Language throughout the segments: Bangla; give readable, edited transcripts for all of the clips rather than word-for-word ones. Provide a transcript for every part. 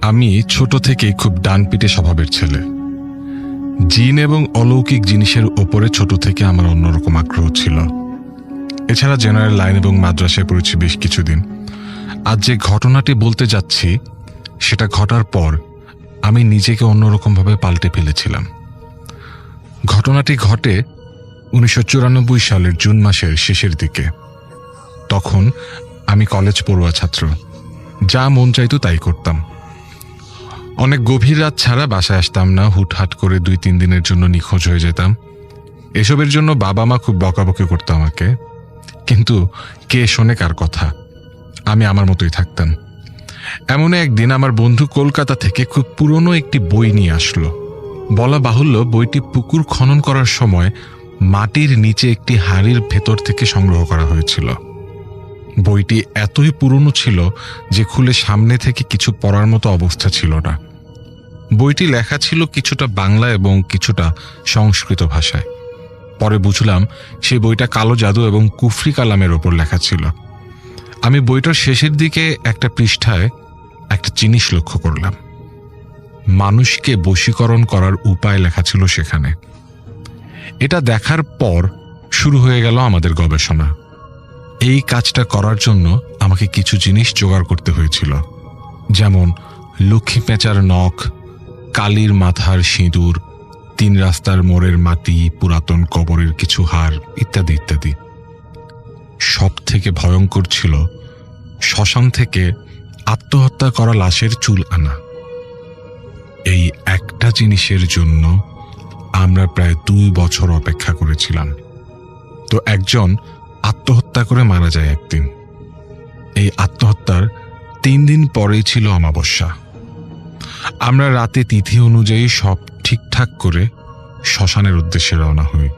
আমি ছোট থেকেই খুব ডানপিটে স্বভাবের ছেলে। জিন এবং অলৌকিক জিনিসের ওপরে ছোট থেকে আমার অন্যরকম আগ্রহ ছিল। এছাড়া জেনারেল লাইন এবং মাদ্রাসায় পড়েছি বেশ কিছুদিন। আজ যে ঘটনাটি বলতে যাচ্ছি সেটা ঘটার পর আমি নিজেকে অন্যরকমভাবে পাল্টে ফেলেছিলাম। ঘটনাটি ঘটে 1994 সালের জুন মাসের শেষের দিকে। তখন আমি কলেজ পড়ুয়া ছাত্র, যা মন চাইতো তাই করতাম। অনেক গভীর রাত ছাড়া বাসায় আসতাম না, হুটহাট করে 2-3 দিনের জন্য নিখোঁজ হয়ে যেতাম। এসবের জন্য বাবা মা খুব বকাবকি করতো আমাকে, কিন্তু কে শোনে কার কথা। আমি আমার মতোই থাকতাম। এমন একদিন আমার বন্ধু কলকাতা থেকে খুব পুরনো একটি বই নিয়ে আসলো। বলা বাহুল্য, বইটি পুকুর খনন করার সময় মাটির নিচে একটি হাড়ির ভেতর থেকে সংগ্রহ করা হয়েছিল। বইটি এতই পুরনো ছিল যে খুলে সামনে থেকে কিছু পড়ার মতো অবস্থা ছিল না। বইটি লেখা ছিল কিছুটা বাংলা এবং কিছুটা সংস্কৃত ভাষায়। পরে বুঝলাম সেই বইটা কালো জাদু এবং কুফরি কালামের ওপর লেখা ছিল। আমি বইটার শেষের দিকে একটা পৃষ্ঠায় একটা জিনিস লক্ষ্য করলাম। মানুষকে বশীকরণ করার উপায় লেখা ছিল সেখানে। এটা দেখার পর শুরু হয়ে গেল আমাদের গবেষণা। এই কাজটা করার জন্য আমাকে কিছু জিনিস জোগাড় করতে হয়েছিল, যেমন লক্ষ্মী পেঁচার নখ, কালীর মাথার সিঁদুর, 3 রাস্তার মোড়ের মাটি, পুরাতন কবরের কিছু হাড় ইত্যাদি ইত্যাদি। সব থেকে ভয়ঙ্কর ছিল শ্মশান থেকে আত্মহত্যা করা লাশের চুল আনা। এই একটা জিনিসের জন্য আমরা প্রায় 2 বছর অপেক্ষা করেছিলাম। তো একজন আত্মহত্যা করে মারা যায় একদিন। এই আত্মহত্যার 3 দিন পরেই ছিল অমাবস্যা। আমরা রাতে তিথি অনুযায়ী সব ঠিকঠাক করে শ্মশানের উদ্দেশ্যে রওনা হই।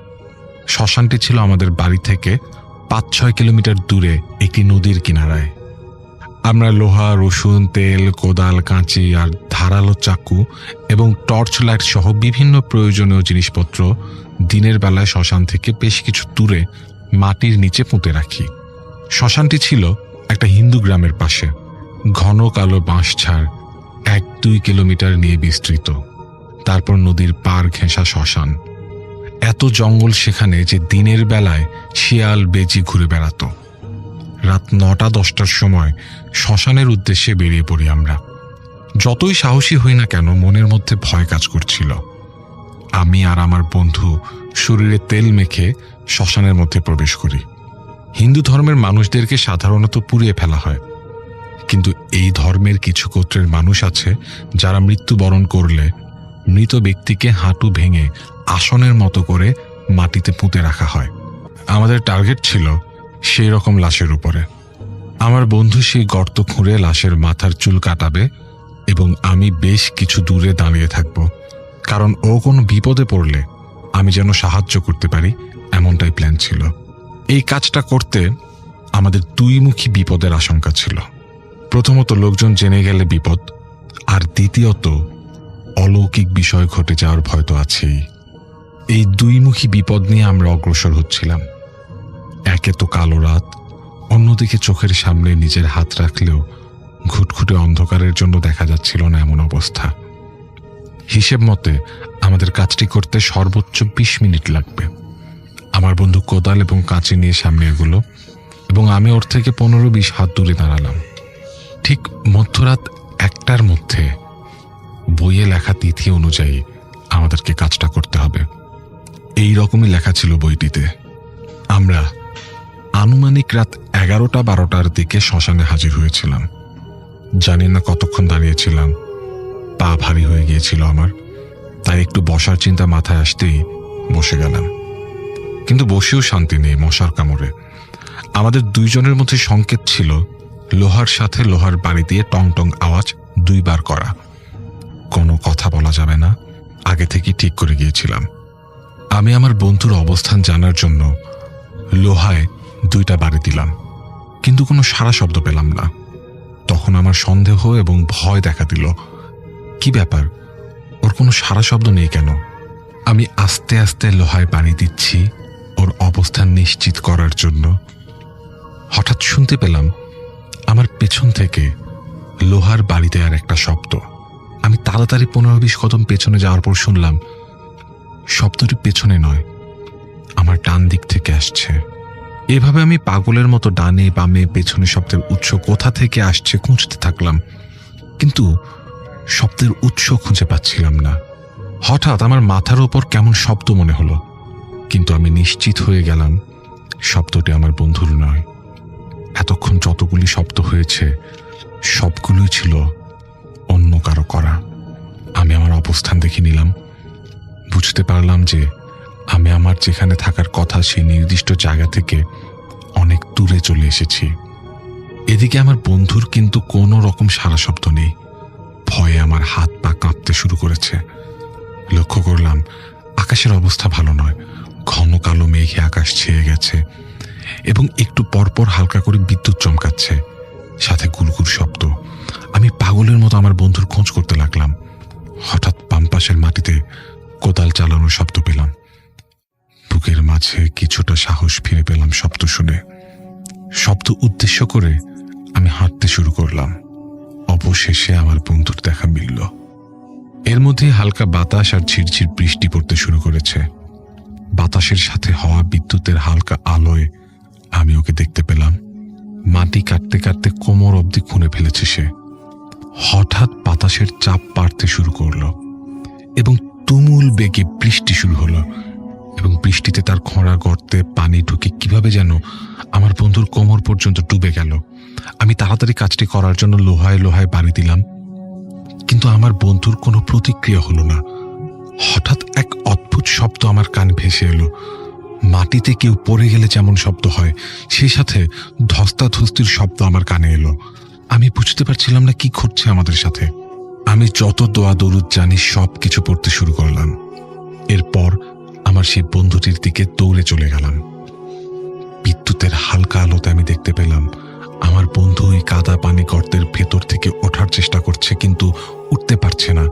শ্মশানটি ছিল আমাদের বাড়ি থেকে 5-6 কিলোমিটার দূরে একটি নদীর কিনারায়। আমরা লোহা, রসুন, তেল, কোদাল, কাঁচি আর ধারালো চাকু এবং টর্চ লাইট সহ বিভিন্ন প্রয়োজনীয় জিনিসপত্র দিনের বেলায় শ্মশান থেকে বেশ কিছু দূরে মাটির নিচে পুঁতে রাখি। শ্মশানটি ছিল একটা হিন্দু গ্রামের পাশে। ঘন কালো বাঁশঝাড় 1-2 কিলোমিটার নিয়ে বিস্তৃত। তারপর নদীর পার ঘেঁষা শ্মশান। এত জঙ্গল সেখানে যে দিনের বেলায় শিয়াল বেজি ঘুরে বেড়াতো। রাত 9টা-10টার সময় শ্মশানের উদ্দেশ্যে বেরিয়ে পড়ি আমরা। যতই সাহসী হই না কেন, মনের মধ্যে ভয় কাজ করছিল। আমি আর আমার বন্ধু শরীরে তেল মেখে শ্মশানের মধ্যে প্রবেশ করি। হিন্দু ধর্মের মানুষদেরকে সাধারণত পুড়িয়ে ফেলা হয়, কিন্তু এই ধর্মের কিছু গোত্রের মানুষ আছে যারা মৃত্যুবরণ করলে মৃত ব্যক্তিকে হাঁটু ভেঙে আসনের মতো করে মাটিতে পুঁতে রাখা হয়। আমাদের টার্গেট ছিল সেই রকম লাশের উপরে। আমার বন্ধু সেই গর্ত খুঁড়ে লাশের মাথার চুল কাটাবে এবং আমি বেশ কিছু দূরে দাঁড়িয়ে থাকব, কারণ ও কোনো বিপদে পড়লে আমি যেন সাহায্য করতে পারি, এমনটাই প্ল্যান ছিল। এই কাজটা করতে আমাদের 2মুখী বিপদের আশঙ্কা ছিল। প্রথমত, লোকজন জেনে গেলে বিপদ, আর দ্বিতীয়ত অলৌকিক বিষয় ঘটে যাওয়ার ভয় তো আছেই। এই 2মুখী বিপদ নিয়ে আমরা অগ্রসর হচ্ছিলাম। একে তো কালো রাত, অন্যদিকে চোখের সামনে নিজের হাত রাখলেও ঘুটঘুটে অন্ধকারের জন্য দেখা যাচ্ছিল না এমন অবস্থা। হিসেব মতে আমাদের কাজটি করতে সর্বোচ্চ 20 মিনিট লাগবে। আমার বন্ধু কোদাল এবং কাঁচি নিয়ে সামনে এগুলো এবং আমি ওর থেকে 15-20 হাত দূরে দাঁড়ালাম। ঠিক মধ্যরাত 1টার মধ্যে বইয়ে লেখা তিথি অনুযায়ী আমাদেরকে কাজটা করতে হবে। এই রকমই লেখা ছিল বইটিতে। আমরা আনুমানিক রাত 11টা-12টার দিকে শ্মশানে হাজির হয়েছিলাম। জানি না কতক্ষণ দাঁড়িয়েছিলাম, পা ভারী হয়ে গিয়েছিল আমার, তাই একটু বসার চিন্তা মাথায় আসতেই বসে গেলাম। কিন্তু বসেও শান্তি নেই, মশার কামড়ে। আমাদের 2 জনের মধ্যে সংকেত ছিল লোহার সাথে লোহার বাড়ি দিয়ে টং টং আওয়াজ 2 বার করা। কোনো কথা বলা যাবে না, আগে থেকেই ঠিক করে গিয়েছিলাম। আমি আমার বন্ধুর অবস্থান জানার জন্য লোহায় 2টা বাড়ি দিলাম, কিন্তু কোনো সাড়া শব্দ পেলাম না। তখন আমার সন্দেহ এবং ভয় দেখা দিল। কি ব্যাপার, ওর কোনো সাড়া শব্দ নেই কেন? আমি আস্তে আস্তে লোহায় বাড়ি দিচ্ছি ওর অবস্থান নিশ্চিত করার জন্য। হঠাৎ শুনতে পেলাম আমার পেছন থেকে লোহার বাড়িতে আর একটা শব্দ। আমি তাড়াতাড়ি 15-20 কদম পেছনে যাওয়ার পর শুনলাম শব্দটি পেছনে নয়, আমার ডান দিক থেকে আসছে। এভাবে আমি পাগলের মতো ডানে বামে পেছনে শব্দের উৎস কোথা থেকে আসছে খুঁজতে থাকলাম, কিন্তু শব্দের উৎস খুঁজে পাচ্ছিলাম না। হঠাৎ আমার মাথার ওপর কেমন শব্দ মনে হলো, কিন্তু আমি নিশ্চিত হয়ে গেলাম শব্দটি আমার বন্ধুর নয়। এতক্ষণ যতগুলি শব্দ হয়েছে সবগুলোই ছিল অন্য কারো করা। আমি আমার অবস্থান দেখে নিলাম, বুঝতে পারলাম যে আমি আমার যেখানে থাকার কথা সেই নির্দিষ্ট জায়গা থেকে অনেক দূরে চলে এসেছি। এদিকে আমার বন্ধুর কিন্তু কোনো রকম সারা শব্দ নেই। ভয়ে আমার হাত পা কাঁপতে শুরু করেছে। লক্ষ্য করলাম আকাশের অবস্থা ভালো নয়, ঘন কালো মেঘে আকাশ ছেয়ে গেছে এবং একটু পরপর হালকা করে বিদ্যুৎ চমকাচ্ছে, সাথে গুড়গুড় শব্দ। আমি পাগলের মতো আমার বন্ধুর খোঁজ করতে লাগলাম। হঠাৎ বাম পাশের মাটিতে কোদাল চালানোর শব্দ পেলাম। বুকের মাঝে কিছুটা সাহস ফিরে পেলাম শব্দ শুনে। শব্দ উদ্দেশ্য করে আমি হাঁটতে শুরু করলাম। অবশেষে আমার বন্ধুর দেখা মিলল। এর মধ্যে হালকা বাতাস আর ঝিরঝির বৃষ্টি পড়তে শুরু করেছে। বাতাসের সাথে হওয়া বিদ্যুতের হালকা আলোয় আমি ওকে দেখতে পেলাম। মাটি কাটতে কাটতে কোমর অবধি খুনে ফেলেছে সে। হঠাৎ বাতাসের চাপ বাড়তে শুরু করলো এবং তুমুল বেগে বৃষ্টি শুরু হলো, এবং বৃষ্টিতে তার খোঁড়া গর্তে পানি ঢুকে কিভাবে যেন আমার বন্ধুর কোমর পর্যন্ত ডুবে গেল। আমি তাড়াতাড়ি কাজটি করার জন্য লোহায় লোহায় বাড়ি দিলাম, কিন্তু আমার বন্ধুর কোনো প্রতিক্রিয়া হলো না। হঠাৎ এক অদ্ভুত শব্দ আমার কানে ভেসে এলো। মাটিতে কেউ পড়ে গেলে যেমন শব্দ হয়, সেই সাথে ধস্তাধস্তির শব্দ আমার কানে এলো। আমি বুঝতে পারছিলাম না কি ঘটছে আমাদের সাথে। আমি যত দোয়া দরুদ জানি সব কিছু পড়তে শুরু করলাম। এরপর আমার সেই বন্ধুটির দিকে দৌড়ে চলে গেলাম। বিদ্যুতের হালকা আলোতে আমি দেখতে পেলাম আমার বন্ধু ওই কাদা পানি গর্তের ভেতর থেকে ওঠার চেষ্টা করছে, কিন্তু উঠতে পারছে না।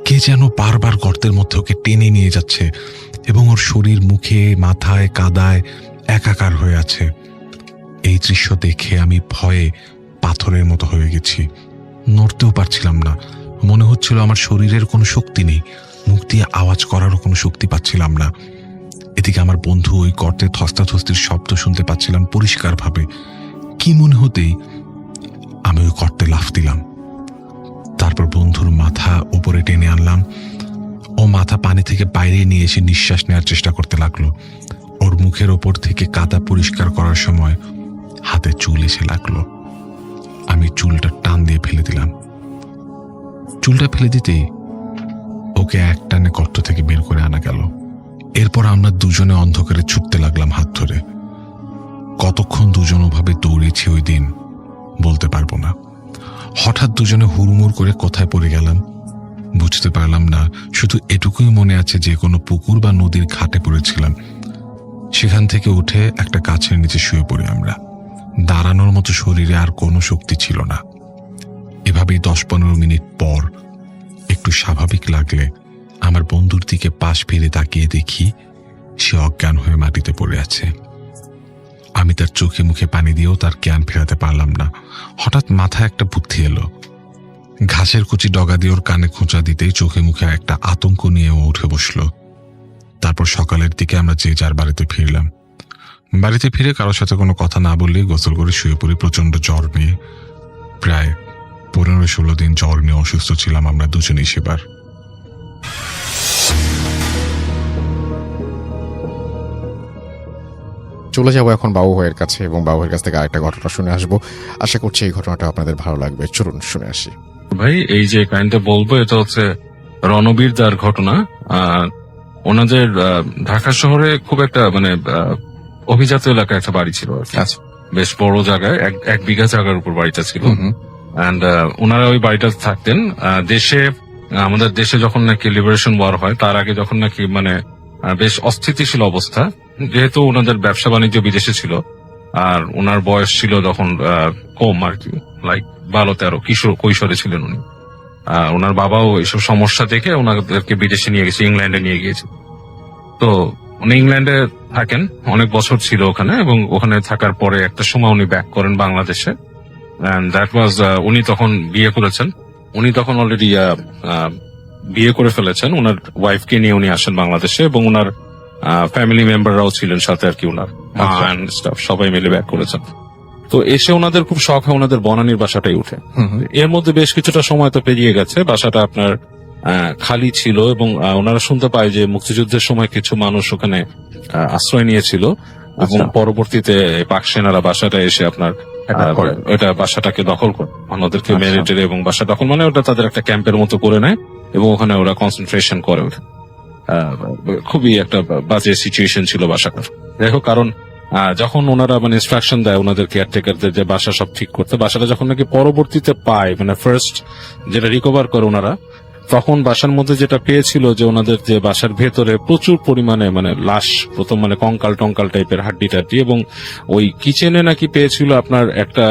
কে যেন বারবার গর্তের মধ্যে ওকে টেনে নিয়ে যাচ্ছে এবং ওর শরীর, মুখে, মাথায় কাদায় একাকার হয়ে আছে। এই দৃশ্য দেখে আমি ভয়ে পাথরের মতো হয়ে গেছি। নড়তেও পারছিলাম না। মনে হচ্ছিল আমার শরীরের কোনো শক্তি নেই, মুখ দিয়ে আওয়াজ করারও কোনো শক্তি পাচ্ছিলাম না। এদিকে আমার বন্ধু ওই গর্তে ধস্তাধস্তির শব্দ শুনতে পাচ্ছিলাম পরিষ্কারভাবে। কি মনে হতেই আমি ওই গর্তে লাফ দিলাম। তারপর বন্ধুর মাথা উপরে টেনে আনলাম। ও মাথা পানি থেকে বাইরে নিয়ে এসে নিঃশ্বাস নেওয়ার চেষ্টা করতে লাগলো। ওর মুখের ওপর থেকে কাদা পরিষ্কার করার সময় হাতে চুল এসে লাগলো। আমি চুলটা টান দিয়ে ফেলে দিলাম। চুলটা ফেলে দিতেই ওকে এক টানে গর্ত থেকে বের করে আনা গেল। এরপর আমরা দুজনে অন্ধকারে ছুটতে লাগলাম হাত ধরে। কতক্ষণ দুজন ওভাবে দৌড়েছি ওই দিন বলতে পারবো না। হঠাৎ দুজনে হুড়মুড় করে কোথায় পড়ে গেলাম বুঝতে পারলাম না। শুধু এটুকুই মনে আছে যে কোনো পুকুর বা নদীর ঘাটে পড়েছিলাম। সেখান থেকে উঠে একটা গাছের নিচে শুয়ে পড়ি আমরা। দাঁড়ানোর মতো শরীরে আর কোনো শক্তি ছিল না। এভাবেই 10-15 মিনিট পর একটু স্বাভাবিক লাগলে আমার বন্ধুর দিকে পাশ ফিরে তাকিয়ে দেখি সে অজ্ঞান হয়ে মাটিতে পড়ে আছে। আমি তার চোখে মুখে পানি দিয়েও তার জ্ঞান ফেরাতে পারলাম না। হঠাৎ মাথায় একটা বুদ্ধি এলো। ঘাসের কুচি ডগা দিয়ে ওর কানে খোঁচা দিতেই চোখে মুখে একটা আতঙ্ক নিয়ে ও উঠে বসলো। তারপর সকালের দিকে আমরা যে যার বাড়িতে ফিরলাম। বাড়িতে ফিরে কারোর সাথে কোনো কথা না বললেই গোসল করে শুয়ে পড়ি প্রচন্ড জ্বর নিয়ে। প্রায় 15-16 দিন জ্বর নিয়ে অসুস্থ ছিলাম আমরা দুজনেই সেবার। চলে যাবো এখন বাবু ভাইয়ের কাছে এবং বাবু ভাইয়ের কাছ থেকে আরেকটা ঘটনা শুনে আসবো। আশা করছি এই ঘটনাটা আপনাদের ভালো লাগবে। চলুন শুনে আসি। ভাই এই যে কাহিনীটা বলবো এটা হচ্ছে রণবীর দার ঘটনা। ওনাদের ঢাকা শহরে খুব একটা মানে অভিজাত এলাকায় একটা বাড়ি ছিল আর কি। আচ্ছা। বেশ বড় জায়গায় 1 বিঘা জায়গার উপর বাড়িটা ছিল। এন্ড ওনারা ওই বাড়িটা থাকতেন দেশে, আমাদের দেশে যখন নাকি লিবারেশন ওয়ার হয় তার আগে যখন নাকি মানে বেশ অস্থিতিশীল অবস্থা, যেহেতু ওনাদের ব্যবসা বাণিজ্য বিদেশে ছিল আর ওনার বয়স ছিল তখন কম আর কি, লাইক 12-13 কৈশোরে ছিলেন উনি। ওনার বাবাও এইসব সমস্যা দেখে ওনাদেরকে বিদেশে নিয়ে গেছে, ইংল্যান্ডে নিয়ে গিয়েছে। তো উনি ইংল্যান্ডে থাকেন, অনেক বছর ছিল ওখানে, এবং ওখানে থাকার পরে একটা সময় উনি ব্যাক করেন বাংলাদেশে। এন্ড দ্যাট ওয়াজ উনি তখন বিয়ে করেছেন উনি তখন অলরেডি বিয়ে করে ফেলেছেন, ওনার ওয়াইফকে নিয়ে উনি আসেন বাংলাদেশে, এবং ওনার ফ্যামিলি মেম্বাররাও ছিলেন সাথে আর কি, ওনার মা and stuff, সবাই মিলে ব্যাক করেছেন। তো এসে ওনাদের খুব শখ হয় ওনাদের বনানীর বাসাটাই উঠে। এর মধ্যে বেশ কিছুটা সময় তো পেরিয়ে গেছে, বাসাটা আপনার খালি ছিল, এবং ওনারা শুনতে পায় যে মুক্তিযুদ্ধের সময় কিছু মানুষ ওখানে আশ্রয় নিয়েছিল, এবং পরবর্তীতে পাক সেনারা বাসাটা এসে আপনার ওটা বাসাটাকে দখল করে, ওদেরকে মেরে টেরে, এবং বাসা দখল মানে ওটা তাদের একটা ক্যাম্পের মতো করে নেয়, এবং ওখানে ওরা কনসেন্ট্রেশন করে ওঠে। খুবই একটা বাজে সিচুয়েশন ছিল বাসাটার। যাই হোক, কারণ যখন ওনারা মানে ইনস্ট্রাকশন দেয় ওনাদের কেয়ারটেকারদের যে বাসা সব ঠিক করতে, বাসাটা যখন নাকি পরবর্তীতে পায়, মানে ফার্স্ট যেটা রিকভার করে ওনারা, তখন বাসার মধ্যে যেটা পেয়েছিল যে ওনাদের যে বাসার ভেতরে প্রচুর পরিমাণে মানে লাশ, প্রথম মানে কঙ্কাল টঙ্কাল টাইপের, হাড্ডি টাড্ডি, এবং ওই কিচেনে নাকি পেয়েছিল আপনার একটা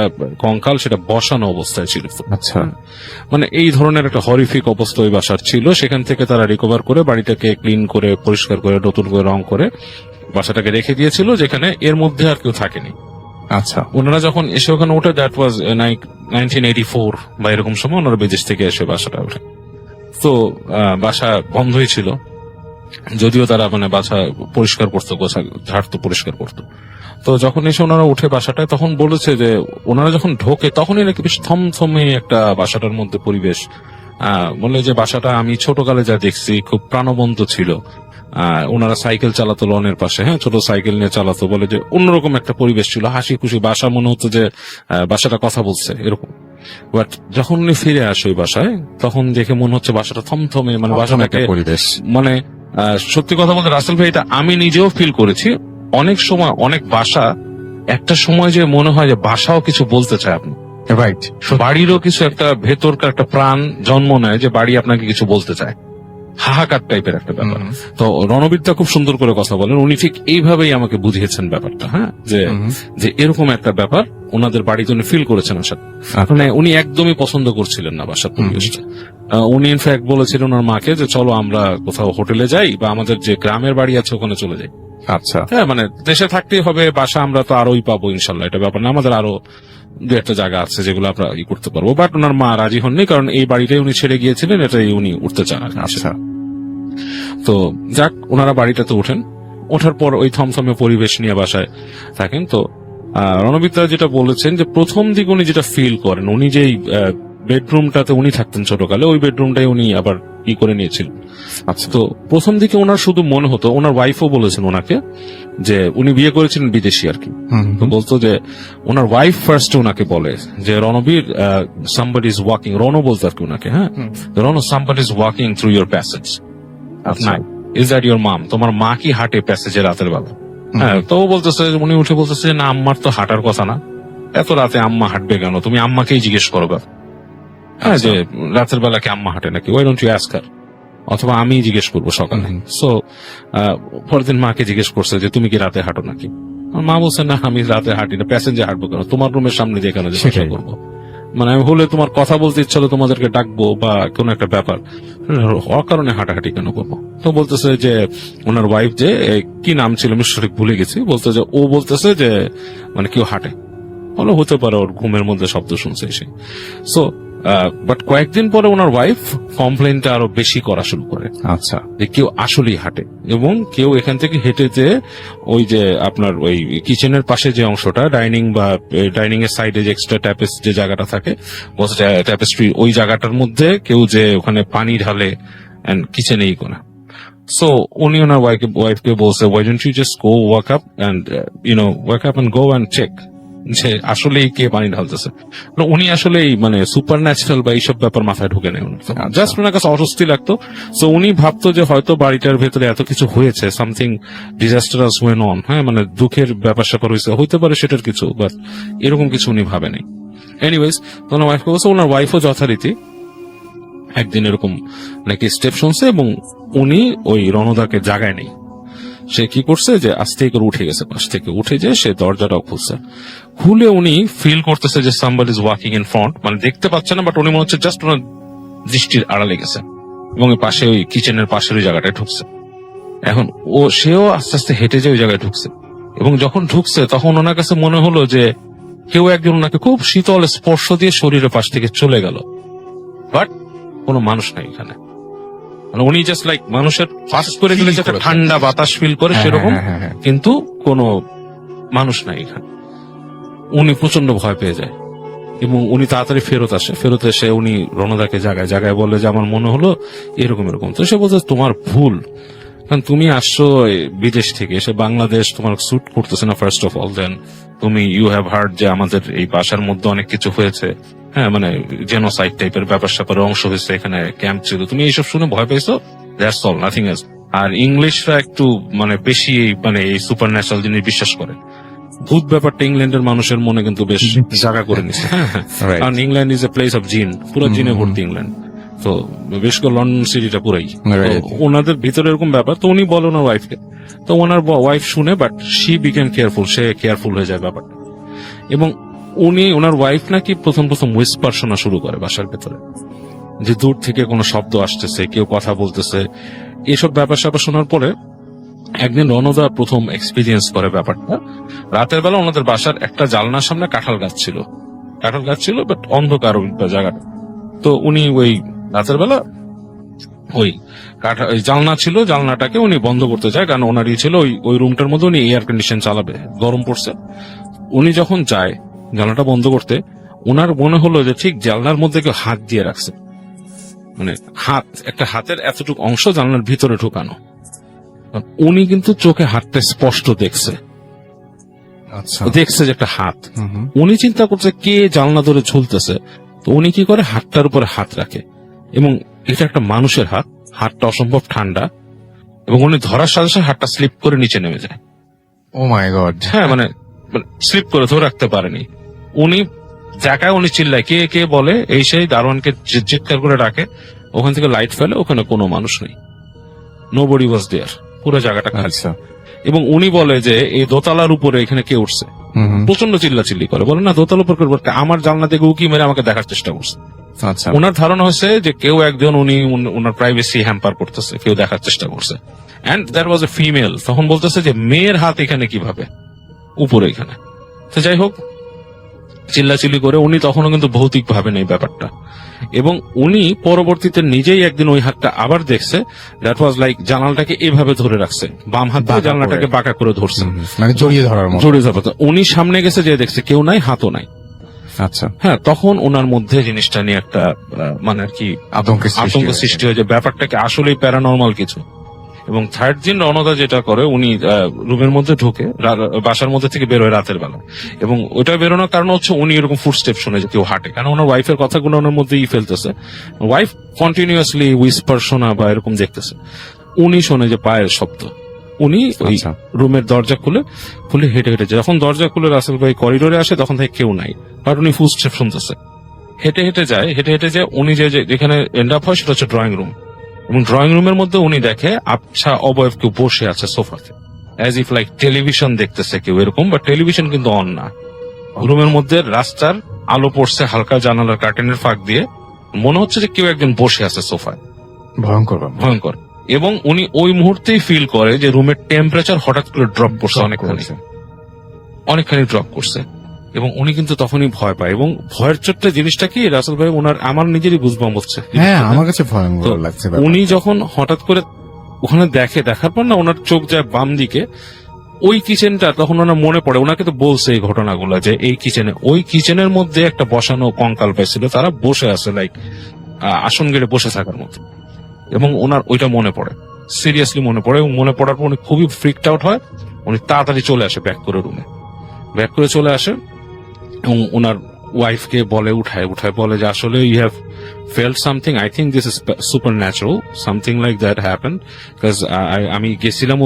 কঙ্কাল, সেটা বসানো অবস্থায় ছিল। আচ্ছা, মানে এই ধরনের একটা হরিফিক অবস্থা ওই বাসার ছিল। সেখান থেকে তারা রিকভার করে বাড়িটাকে ক্লিন করে পরিষ্কার করে নতুন করে রং করে বাসাটাকে রেখে দিয়েছিল, যেখানে এর মধ্যে আর কেউ থাকেনি। আচ্ছা, ওনারা যখন এসে ওখানে ওঠে, দ্যাট ওয়াজ 1984 বা এরকম সময় ওনারা বিদেশ থেকে এসে বাসাটা ওঠে। তো বাসা বন্ধই ছিল, যদিও তারা মানে বাসা পরিষ্কার করতো, ঝাড়তো, পরিষ্কার করতো। তো যখন এসে ওনারা উঠে বাসাটায়, তখন বলেছে যে ওনারা যখন ঢোকে তখনই নাকি বেশ থমথমে একটা বাসাটার মধ্যে পরিবেশ। বলে যে বাসাটা আমি ছোটকালে যা দেখছি খুব প্রাণবন্ত ছিল। ওনারা সাইকেল চালাতো লনের পাশে, হ্যাঁ, ছোট সাইকেল নিয়ে চালাতো। বলে যে অন্যরকম একটা পরিবেশ ছিল, হাসি খুশি বাসা, মনে হতো যে বাসাটা কথা বলছে এরকম। বাট যখন উনি ফিরে আসে ওই বাসায়, তখন দেখে মনে হচ্ছে বাসাটা থমথমে, মানে বাসাটাকে পরিবেশ, মানে সত্যি কথা বলতে রাসেল ভাই, এটা আমি নিজেও ফিল করেছি। অনেক সময় অনেক বাসা একটা সময় যে মনে হয় যে বাসাও কিছু বলতে চায়, আপনি রাইট, বাড়িরও কিছু একটা ভেতরকার একটা প্রাণ জন্ম নেয় যে বাড়ি আপনাকে কিছু বলতে চায়, হাহাকার টাইপের একটা ব্যাপার। তো রণবীরটা খুব সুন্দর করে কথা বলেন, উনি ঠিক এইভাবেই আমাকে বুঝিয়েছেন ব্যাপারটা, হ্যাঁ, যে এরকম একটা ব্যাপার ওনাদের বাড়িতে উনি ফিল করেছেন আসার। মানে উনি একদমই পছন্দ করছিলেন না বাসার পরিবেশটা। উনি ইনফ্যাক্ট বলেছিলেন ওনার মাকে যে চলো আমরা কোথাও হোটেলে যাই, বা আমাদের যে গ্রামের বাড়ি আছে ওখানে চলে যাই। আচ্ছা, হ্যাঁ, মানে দেশে থাকতেই হবে, বাসা আমরা তো আরোই পাবো ইনশাল্লাহ, এটা ব্যাপার না, আমাদের আরো দু একটা জায়গা আছে যেগুলো আমরা করতে পারবো। বাট ওনার মা রাজি হননি, কারণ এই বাড়িটাই উনি ছেড়ে গিয়েছিলেন, এটাই উনি উঠতে চান। আচ্ছা, তো যাক, ওনারা বাড়িটাতে ওঠেন, ওঠার পর ওই থমথমে পরিবেশ নিয়ে বাসায় থাকেন। তো রণবিদ্যা যেটা বলেছেন যে প্রথম দিকে উনি যেটা ফিল করেন, উনি যেই বেডরুমটাতে উনি থাকতেন ছোটকালে, ওই বেডরুমটাই উনি আবার করে নিয়েছিলেন। আচ্ছা, তো প্রথম দিকে ওনার শুধু মনে হতো, ওনার ওয়াইফও বলেছেন ওনাকে যে উনি বিয়ে করেছিলেন বিদেশি আর কি। তো বলতো যে ওনার ওয়াইফ ফার্স্ট ওনাকে বলে যে রণবীর, somebody is walking, রণ বলতো আর কি ওনাকে, হ্যাঁ, রণ, somebody is walking through your passage at night, is that your mom? তোমার মা কি হাঁটে প্যাসেজে রাতের বেলা? হ্যাঁ, তো বলতেছে, উনি উঠে বলতেছে না, আম্মার তো হাঁটার কথা না, এত রাতে আম্মা হাঁটবে কেন, তুমি আম্মাকেই জিজ্ঞেস করো। হ্যাঁ, যে রাতের বেলা কি আম্মা হাঁটে নাকি, why don't you ask her, অথবা আমি জিজ্ঞেস করবো সকালে। সো পরের দিন মাকে জিজ্ঞেস করছে যে তুমি কি রাতে হাঁটো নাকি? মা বলছে না, আমি রাতে হাঁটি না, প্যাসেঞ্জে হাঁটবো কেন, তোমার রুমের সামনে দিয়ে কেন জিজ্ঞাসা করবো, মানে আমি হলে তোমার কথা বলতে ইচ্ছা হলে তোমাদেরকে ডাকবো বা কোনো একটা ব্যাপার, অকারণে হাঁটাহাঁটি কেন করবো? তো বলতেছে যে ওনার ওয়াইফ, যে কি নাম ছিল আমি সঠিক ভুলে গেছি, বলতে যে ও বলতেছে যে মানে কেউ হাঁটে, বলো হতে পারে ওর ঘুমের মধ্যে শব্দ শুনছে সে। সো বাট কয়েকদিন পরে ওনার ওয়াইফ কমপ্লেনটা আরো বেশি করা শুরু করে। আচ্ছা, যে কেউ আসলেই হাঁটে, এবং কেউ এখান থেকে হেঁটে যে ওই যে আপনার ওই কিচেনের পাশে যে অংশটা, ডাইনিং বা ডাইনিং এর সাইডে যে এক্সট্রা ট্যাপেস যে জায়গাটা থাকে, ট্যাপেস্ট্রি, ওই জায়গাটার মধ্যে কেউ যে ওখানে পানি ঢালে এন্ড কিচেনেই করে। সো উনি ওনার ওয়াইফকে বলছে, why don't you just go walk up and walk up and go and check যে আসলে কে পানি ঢালতেছে। উনি আসলে মানে সুপার ন্যাচারাল বা এইসব ব্যাপার মাথায় ঢুকে নেই, জাস্ট ওনার কাছে অস্বস্তি লাগতো। সো উনি ভাবতো যে হয়তো বাড়িটার ভেতরে এত কিছু হয়েছে, সামথিং ডিজাস্টারাস ওয়েন অন, হ্যাঁ, মানে দুঃখের ব্যাপার স্যাপার হয়েছে, হইতে পারে সেটার কিছু, বাট এরকম কিছু উনি ভাবেনি। এনিওয়েজ, ওনার ওয়াইফকে বলছে, ওনার ওয়াইফও যথারীতি একদিন এরকম নাকি স্টেপ শুনছে, এবং উনি ওই রণদাকে জাগায় নেই। সে কি করছে যে আস্তে করে উঠে গেছে, পাশ থেকে উঠে যে সে দরজাটাও খুলছে, খুলে উনি ফিল করতেছে যে somebody is walking in front, মানে দেখতে পাচ্ছে না, বাট উনি মনে হচ্ছে জাস্ট ওনার দৃষ্টির আড়ালে গেছে, এবং পাশে ওই কিচেনের পাশের ওই জায়গাটায় ঢুকছে। এখন সেও আস্তে আস্তে হেঁটে যে ওই জায়গায় ঢুকছে, এবং যখন ঢুকছে তখন ওনার কাছে মনে হলো যে কেউ একজন ওনাকে খুব শীতল স্পর্শ দিয়ে শরীরের পাশ থেকে চলে গেল। বাট কোনো মানুষ নাই এখানে। মানে উনি জাস্ট লাইক মানুষের পাস করে গেলে Feel যেটা করেছে। ঠান্ডা বাতাস ফিল করে হ্যাঁ, সেরকম, হ্যাঁ, হ্যাঁ। কিন্তু কোনো মানুষ নাই এখানে। উনি প্রচন্ড ভয় পেয়ে যায় এবং উনি তাড়াতাড়ি ফেরত আসে। ফেরত এসে উনি রণদাকে জাগায় বলে যে আমার মনে হলো এরকম এরকম। তো সে বলছে তোমার ভুল, কারণ তুমি আসছো এই বিদেশ থেকে, এসে বাংলাদেশ তোমার স্যুট করতেছে না ফার্স্ট অফ অল। দেন তুমি ইউ হ্যাভ হার্ড যে আমাদের এই ভাষার মধ্যে অনেক কিছু হয়েছে, হ্যাঁ মানে জেনোসাইড টাইপের ব্যাপার স্যাপারের অংশ হয়েছে, এখানে ক্যাম্প ছিল, তুমি এইসব শুনে ভয় পেয়েছো, দ্যাটস অল, নাথিং এলস। আর ইংলিশরা একটু মানে বেশি মানে এই সুপার ন্যাচারাল জিনিস বিশ্বাস করে। ভূত ব্যাপারটা ইংল্যান্ডের মানুষের মনে কিন্তু বেশ জায়গা করে নিছে। Right. কারণ England is a place of জিন, পুরো জিনে ভর্তি ইংল্যান্ড। তো বিশেষ করে লন্ডন সিটিটা পুরাই। Right. তো ওনাদের ভিতরে এরকম ব্যাপার, তো উনি বলে ওনার ওয়াইফকে, তো ওনার ওয়াইফ শুনে, but she became careful, say careful হয়ে যায় ব্যাপারটা। এবং উনি ওনার ওয়াইফ নাকি প্রথম হুইসপার শোনা শুরু করে বাসার ভেতরে, যে দূর থেকে কোনো শব্দ আসতেছে, কেউ কথা বলতেছে, এসব ব্যাপার স্যাপার শোনার পরে একদিন রণদা প্রথম এক্সপিরিয়েন্স করে ব্যাপারটা। রাতের বেলা ওনাদের বাসার একটা জালনার সামনে কাঁঠাল গাছ ছিল, বাট অন্ধকার ওই জায়গাটা। তো উনি ওই রাতের বেলা ওই ওই জালনা ছিল, জালনাটাকে উনি বন্ধ করতে চায়, কারণ ওনার ছিল ওই রুমটার মধ্যে উনি এয়ার কন্ডিশন চালাবে, গরম পড়ছে। উনি যখন যায় জানলাটা বন্ধ করতে, ওনার মনে হলো যে ঠিক জানলার মধ্যে কেউ হাত দিয়ে রাখছে, মানে একটা হাতের এতটুকু অংশ জানলার ভিতরে ঢুকানো। উনি কিন্তু চোখে হাতটা স্পষ্ট দেখছে আচ্ছা। যে একটা হাত। হুম, হুম। উনি চিন্তা করছে কে জানলা ধরে ঝুলতেছে। তো উনি কি করে, হাতটার উপরে হাত রাখে, এবং এটা একটা মানুষের হাতটা অসম্ভব ঠান্ডা, এবং উনি ধরার সাথে সাথে হাতটা স্লিপ করে নিচে নেমে যায়। ও মাই গড। হ্যাঁ মানে স্লিপ করে ধরে রাখতে পারেনি। উনি জায়গায় উনি চিল্লায় কে কে বলে, এই সেই দারোয়ানকে চিৎকার করে ডাকে, ওখান থেকে লাইট ফেলে, ওখানে কোনো মানুষ নেই, নোবডি ওয়াজ দেয়ার, পুরো জায়গাটা খালি। আচ্ছা। এবং উনি বলে যে এই দোতলার উপরে এখানে কে উঠছে, হুম, হুম। প্রচন্ড চিল্লাচিল্লি করে, বলে না দোতলার উপর করবো, আমার জানলা থেকে উকি মেরে আমাকে দেখার চেষ্টা করছে। আচ্ছা। ওনার ধারণা হচ্ছে যে কেউ একজন ওনার প্রাইভেসি হ্যাম্পার করতেছে, কেউ দেখার চেষ্টা করছে। And that was a female. তখন বলতেছে যে মেয়ের হাত এখানে কিভাবে উপরে এখানে। তো যাই হোক, চিল্লাচিল্লি করে উনি তখনও কিন্তু ভৌতিক ভাবে নেই ব্যাপারটা, এবং উনি পরবর্তীতে নিজেই একদিন ওই হাতটা আবার দেখছে, দ্যাট ওয়াজ লাইক জানালাটাকে এভাবে ধরে রাখছে, বাম হাত দিয়ে বাঁকা করে। জানালাটাকে বাঁকা করে ধরছে, হুম, মানে জড়িয়ে ধরার মতো। জড়িয়ে ধরছে। উনি সামনে গেছে, যে দেখছে কেউ নাই, হাতও নাই। আচ্ছা। হ্যাঁ, তখন ওনার মধ্যে জিনিসটা নিয়ে একটা মানে আর কি আতঙ্ক সৃষ্টি হয়েছে, ব্যাপারটাকে আসলেই প্যারানর্মাল কিছু। এবং থার্ড দিন রণদা যেটা করে, উনি রুমের মধ্যে ঢুকে বাসার মধ্যে থেকে বেরোয় রাতের বেলা, এবং ওটা বেরোনোর কারণ হচ্ছে উনি এরকম ফুটস্টেপ শুনে যে কেউ হাঁটে, কারণ ওনার ওয়াইফের কথাগুলো ওনার মধ্যেই ফেলতেছে। ওয়াইফ কন্টিনিউয়াসলি হুইসপার শোনা বা এরকম দেখতেছে, উনি শোনে যে পায়ের শব্দ। উনি ওই আচ্ছা। রুমের দরজা খুলে হেঁটে যায়। যখন দরজা খুলে রাসেল ভাই করিডোরে আসে, তখন থেকে কেউ নাই, বাট উনি ফুটস্টেপ শুনতেছে। হেঁটে হেঁটে যায় উনি যেখানে এন্ড আপ হয় সেটা হচ্ছে ড্রয়িং রুম, এবং ড্রয়িং রুমের মধ্যে উনি দেখে আবছা অবয়ব কেউ বসে আছে সোফাতে, অ্যাজ ইফ লাইক টেলিভিশন দেখতেছে কেউ এরকম, বা টেলিভিশন কিন্তু অন না। রুমের মধ্যে রাস্তার আলো পড়ছে হালকা জানালার কার্টেনের ফাঁক দিয়ে, মনে হচ্ছে যে কেউ একজন বসে আছে সোফায়, ভয়ঙ্কর ব্যাপার। ভয়ঙ্কর। এবং উনি ওই মুহূর্তেই ফিল করে যে রুমের টেম্পারেচার হঠাৎ করে ড্রপ করছে, অনেকখানি ড্রপ করছে, এবং উনি কিন্তু তখনই ভয় পায়। এবং ভয়ের চোটটা জিনিসটা কি রাসেল ভাই, আমার নিজেরই বুঝবাম হচ্ছে। হ্যাঁ, আমার কাছে তো ভয়ঙ্কর লাগছে ব্যাপারটা। উনি যখন হঠাৎ করে ওখানে দেখার পর না, ওনার চোখ যায় বাম দিকে, ওই কিচেনটা, তখন ওনার মনে পড়ে, ওনাকে তো বলছে এই ঘটনাগুলো, যে এই ওই কিচেনের মধ্যে একটা বসানো কঙ্কাল পাইছিল, তারা বসে আছে লাইক আসন গেড়ে বসে থাকার মতো। এবং ওনার ওইটা মনে পড়ে, সিরিয়াসলি মনে পড়ে, এবং মনে পড়ার পর উনি খুবই ফ্রিকড আউট হয়। উনি তাড়াতাড়ি চলে আসে, ব্যাক করে চলে আসে, এবং ওনার ওয়াইফকে বলে, উঠায় বলে যে আসলে you have felt something, I think this is supernatural, something like that happened, because আমি গেছিলাম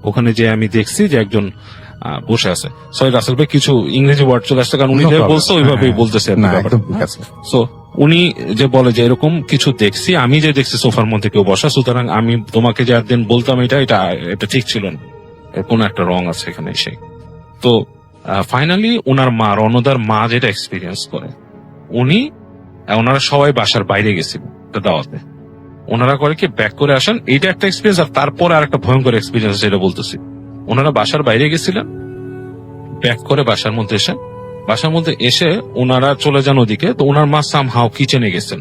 ওখানে যে আমি দেখছি যে একজন বসে আছে। সরি রাসেল ভাই, কিছু ইংরেজি ওয়ার্ড চলে আসছে, কারণ উনি No যে problem. বলছে ওইভাবেই হ্যাঁ, বলতেছে না, একদম ঠিক আছে। সো উনি যে বলে যে এরকম কিছু দেখছি, আমি যে দেখছি সোফার মধ্যে কেউ বসা, সুতরাং আমি তোমাকে যে একদিন বলতাম এটা ঠিক ছিল না, কোনো একটা রং আছে এখানে এসে। তো ফাইনালি ওনার মা, রণদার মা যেটা এক্সপিরিয়েন্স করে, ওনারা সবাই বাসার বাইরে গেছিল একটা দাওয়াতে, ওনারা করে কি ব্যাক করে আসেন, এইটা একটা এক্সপিরিয়েন্স। আর তারপরে আর একটা ভয়ঙ্কর এক্সপিরিয়েন্স যেটা বলতেছি, ওনারা বাসার বাইরে গেছিলেন, ব্যাক করে বাসার মধ্যে এসে ওনারা চলে যান ওদিকে। তো ওনার মা সামহাও কিচেনে গেছেন,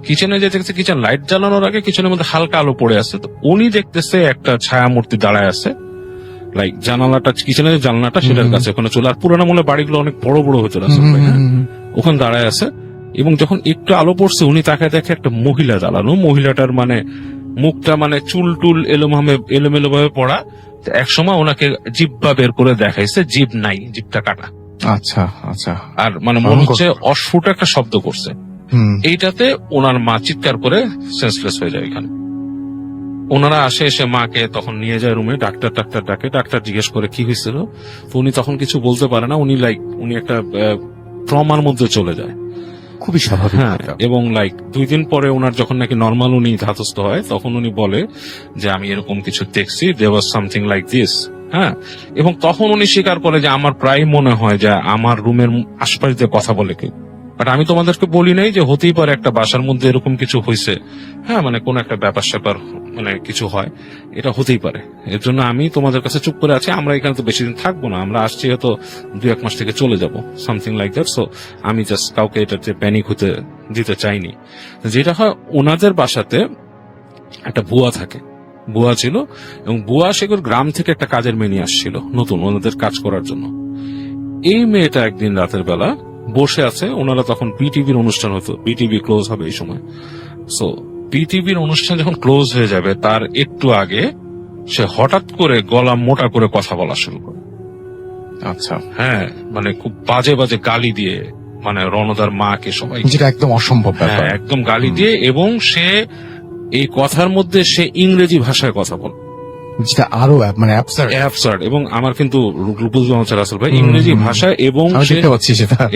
কিচেনে যে দেখছে কিচেন লাইট জ্বালানোর আগে কিচেনের মধ্যে হালকা আলো পড়ে আছে, তো উনি দেখতেছে একটা ছায়া মূর্তি দাঁড়ায় আছে, লাইক জানালাটা কিচেনের জানালাটা সেটার কাছে ওখানে চলে। আর পুরানো মূলে বাড়িগুলো অনেক বড় বড় হতো রাসেল ভাই, হ্যাঁ, ওখানে দাঁড়ায় আছে। এবং যখন একটু আলো পড়ছে উনি তাকায় দেখে একটা মহিলা দাঁড়ানো, মহিলাটার মানে মুখটা মানে চুল টুল এলোমেলো ভাবে পড়া। এক সময় ওনাকে জিব্বা বের করে দেখাইছে, জিভ নাই, জিভটা কাটা। আচ্ছা আচ্ছা। আর মানে মনে হচ্ছে অস্ফুট একটা শব্দ করছে। এইটাতে ওনার মা চিৎকার করে সেন্সলেস হয়ে যায়। এখানে ওনারা আসে, এসে মাকে তখন নিয়ে যায় রুমে, ডাক্তার ডাকে। ডাক্তার জিজ্ঞেস করে কি হয়েছিল, তো উনি তখন কিছু বলতে পারে না। উনি একটা ট্রমার মধ্যে চলে যায়। খুবই স্বাভাবিক। হ্যাঁ, এবং 2 দিন পরে ওনার যখন নাকি নর্মাল উনি ধাতস্থ হয়, তখন উনি বলে যে আমি এরকম কিছু দেখছি, দেয়ার ওয়াজ সামথিং লাইক দিস। হ্যাঁ, এবং তখন উনি স্বীকার করে যে আমার প্রায় মনে হয় যে আমার রুমের আশপাশ দিয়ে কথা বলে কেউ, বাট আমি তোমাদেরকে বলি নাই যে হতেই পারে একটা বাসার মধ্যে এরকম কিছু হয়েছে। হ্যাঁ, মানে কোন একটা ব্যাপার স্যাপার মানে কিছু হয়, এটা হতেই পারে। এর জন্য আমি তোমাদের কাছে চুপ করে আছি। আমরা এখানে তো বেশি দিন থাকবো না, আমরা আসছি হয়তো 2-1 মাস থেকে চলে যাব, সামথিং লাইক দ্যাট। সো আমি জাস্ট কাউকে এটাতে প্যানিক হতে দিতে চাইনি। যেটা হয়, ওনাদের বাসাতে একটা বুয়া থাকে, বুয়া ছিল, এবং বুয়া সেগুলো গ্রাম থেকে একটা কাজের মেয়ে নিয়ে আসছিল নতুন ওনাদের কাজ করার জন্য। এই মেয়েটা একদিন রাতের বেলা বসে আছে, ওনারা তখন বিটিভির অনুষ্ঠান হতো, বিটিভি ক্লোজ হবে এই সময়। সো বিটিভির অনুষ্ঠান যখন ক্লোজ হয়ে যাবে তার একটু আগে সে হঠাৎ করে গলা মোটা করে কথা বলা শুরু করে। আচ্ছা। হ্যাঁ, মানে খুব বাজে বাজে গালি দিয়ে, মানে রণদার মাকে সবাই, যেটা একদম অসম্ভব ব্যাপার। হ্যাঁ, একদম গালি দিয়ে। এবং সে এই কথার মধ্যে সে ইংরেজি ভাষায় কথা বলে, যেটা আরো মানে অ্যাবসার্ড। এবং আমার কিন্তু বুঝলাম রাসেল ভাই, ইংরেজি ভাষায়, এবং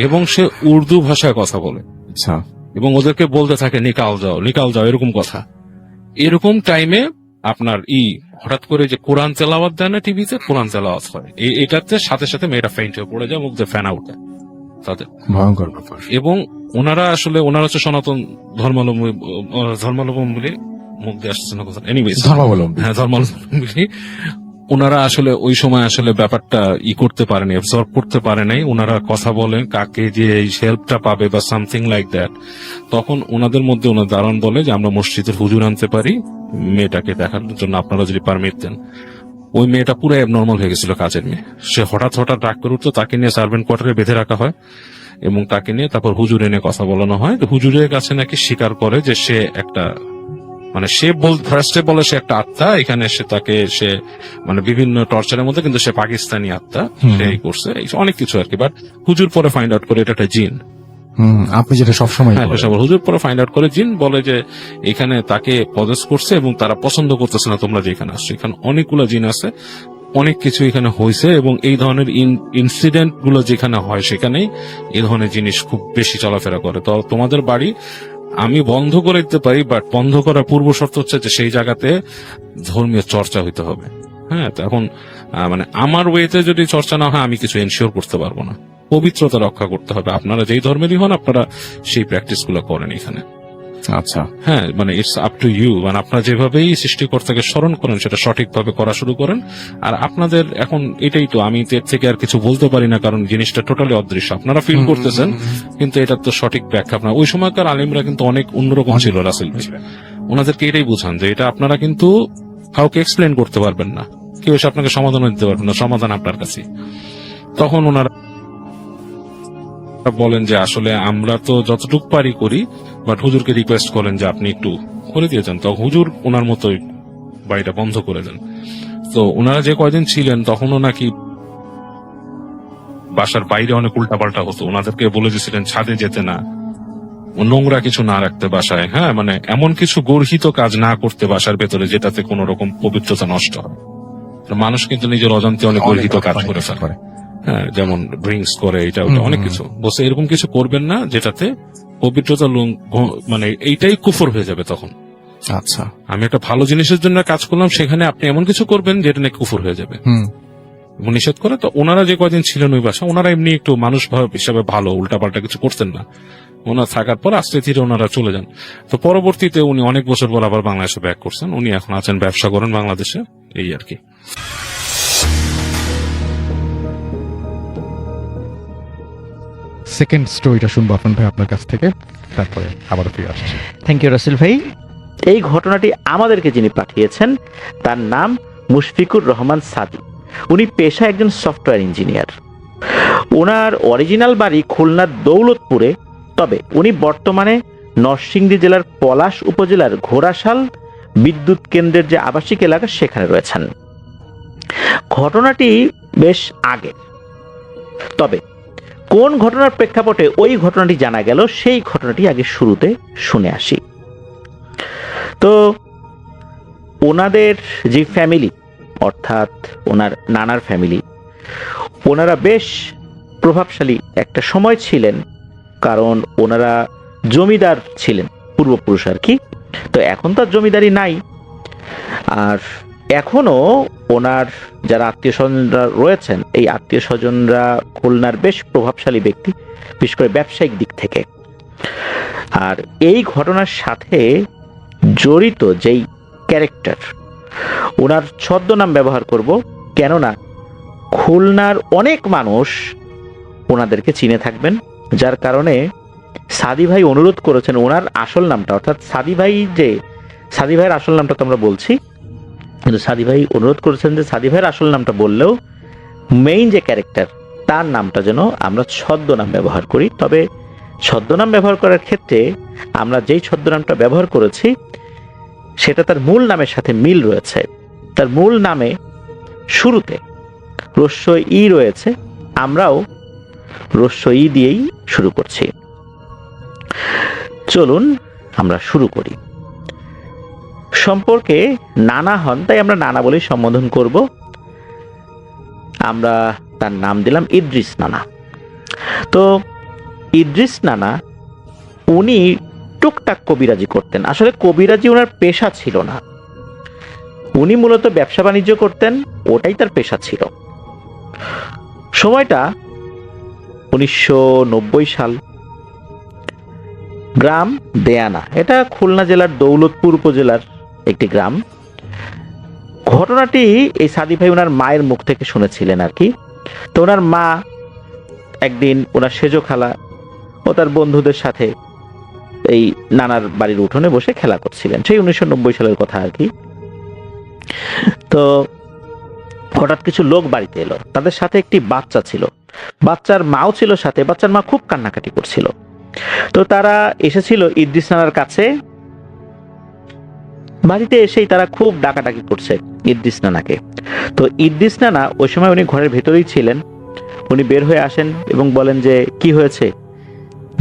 এবং সে উর্দু ভাষায় কথা বলে। আচ্ছা। এবং ওদেরকে বলতে থাকে নিকাল যাও এরকম কথা। এরকম টাইমে আপনার হঠাৎ করে যে কোরআন তেলাওয়াত দেয় না টিভিতে, কোরআন তেলাওয়াত হয়, এটাতে সাথে সাথে মেয়েটা ফেইন্ট হয়ে পড়ে যায়, মুখ দিয়ে ফ্যান আউট দেয় তাদের। ভয়ঙ্কর ব্যাপার। এবং ওনারা হচ্ছে সনাতন ধর্মাবলম্বী, মুখ দিয়ে আসছে না কথা, এনিওয়েজ ধর্মাবলম্বী, হ্যাঁ, ধর্মাবলম্বী। ওনারা আসলে ওই সময় আসলে ব্যাপারটা করতে পারেনি, অ্যাবসর্ব করতে পারে নাই। ওনারা কথা বলেন কাকে যে এই হেল্পটা পাবে বা সামথিং লাইক দ্যাট। তখন ওনাদের মধ্যে ওনার দারোয়ান বলে যে আমরা মসজিদের হুজুর আনতে পারি মেয়েটাকে দেখার জন্য, আপনারা যদি পারমিট দেন। ওই মেয়েটা পুরো অ্যাবনর্মাল হয়ে গেছিল, কাজের মেয়ে। সে হঠাৎ রাগ করে উঠতো, তাকে নিয়ে সার্ভেন্ট কোয়ার্টারে বেঁধে রাখা হয়, এবং তাকে নিয়ে তারপর হুজুর এনে কথা বলানো হয়। হুজুরের কাছে নাকি স্বীকার করে যে সে একটা, মানে সে ফার্স্টে বলে সে একটা আত্মা, এখানে সে মানে বিভিন্ন টর্চারের মধ্যে, কিন্তু সে পাকিস্তানি আত্মা, সেই করছে অনেক কিছু আর কি। বাট হুজুর পরে ফাইন্ড আউট করে এটা একটা জিন। আপনি যেটা সবসময় হুজুর পরে ফাইন্ড আউট করে জিন, বলে যে এখানে তাকে পজেস করছে এবং তারা পছন্দ করতেছে না তোমরা যে এখানে আসছো। এখানে অনেকগুলো জিন আছে, অনেক কিছু এখানে হয়েছে, এবং এই ধরনের ইনসিডেন্ট গুলো যেখানে হয় সেখানেই এই ধরনের জিনিস খুব বেশি চলাফেরা করে। তো তোমাদের বাড়ি আমি বন্ধ করে দিতে পারি, বাট বন্ধ করার পূর্ব শর্ত হচ্ছে যে সেই জায়গাতে ধর্মীয় চর্চা হইতে হবে। হ্যাঁ, তো এখন মানে আমার ওয়েতে যদি চর্চা না হয় আমি কিছু এনশিওর করতে পারবো না। পবিত্রতা রক্ষা করতে হবে। আপনারা যেই ধর্মেরই হন, আপনারা সেই প্র্যাকটিস গুলো করেন এখানে। আচ্ছা। হ্যাঁ, মানে ইটস আপ টু ইউ, মানে আপনারা যেভাবেই সৃষ্টিকর্তাকে স্মরণ করেন সেটা সঠিকভাবে করা শুরু করেন। আর আপনাদের এখন এটাই তো, আমি এর থেকে আর কিছু বলতে পারি না, কারণ জিনিসটা টোটালি অদৃশ্য। আপনারা ফিল করতেছেন, কিন্তু এটা তো সঠিক ব্যাখ্যা আপনার। ওই সময়কার আলিমরা কিন্তু অনেক অন্যরকম ছিল রাসেল ভাই। ওনাদেরকে এটাই বুঝান যে এটা আপনারা কিন্তু কাউকে এক্সপ্লেন করতে পারবেন না, কেউ এসে আপনাকে সমাধান দিতে পারবেন না, সমাধান আপনার কাছে। তখন ওনারা বলেন যে আসলে আমরা তো যতটুকু পারি করি, বাট হুজুরকে রিকোয়েস্ট করেন যে আপনি একটু করে দিয়ে যান। তো হুজুর ওনার মতোই বাড়িটা বন্ধ করে দেন। তো ওনারা যে কয়দিন ছিলেন তখনও নাকি বাসার বাইরে অনেক উল্টাপাল্টা হতো। ওনাদেরকে বলে দিয়েছিলেন ছাদে যেতে না, নোংরা কিছু না রাখতে বাসায়, হ্যাঁ, মানে এমন কিছু গর্হিত কাজ না করতে বাসার ভেতরে যেটাতে কোন রকম পবিত্রতা নষ্ট হয়। মানুষ কিন্তু নিজের অজান্তে অনেক গর্হিত কাজ করে ফেলে, হ্যাঁ, যেমন ড্রিঙ্কস করে, এটা ওটা অনেক কিছু। বসে এরকম কিছু করবেন না যেটাতে পবিত্রতা মানে এইটাই কুফর হয়ে যাবে তখন। আচ্ছা, আমি একটা ভালো জিনিসের জন্য কাজ করলাম, সেখানে আপনি এমন কিছু করবেন যেটা নাকি কুফর হয়ে যাবে, নিষেধ করে। তো ওনারা যে কদিন ছিলেন ওই বাসা, ওনারা এমনি একটু মানুষ হিসাবে ভালো, উল্টাপাল্টা কিছু করতেন না। ওনারা থাকার পর আস্তে ধীরে ওনারা চলে যান। তো পরবর্তীতে উনি অনেক বছর পর আবার বাংলাদেশে ব্যাক করছেন। উনি এখন আছেন, ব্যবসা করেন বাংলাদেশে, এই আর কি। সেকেন্ড স্টোরিটা শুনবো আফরান ভাই আপনার কাছ থেকে, তারপরে আবারও ফিরে আসছি। থ্যাংক ইউ রাসেল ভাই। এই ঘটনাটি আমাদেরকে যিনি পাঠিয়েছেন তার নাম মুশফিকুর রহমান সাদি। উনি পেশায় একজন সফটওয়্যার ইঞ্জিনিয়ার। ওনার অরিজিনাল বাড়ি খুলনার দৌলতপুরে, তবে উনি বর্তমানে নরসিংদী জেলার পলাশ উপজেলার ঘোড়াশাল বিদ্যুৎ কেন্দ্রের যে আবাসিক এলাকা সেখানে রয়েছেন। ঘটনাটি বেশ আগের, তবে কোন ঘটনার প্রেক্ষাপটে ওই ঘটনাটি জানা গেল সেই ঘটনাটি আগে শুরুতে শুনে আসি। তো ওনাদের যে ফ্যামিলি, অর্থাৎ ওনার নানার ফ্যামিলি, ওনারা বেশ প্রভাবশালী একটা সময় ছিলেন, কারণ ওনারা জমিদার ছিলেন পূর্বপুরুষ আর কি। তো এখন তো আর জমিদারি নাই, আর এখনো ওনার যারা আত্মীয় স্বজনরা রয়েছেন এই আত্মীয় স্বজনরা খুলনার বেশ প্রভাবশালী ব্যক্তি, বিশেষ করে ব্যবসায়িক দিক থেকে। আর এই ঘটনার সাথে জড়িত যেই ক্যারেক্টার, ওনার ছদ্মনাম ব্যবহার করব, কেননা খুলনার অনেক মানুষ ওনাদেরকে চিনে থাকবেন, যার কারণে সাদি ভাই অনুরোধ করেছেন ওনার আসল নামটা, অর্থাৎ সাদি ভাইয়ের আসল নামটা তো আমরা বলছি, কিন্তু সাদি ভাই অনুরোধ করেছেন যে সাদি ভাইয়ের আসল নামটা বললেও মেইন যে ক্যারেক্টার তার নামটা যেন আমরা ছদ্মনাম ব্যবহার করি। তবে ছদ্মনাম ব্যবহার করার ক্ষেত্রে আমরা যেই ছদ্মনামটা ব্যবহার করেছি সেটা তার মূল নামের সাথে মিল রয়েছে। তার মূল নামে শুরুতে রস্যই ই রয়েছে, আমরাও রস্যই ই দিয়েই শুরু করছি। চলুন আমরা শুরু করি। সম্পর্কে নানা হন, তাই আমরা নানা বলেই সম্বোধন করব। আমরা তার নাম দিলাম ইদ্রিস নানা। তো ইদ্রিস নানা উনি টুকটাক কবিরাজি করতেন। আসলে কবিরাজি ওনার পেশা ছিল না, উনি মূলত ব্যবসা বাণিজ্য করতেন, ওটাই তার পেশা ছিল। সময়টা 1990 সাল। গ্রাম দেয়ানা, এটা খুলনা জেলার দৌলতপুর উপজেলার একটি গ্রাম। ঘটনাটি এই সাদি ভাই ওনার মায়ের মুখ থেকে শুনেছিলেন আর কি। তো ওনার মা একদিন ওনার সেজো খালা ও তার বন্ধুদের সাথে এই নানার বাড়ির উঠোনে বসে খেলা করছিলেন, সেই 1990 সালের কথা আর কি। তো হঠাৎ কিছু লোক বাড়িতে এলো, তাদের সাথে একটি বাচ্চা ছিল, বাচ্চার মাও ছিল সাথে। বাচ্চার মা খুব কান্নাকাটি করছিল। তো তারা এসেছিল ইদ্রিস নানার কাছে। বাড়িতে এসেই তারা খুব ডাকাডাকি করছে ইদ্রিস নানাকে। তো ইদ্রিস নানা ওই সময় উনি ঘরের ভেতরেই ছিলেন। উনি বের হয়ে আসেন এবং বলেন যে কি হয়েছে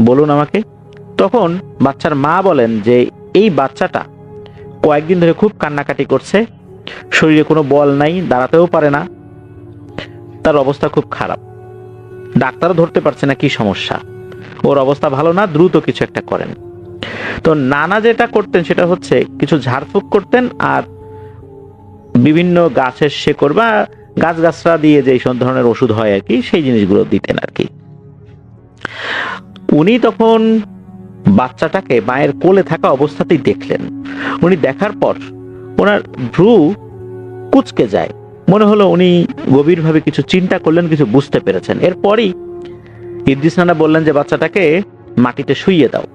বলুন আমাকে। তখন বাচ্চার মা বলেন যে এই বাচ্চাটা কয়েকদিন ধরে খুব কান্নাকাটি করছে, শরীরে কোনো বল নাই, দাঁড়াতেও পারে না, তার অবস্থা খুব খারাপ, ডাক্তারও ধরতে পারছে না কি সমস্যা, ওর অবস্থা ভালো না, দ্রুত কিছু একটা করেন। তো নানা যেটা করতেন সেটা হচ্ছে কিছু ঝাড়ফুঁক করতেন আর বিভিন্ন গাছের শেকড় বা গাছগাছরা দিয়ে যে সব ধরনের ওষুধ হয় আর কি, সেই জিনিসগুলো দিতেন আর কি। উনি তখন বাচ্চাটাকে মায়ের কোলে থাকা অবস্থাতেই দেখলেন। উনি দেখার পর ওনার ভ্রু কুঁচকে যায়, মনে হলো উনি গভীরভাবে কিছু চিন্তা করলেন, কিছু বুঝতে পেরেছেন। এরপরই ইদ্রিস নানা বললেন যে বাচ্চাটাকে মাটিতে শুইয়ে দাও।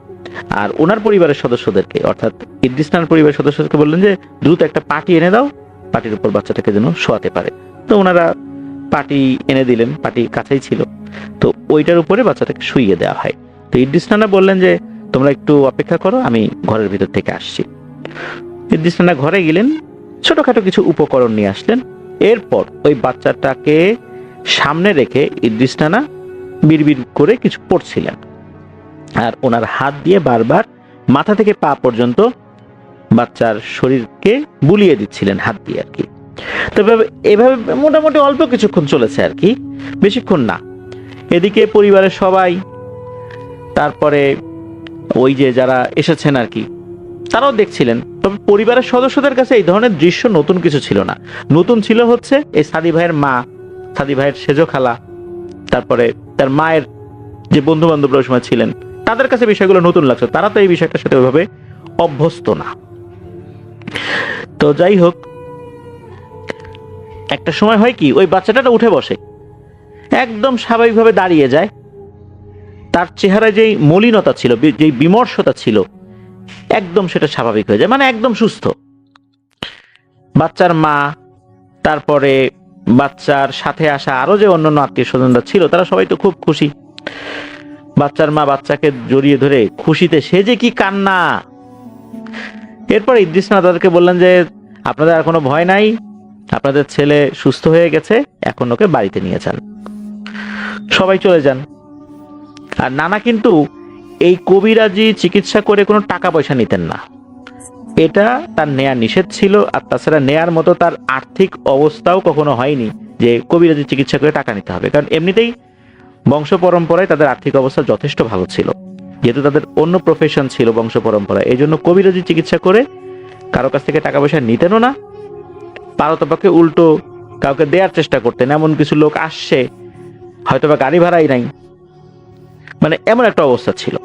আর ওনার পরিবারের সদস্যদেরকে, অর্থাৎ ইদ্রিস নানার পরিবারের সদস্যদেরকে বললেন যে দ্রুত একটা পাটি এনে দাও, পাটির উপর বাচ্চাটাকে যেন শোয়াতে পারে। তো ওনারা পাটি এনে দিলেন, পাটি কাছেই ছিল। তো ওইটার উপরে বাচ্চাটাকে শুইয়ে দেওয়া হয়। তো ইদ্রিস নানা বললেন যে তোমরা একটু অপেক্ষা করো, আমি ঘরের ভিতর থেকে আসছি। ইদ্রিস নানা ঘরে গেলেন, ছোটখাটো কিছু উপকরণ নিয়ে আসলেন। এরপর ওই বাচ্চাটাকে সামনে রেখে ইদ্রিস নানা বিড়বিড় করে কিছু পড়ছিলেন, আর ওনার হাত দিয়ে বারবার মাথা থেকে পা পর্যন্ত বাচ্চার শরীরকে বুলিয়ে দিচ্ছিলেন হাত দিয়ে আর কি। তবে এভাবে মোটামুটি অল্প কিছুক্ষণ চলেছে আর কি, বেশিক্ষণ না। এদিকে পরিবারের সবাই, তারপরে ওই যে যারা এসেছেন আর কি, তারাও দেখছিলেন। তবে পরিবারের সদস্যদের কাছে এই ধরনের দৃশ্য নতুন কিছু ছিল না। নতুন ছিল হচ্ছে এই সাদি ভাইয়ের মা, সাদি ভাইয়ের সেজো খালা, তারপরে তার মায়ের যে বন্ধু বান্ধবরা ওই সময় ছিলেন, তাদের কাছে বিষয়গুলো নতুন লাগছে। তারা তো এই বিষয়টার সাথে ওইভাবে অভ্যস্ত না। তো যাই হোক, একটা সময় হয় কি, ওই বাচ্চাটা উঠে বসে, একদম স্বাভাবিকভাবে দাঁড়িয়ে যায়। তার চেহারায় যেই মলিনতা ছিল, যেই বিমর্ষতা ছিল, একদম সেটা স্বাভাবিক হয়ে যায়, মানে একদম সুস্থ। বাচ্চার মা, তারপরে বাচ্চার সাথে আসা আরো যে অন্যান্য আত্মীয় স্বজনরা ছিল, তারা সবাই তো খুব খুশি। বাচ্চার মা বাচ্চাকে জড়িয়ে ধরে খুশিতে সে যে কি কান্না। এরপর ইদ্রিস নানা তাদেরকে বললেন যে আপনাদের আর কোনো ভয় নাই, আপনাদের ছেলে সুস্থ হয়ে গেছে, এখন ওকে বাড়িতে নিয়ে যান। সবাই চলে যান। আর নানা কিন্তু এই কবিরাজি চিকিৎসা করে কোনো টাকা পয়সা নিতেন না, এটা তার নেয়ার নিষেধ ছিল। আর তাছাড়া নেয়ার মতো তার আর্থিক অবস্থাও কখনো হয়নি যে কবিরাজি চিকিৎসা করে টাকা নিতে হবে, কারণ এমনিতেই বংশ পরম্পরায় তাদের আর্থিক অবস্থা যথেষ্ট ভালো ছিল, যেহেতু তাদের অন্য প্রফেশন ছিল বংশ পরম্পরায়। এই জন্য কবিরাজি চিকিৎসা করে কারো কাছ থেকে টাকা পয়সা নিতেনও না, পারতপক্ষে উল্টো কাউকে দেওয়ার চেষ্টা করতেন। এমন কিছু লোক আসছে, হয়তোবা গাড়ি ভাড়াই নাই, মানে এমন একটা অবস্থা ছিল,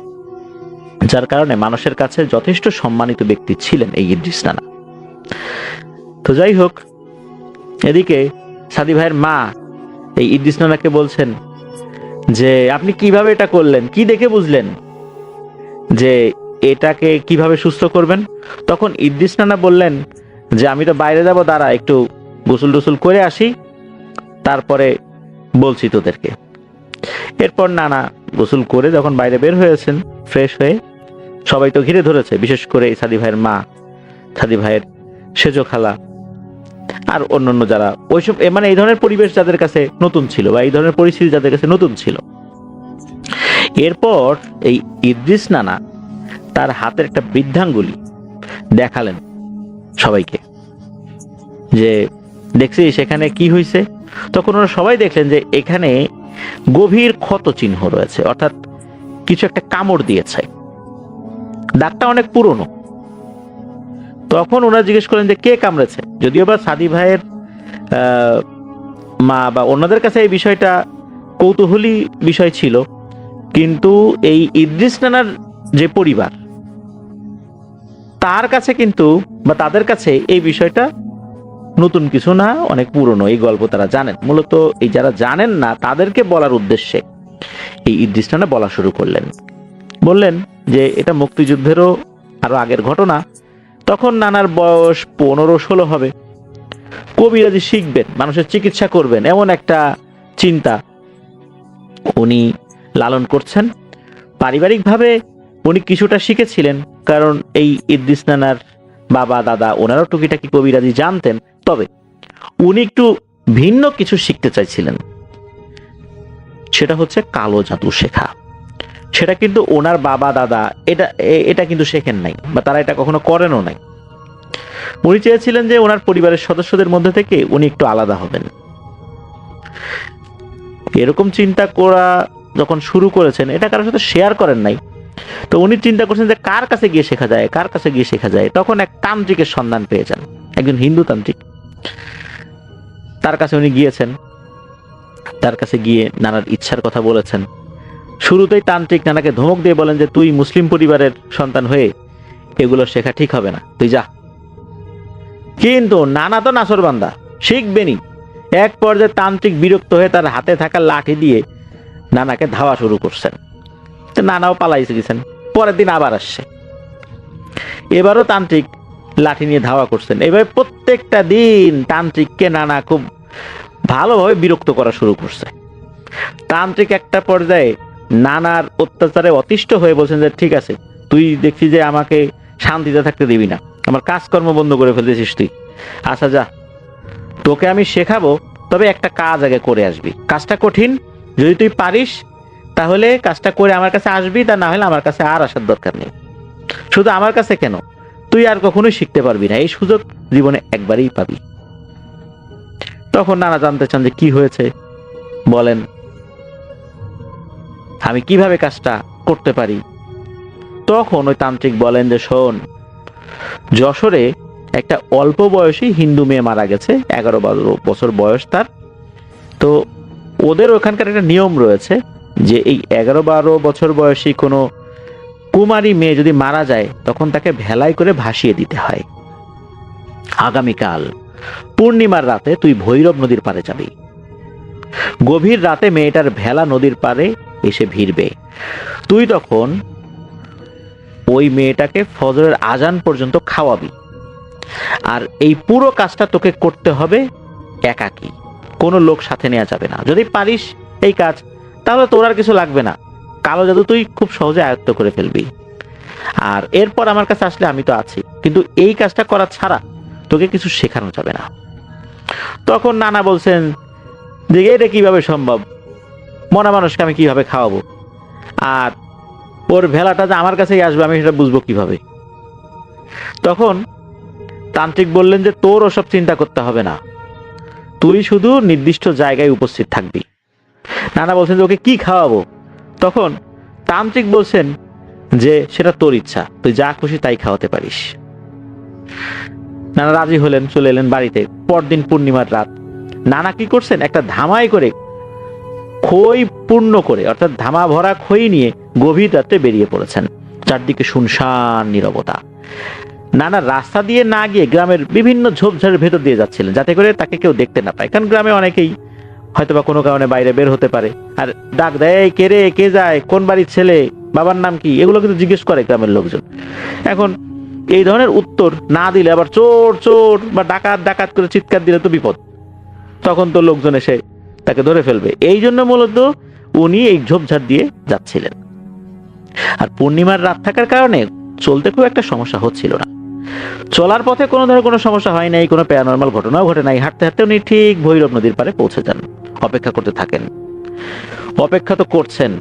যার কারণে মানুষের কাছে যথেষ্ট সম্মানিত ব্যক্তি ছিলেন এই ইদ্রিস নানা। তো যাই হোক, এদিকে সাদি ভাইয়ের মা এই ইদ্রিস নানাকে বলছেন যে আপনি কিভাবে এটা করলেন, কি দেখে বুঝলেন যে এটাকে কিভাবে সুস্থ করবেন? তখন ইদ্রিস নানা বললেন যে আমি তো বাইরে যাব, দাঁড়া একটু গোসল টোসল করে আসি, তারপরে বলছি তোদেরকে। এরপর নানা গোসল করে যখন বাইরে বের হয়েছেন ফ্রেশ হয়ে, সবাই তো ঘিরে ধরেছে, বিশেষ করে এই সাদি ভাইয়ের মা, সাদি ভাইয়ের সেজো খালা, আর অন্যান্য যারা ওইসব মানে এই ধরনের পরিবেশ যাদের কাছে নতুন ছিল বা এই ধরনের পরিস্থিতি যাদের কাছে নতুন ছিল। এরপর এই ইদ্রিস নানা তার হাতের একটা বৃদ্ধাঙ্গুলি দেখালেন সবাইকে, যে দেখছি সেখানে কি হয়েছে। তখন ওরা সবাই দেখলেন যে এখানে গভীর ক্ষত চিহ্ন রয়েছে, অর্থাৎ কিছু একটা কামড় দিয়েছে, দাগটা অনেক পুরনো। তখন ওনারা জিজ্ঞেস করলেন যে কে কামড়েছে। যদিও বা সাদি ভাইয়ের মা বা অন্যদের কাছে এই বিষয়টা কৌতূহলী বিষয় ছিল, কিন্তু এই ইদ্রিস নানার যে পরিবার, তার কাছে কিন্তু বা তাদের কাছে এই বিষয়টা নতুন কিছু না, অনেক পুরনো। এই গল্প তারা জানেন। মূলত এই যারা জানেন না তাদেরকে বলার উদ্দেশ্যে এই ইদ্রিস নানা বলা শুরু করলেন। বললেন যে এটা মুক্তিযুদ্ধেরও আরো আগের ঘটনা। তখন নানার বয়স 15-16 হবে। কবিরাজি শিখবেন, মানুষের চিকিৎসা করবেন, এমন একটা চিন্তা উনি লালন করছেন। পারিবারিকভাবে উনি কিছুটা শিখেছিলেন, কারণ এই ইদ্রিস নানার বাবা দাদা ওনারাও টুকিটাকি কবিরাজি জানতেন। তবে উনি একটু ভিন্ন কিছু শিখতে চাইছিলেন, সেটা হচ্ছে কালো জাদু শেখা। সেটা কিন্তু ওনার বাবা দাদা এটা কিন্তু শেখেন নাই, বা তারা এটা কখনো করেনও নাই। উনি চেয়েছিলেন যে ওনার পরিবারের সদস্যদের মধ্যে থেকে উনি একটু আলাদা হবেন। এরকম চিন্তা করা যখন শুরু করেছেন, এটা কারোর সাথে শেয়ার করেন নাই, তো উনি চিন্তা করছেন যে কার কাছে গিয়ে শেখা যায়, কার কাছে গিয়ে শেখা যায়। তখন এক তান্ত্রিকের সন্ধান পেয়ে যান, একজন হিন্দু তান্ত্রিক। তার কাছে উনি গিয়েছেন, তার কাছে গিয়ে নানার ইচ্ছার কথা বলেছেন। শুরুতেই তান্ত্রিক নানাকে ধমক দিয়ে বলেন যে তুই মুসলিম পরিবারের সন্তান হয়ে এগুলো শেখা ঠিক হবে না, তুই যা। কিন্তু নানা তো নাসরবান্দা, শিখবেনি। এক পর্যায়ে তান্ত্রিক বিরক্ত হয়ে তার হাতে থাকা লাঠি দিয়ে নানাকে ধাওয়া শুরু করছেন। নানাও পালাইছে গেছেন। পরের দিন আবার আসছে, এবারও তান্ত্রিক লাঠি নিয়ে ধাওয়া করছেন। এভাবে প্রত্যেকটা দিন তান্ত্রিককে নানা খুব ভালোভাবে বিরক্ত করা শুরু করছে। তান্ত্রিক একটা পর্যায়ে নানার অত্যাচারে অতিষ্ঠ হয়ে বলছেন যে ঠিক আছে, তুই দেখছি যে আমাকে শান্তিতে থাকতে দিবি না, আমার কাজকর্ম বন্ধ করে ফেলতেছিস তুই। আচ্ছা যা, তোকে আমি শেখাবো, তবে একটা কাজ আগে করে আসবি। কাজটা কঠিন, যদি তুই পারিস তাহলে কাজটা করে আমার কাছে আসবি, তা না হলে আমার কাছে আর আসার দরকার নেই। শুধু আমার কাছে কেন, তুই আর কখনোই শিখতে পারবি না, এই সুযোগ জীবনে একবারই পাবি। তখন নানা জানতে চান যে কি হয়েছে, বলেন আমি কিভাবে কাজটা করতে পারি। তখন ওই তান্ত্রিক বলেন যে শোন, যশোরে একটা অল্প বয়সী হিন্দু মেয়ে মারা গেছে, 11-12 বছর বয়স তার। তো ওদের ওখানকার একটা নিয়ম রয়েছে যে এই 11-12 বছর বয়সী কোনো কুমারী মেয়ে যদি মারা যায়, তখন তাকে ভেলাই করে ভাসিয়ে দিতে হয়। আগামীকাল পূর্ণিমার রাতে তুই ভৈরব নদীর পাড়ে যাবি। গভীর রাতে মেয়েটার ভেলা নদীর পাড়ে এসে ভিড়বে। তুই তখন ওই মেয়েটাকে ফজরের আজান পর্যন্ত খাওয়াবি, আর এই পুরো কাজটা তোকে করতে হবে একাকী, কোনো লোক সাথে নেওয়া যাবে না। যদি পারিস এই কাজ, তাহলে তোর আর কিছু লাগবে না, কালো জাদু তুই খুব সহজে আয়ত্ত করে ফেলবি। আর এরপর আমার কাছে আসলে আমি তো আছি, কিন্তু এই কাজটা করা ছাড়া তোকে কিছু শেখানো যাবে না। তখন নানা বলছেন যে এটা কিভাবে সম্ভব, মনা মানুষকে আমি কিভাবে খাওয়াবো, আর ওর ভেলাটা যে আমার কাছেই আসবে আমি সেটা বুঝবো কিভাবে। তখন তান্ত্রিক বললেন যে তোর ওসব চিন্তা করতে হবে না, তুই শুধু নির্দিষ্ট জায়গায় উপস্থিত থাকবি। নানা বলছেন যে ওকে কি খাওয়াবো? তখন তান্ত্রিক বলছেন যে সেটা তোর ইচ্ছা, তুই যা খুশি তাই খাওয়াতে পারিস। নানা রাজি হলেন, চলে এলেন বাড়িতে। পরদিন পূর্ণিমার রাত। নানা কি করছেন, একটা ধামায় করে খই পূর্ণ করে, অর্থাৎ ধামা ভরা খই নিয়ে গভীর রাতে বেরিয়ে পড়েছেন। চারদিকে শুনশান নীরবতা। নানা রাস্তা দিয়ে না গিয়ে গ্রামের বিভিন্ন ঝোপঝাড়ের ভেতর দিয়ে যাচ্ছিলেন, যাতে করে তাকে কেউ দেখতে না পায়, কারণ গ্রামে অনেকেই হয়তোবা কোনো কারণে বাইরে বের হতে পারে, আর ডাক দেয় কে রে, কে যায়, কোন বাড়ির ছেলে, বাবার নাম কি, এগুলো কিন্তু জিজ্ঞেস করে গ্রামের লোকজন। এখন এই ধরনের উত্তর না দিলে আবার চোর চোর বা ডাকাত ডাকাত করে চিৎকার দিলে তো বিপদ, তখন তো লোকজন এসে তাকে ধরে ফেলবে। এই জন্য মূলত উনি এই ঝোপঝাড় দিয়ে যাচ্ছিলেন। আর পূর্ণিমার রাত থাকার কারণে চলতে খুব একটা সমস্যা হচ্ছিল না। চলার পথে কোনো ধরনের কোনো সমস্যা হয় নাই, কোনো প্যারানর্মাল ঘটনাও ঘটে নাই। হাঁটতে হাঁটতে উনি ঠিক ভৈরব নদীর পাড়ে পৌঁছে যান। অপেক্ষা করতে থাকেন। অপেক্ষা তো করছেন,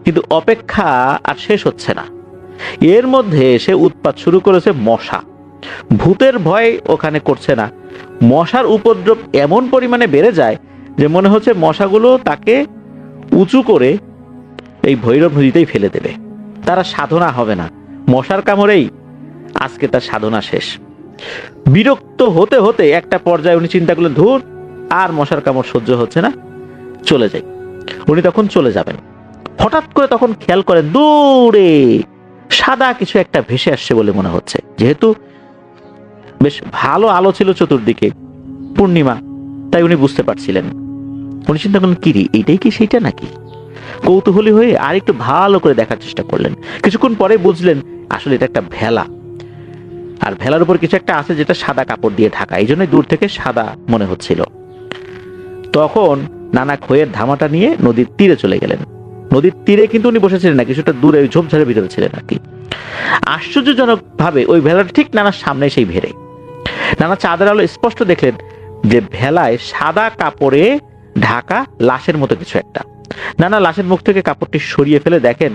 কিন্তু অপেক্ষা আর শেষ হচ্ছে না। এর মধ্যে সে উৎপাত শুরু করেছে মশা। ভূতের ভয় ওখানে করছে না, মশার উপদ্রব এমন পরিমাণে বেড়ে যায় যে মনে হচ্ছে মশাগুলো তাকে উঁচু করে এই ভৈরব নদীতেই ফেলে দেবে। তারা সাধনা হবে না, মশার কামড়েই আজকে তার সাধনা শেষ। বিরক্ত হতে হতে একটা পর্যায়ে উনি চিন্তা করলেন, ধুর, আর মশার কামড় সহ্য হচ্ছে না, চলে যাই। উনি তখন চলে যাবেন। হঠাৎ করে তখন খেয়াল করেন দূরে সাদা কিছু একটা ভেসে আসছে বলে মনে হচ্ছে। যেহেতু বেশ ভালো আলো ছিল চতুর্দিকে, পূর্ণিমা, তাই উনি বুঝতে পারছিলেন। উনি চিন্তা করলেন, কিরে, এইটাই কি সেইটা নাকি? কৌতূহলী হয়ে আর একটু ভালো করে দেখার চেষ্টা করলেন। কিছুক্ষণ পরে বুঝলেন আসলে এটা একটা ভেলা, আর ভেলার উপর কিছু একটা আছে যেটা সাদা কাপড় দিয়ে ঢাকা, এই জন্যই দূর থেকে সাদা মনে হচ্ছিল। তখন নানা খইয়ের ধামাটা নিয়ে নদীর তীরে চলে গেলেন। নদীর তীরে কিন্তু উনি বসেছিলেন না, কিছুটা দূরে ওই ঝোপঝাড়ের ভিতরে ছিলেন আর কি। আশ্চর্যজনক ভাবে ওই ভেলাটা ঠিক নানার সামনে সেই ভেড়ে। নানা চাঁদের আলো স্পষ্ট দেখলেন যে ভেলায় সাদা কাপড়ে ঢাকা লাশের মতো কিছু একটা। নানা লাশের মুখ থেকে কাপড়টি সরিয়ে ফেলে দেখেন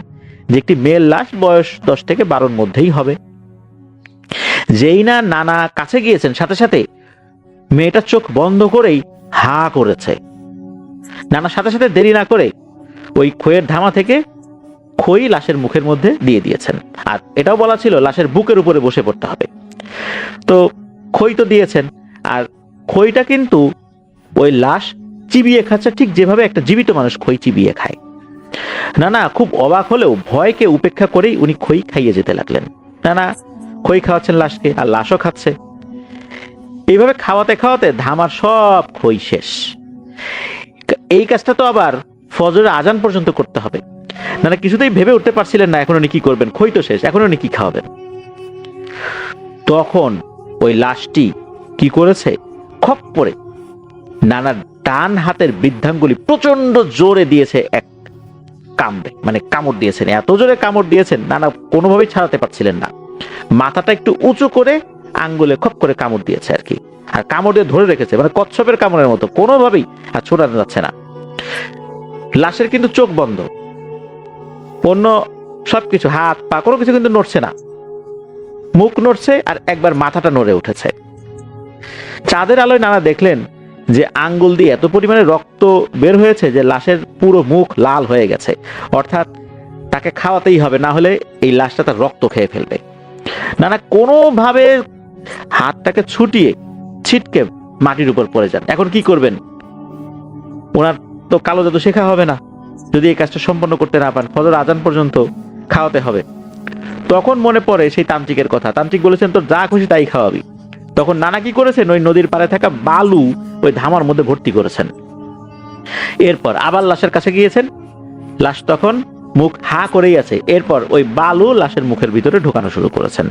যে একটি মেয়ের লাশ, বয়স 10 থেকে 12-র মধ্যেই হবে। যেই না নানা কাছে গিয়েছেন, সাথে সাথে মেয়েটার চোখ বন্ধ করেই হা করেছে। নানা সাথে সাথে দেরি না করে ওই খইয়ের ধামা থেকে খই লাশের মুখের মধ্যে দিয়ে দিয়েছেন। আর এটাও বলা ছিল লাশের বুকের উপরে বসে পড়তে হবে। তো খই তো দিয়েছেন, আর খইটা কিন্তু ওই লাশ চিবিয়ে খাচ্ছে, ঠিক যেভাবে একটা জীবিত মানুষ খই চিবিয়ে খায়। নানা খুব অবাক হলেও ভয়কে উপেক্ষা করেই উনি খই খাইয়ে যেতে লাগলেন। নানা খই খাওয়াচ্ছেন লাশকে, আর লাশও খাচ্ছে। এইভাবে খাওয়াতে খাওয়াতে ধামার সব খই শেষ। এই কাজটা তো আবার ফজরের আজান পর্যন্ত করতে হবে। নানা কিছুতেই ভেবে উঠতে পারছিলেন না এখন উনি কি করবেন, খই তো শেষ, এখন উনি কি খাওয়াবেন। তখন ওই লাশটি কি করেছে, খপ করে নানার ডান হাতের বৃদ্ধাঙ্গুলি প্রচন্ড জোরে দিয়েছে এক কামড়ে, মানে কামড় দিয়েছেন। এত জোরে কামড় দিয়েছেন নানা কোনোভাবেই ছাড়াতে পারছিলেন না। মাথাটা একটু উঁচু করে আঙ্গুলে খপ করে কামড় দিয়েছে আর কি, আর কামড় দিয়ে ধরে রেখেছে, মানে কচ্ছপের কামড়ের মতো, কোনোভাবেই আর ছোটানো যাচ্ছে না। লাশের কিন্তু চোখ বন্ধ, অন্য সবকিছু, হাত পা কোনো কিছু কিন্তু নড়ছে না, মুখ নড়ছে আর একবার মাথাটা নড়ে উঠেছে। চাঁদের আলোয় নানা দেখলেন যে আঙ্গুল দিয়ে এত পরিমাণে রক্ত বের হয়েছে যে লাশের পুরো মুখ লাল হয়ে গেছে। অর্থাৎ তাকে খাওয়াতেই হবে, না হলে এই লাশটা তার রক্ত খেয়ে ফেলবে। নানা কোনোভাবে হাতটাকে ছুটিয়ে ছিটকে মাটির উপর পড়ে যান। এখন কি করবেন? ওনার তো কালো জাদু শেখা হবে না যদি এই কাজটা সম্পন্ন করতে না পারেন। ফজর আজান পর্যন্ত খাওয়াতে হবে। তখন মনে পড়ে সেই তান্ত্রিকের কথা। তান্ত্রিক বলেছেন তোর যা খুশি তাই খাওয়াবি। তখন নানা কি করেছেন, ওই নদীর পাড়ে থাকা বালু ওই ধামার মধ্যে ভর্তি করেছেন। এরপর আবার লাশের কাছে গিয়েছেন, লাশ তখন মুখ হা করেই আছে। এরপর ওই বালু লাশের মুখের ভিতরে ঢোকানো শুরু করেছেন।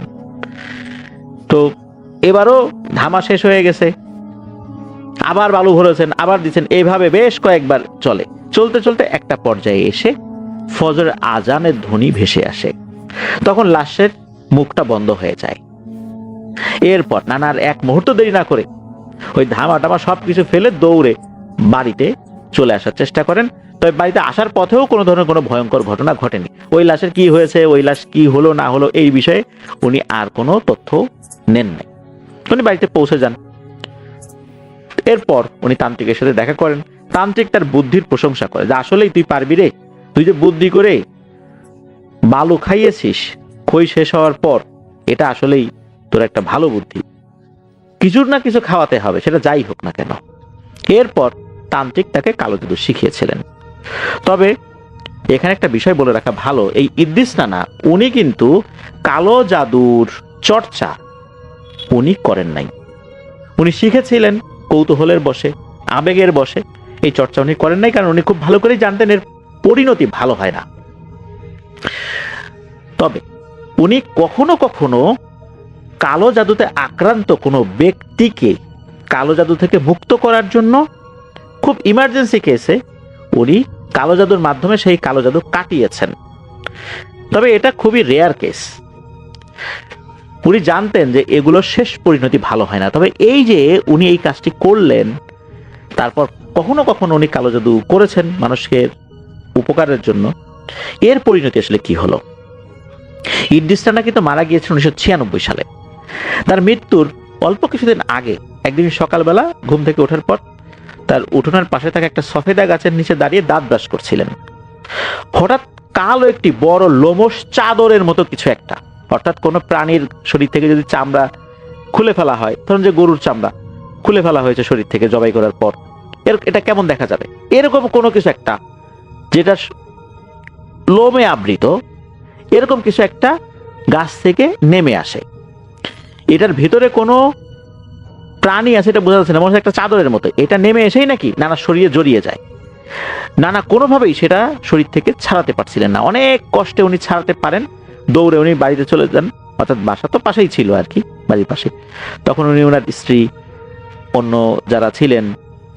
তো এবারও ধামা শেষ হয়ে গেছে, আবার বালু ভরেছেন, আবার দিচ্ছেন, এইভাবে বেশ কয়েকবার চলে। চলতে চলতে একটা পর্যায়ে এসে ফজরের আজানের ধ্বনি ভেসে আসে। তখন লাশের মুখটা বন্ধ হয়ে যায়। এরপর নানার এক মুহূর্ত দেরি না করে ওই ধামা টামা সবকিছু ফেলে দৌড়ে বাড়িতে চলে আসার চেষ্টা করেন। তবে বাড়িতে আসার পথেও কোনো ধরনের কোনো ভয়ঙ্কর ঘটনা ঘটেনি। ওই লাশের কি হয়েছে, ওই লাশ কি হলো না হলো, এই বিষয়ে উনি আর কোনো তথ্য নেন নাই। উনি বাড়িতে পৌঁছে যান। এরপর উনি তান্ত্রিকের সাথে দেখা করেন। তান্ত্রিক তার বুদ্ধির প্রশংসা করে যে আসলেই তুই পারবি রে, তুই যে বুদ্ধি করে বালু খাইয়েছিস খই শেষ হওয়ার পর, এটা আসলেই তোর একটা ভালো বুদ্ধি, কিছুর না কিছু খাওয়াতে হবে, সেটা যাই হোক না কেন। এরপর তান্ত্রিক তাকে কালো জাদু শিখিয়েছিলেন। তবে এখানে একটা বিষয় বলে রাখা ভালো, এই ইদ্রিস নানা উনি কিন্তু কালো জাদুর চর্চা উনি করেন নাই। উনি শিখেছিলেন কৌতূহলের বশে, আবেগের বশে, এই চর্চা উনি করেন নাই, কারণ উনি খুব ভালো করেই জানতেন এর পরিণতি ভালো হয় না। তবে উনি কখনো কখনো কালো জাদুতে আক্রান্ত কোনো ব্যক্তিকে কালো জাদু থেকে মুক্ত করার জন্য খুব ইমার্জেন্সি কেসে উনি কালো জাদুর মাধ্যমে সেই কালো জাদু কাটিয়েছেন। তবে এটা খুবই রেয়ার কেস। উনি জানতেন যে এগুলোর শেষ পরিণতি ভালো হয় না। তবে এই যে উনি এই কাজটি করলেন, তারপর কখনো কখনো উনি কালো জাদু করেছেন মানুষকে উপকারের জন্য, এর পরিণতি আসলে কি হলো? ইদ্রিস রানা কিন্তু মারা গিয়েছেন 1996 সালে। তার মৃত্যুর অল্প কিছুদিন আগে একদিন সকালবেলা ঘুম থেকে ওঠার পর তার উঠোনের পাশে থাকা একটা সফেদা গাছের নিচে দাঁড়িয়ে দাঁত ব্রাশ করছিলেন। হঠাৎ কালো একটি বড় লোমশ চাদরের মতো কিছু একটা, অর্থাৎ কোনো প্রাণীর শরীর থেকে যদি চামড়া খুলে ফেলা হয়, ধরুন যে গরুর চামড়া খুলে ফেলা হয়েছে শরীর থেকে জবাই করার পর, এটা কেমন দেখা যাবে, এরকম কোনো কিছু একটা যেটা লোমে আবৃত, এরকম কিছু একটা গাছ থেকে নেমে আসে। এটার ভিতরে কোনো প্রাণী আছে এটা বোঝা যাচ্ছে না, মনে হচ্ছে একটা চাদরের মতো। এটা নেমে এসেই নাকি নানা শরীরে জড়িয়ে যায়। নানা কোনোভাবেই সেটা শরীর থেকে ছাড়াতে পারছিলেন না। অনেক কষ্টে উনি ছাড়াতে পারেন, দৌড়ে উনি বাড়িতে চলে যান, অর্থাৎ বাসা তো পাশেই ছিল আর কি, বাড়ির পাশে। তখন উনি ওনার স্ত্রী, অন্য যারা ছিলেন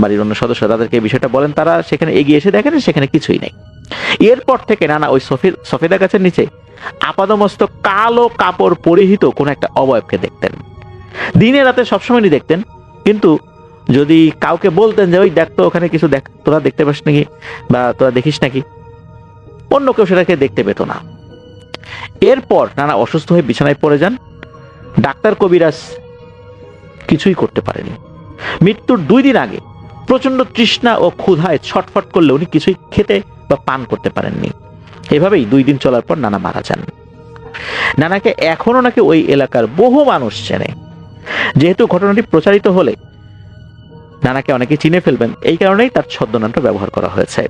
বাড়ির অন্য সদস্য, তাদেরকে এই বিষয়টা বলেন। তারা সেখানে এগিয়ে এসে দেখেন সেখানে কিছুই নেই। এরপর থেকে নানা ওই সফেদা গাছের নিচে আপাদমস্তক কালো কাপড় পরিহিত কোন একটা অবয়বকে দেখতেন। দিনে রাতে সবসময় দেখতেন, কিন্তু যদি কাউকে বলতেন যে ওই দেখতো ওখানে কিছু দেখ, তোরা দেখতে পাস নাকি বা তোরা দেখিস নাকি, অন্য কেউ সেটাকে দেখতে পেত না। এরপর নানা অসুস্থ হয়ে বিছানায় পড়ে যান। ডাক্তার কবিরাজ কিছুই করতে পারেনি। মৃত্যুর 2 দিন আগে প্রচন্ড তৃষ্ণা ও ক্ষুধায় ছটফট করলে উনি কিছুই খেতে বা পান করতে পারেননি। এভাবেই 2 দিন চলার পর নানা মারা যান। নানাকে এখনো নাকি ওই এলাকার বহু মানুষ চেনে। যেহেতু ঘটনাটি প্রচারিত হলে নানাকে অনেকে চিনে ফেলবেন, এই কারণেই তার ছদ্মনামটা ব্যবহার করা হয়েছে।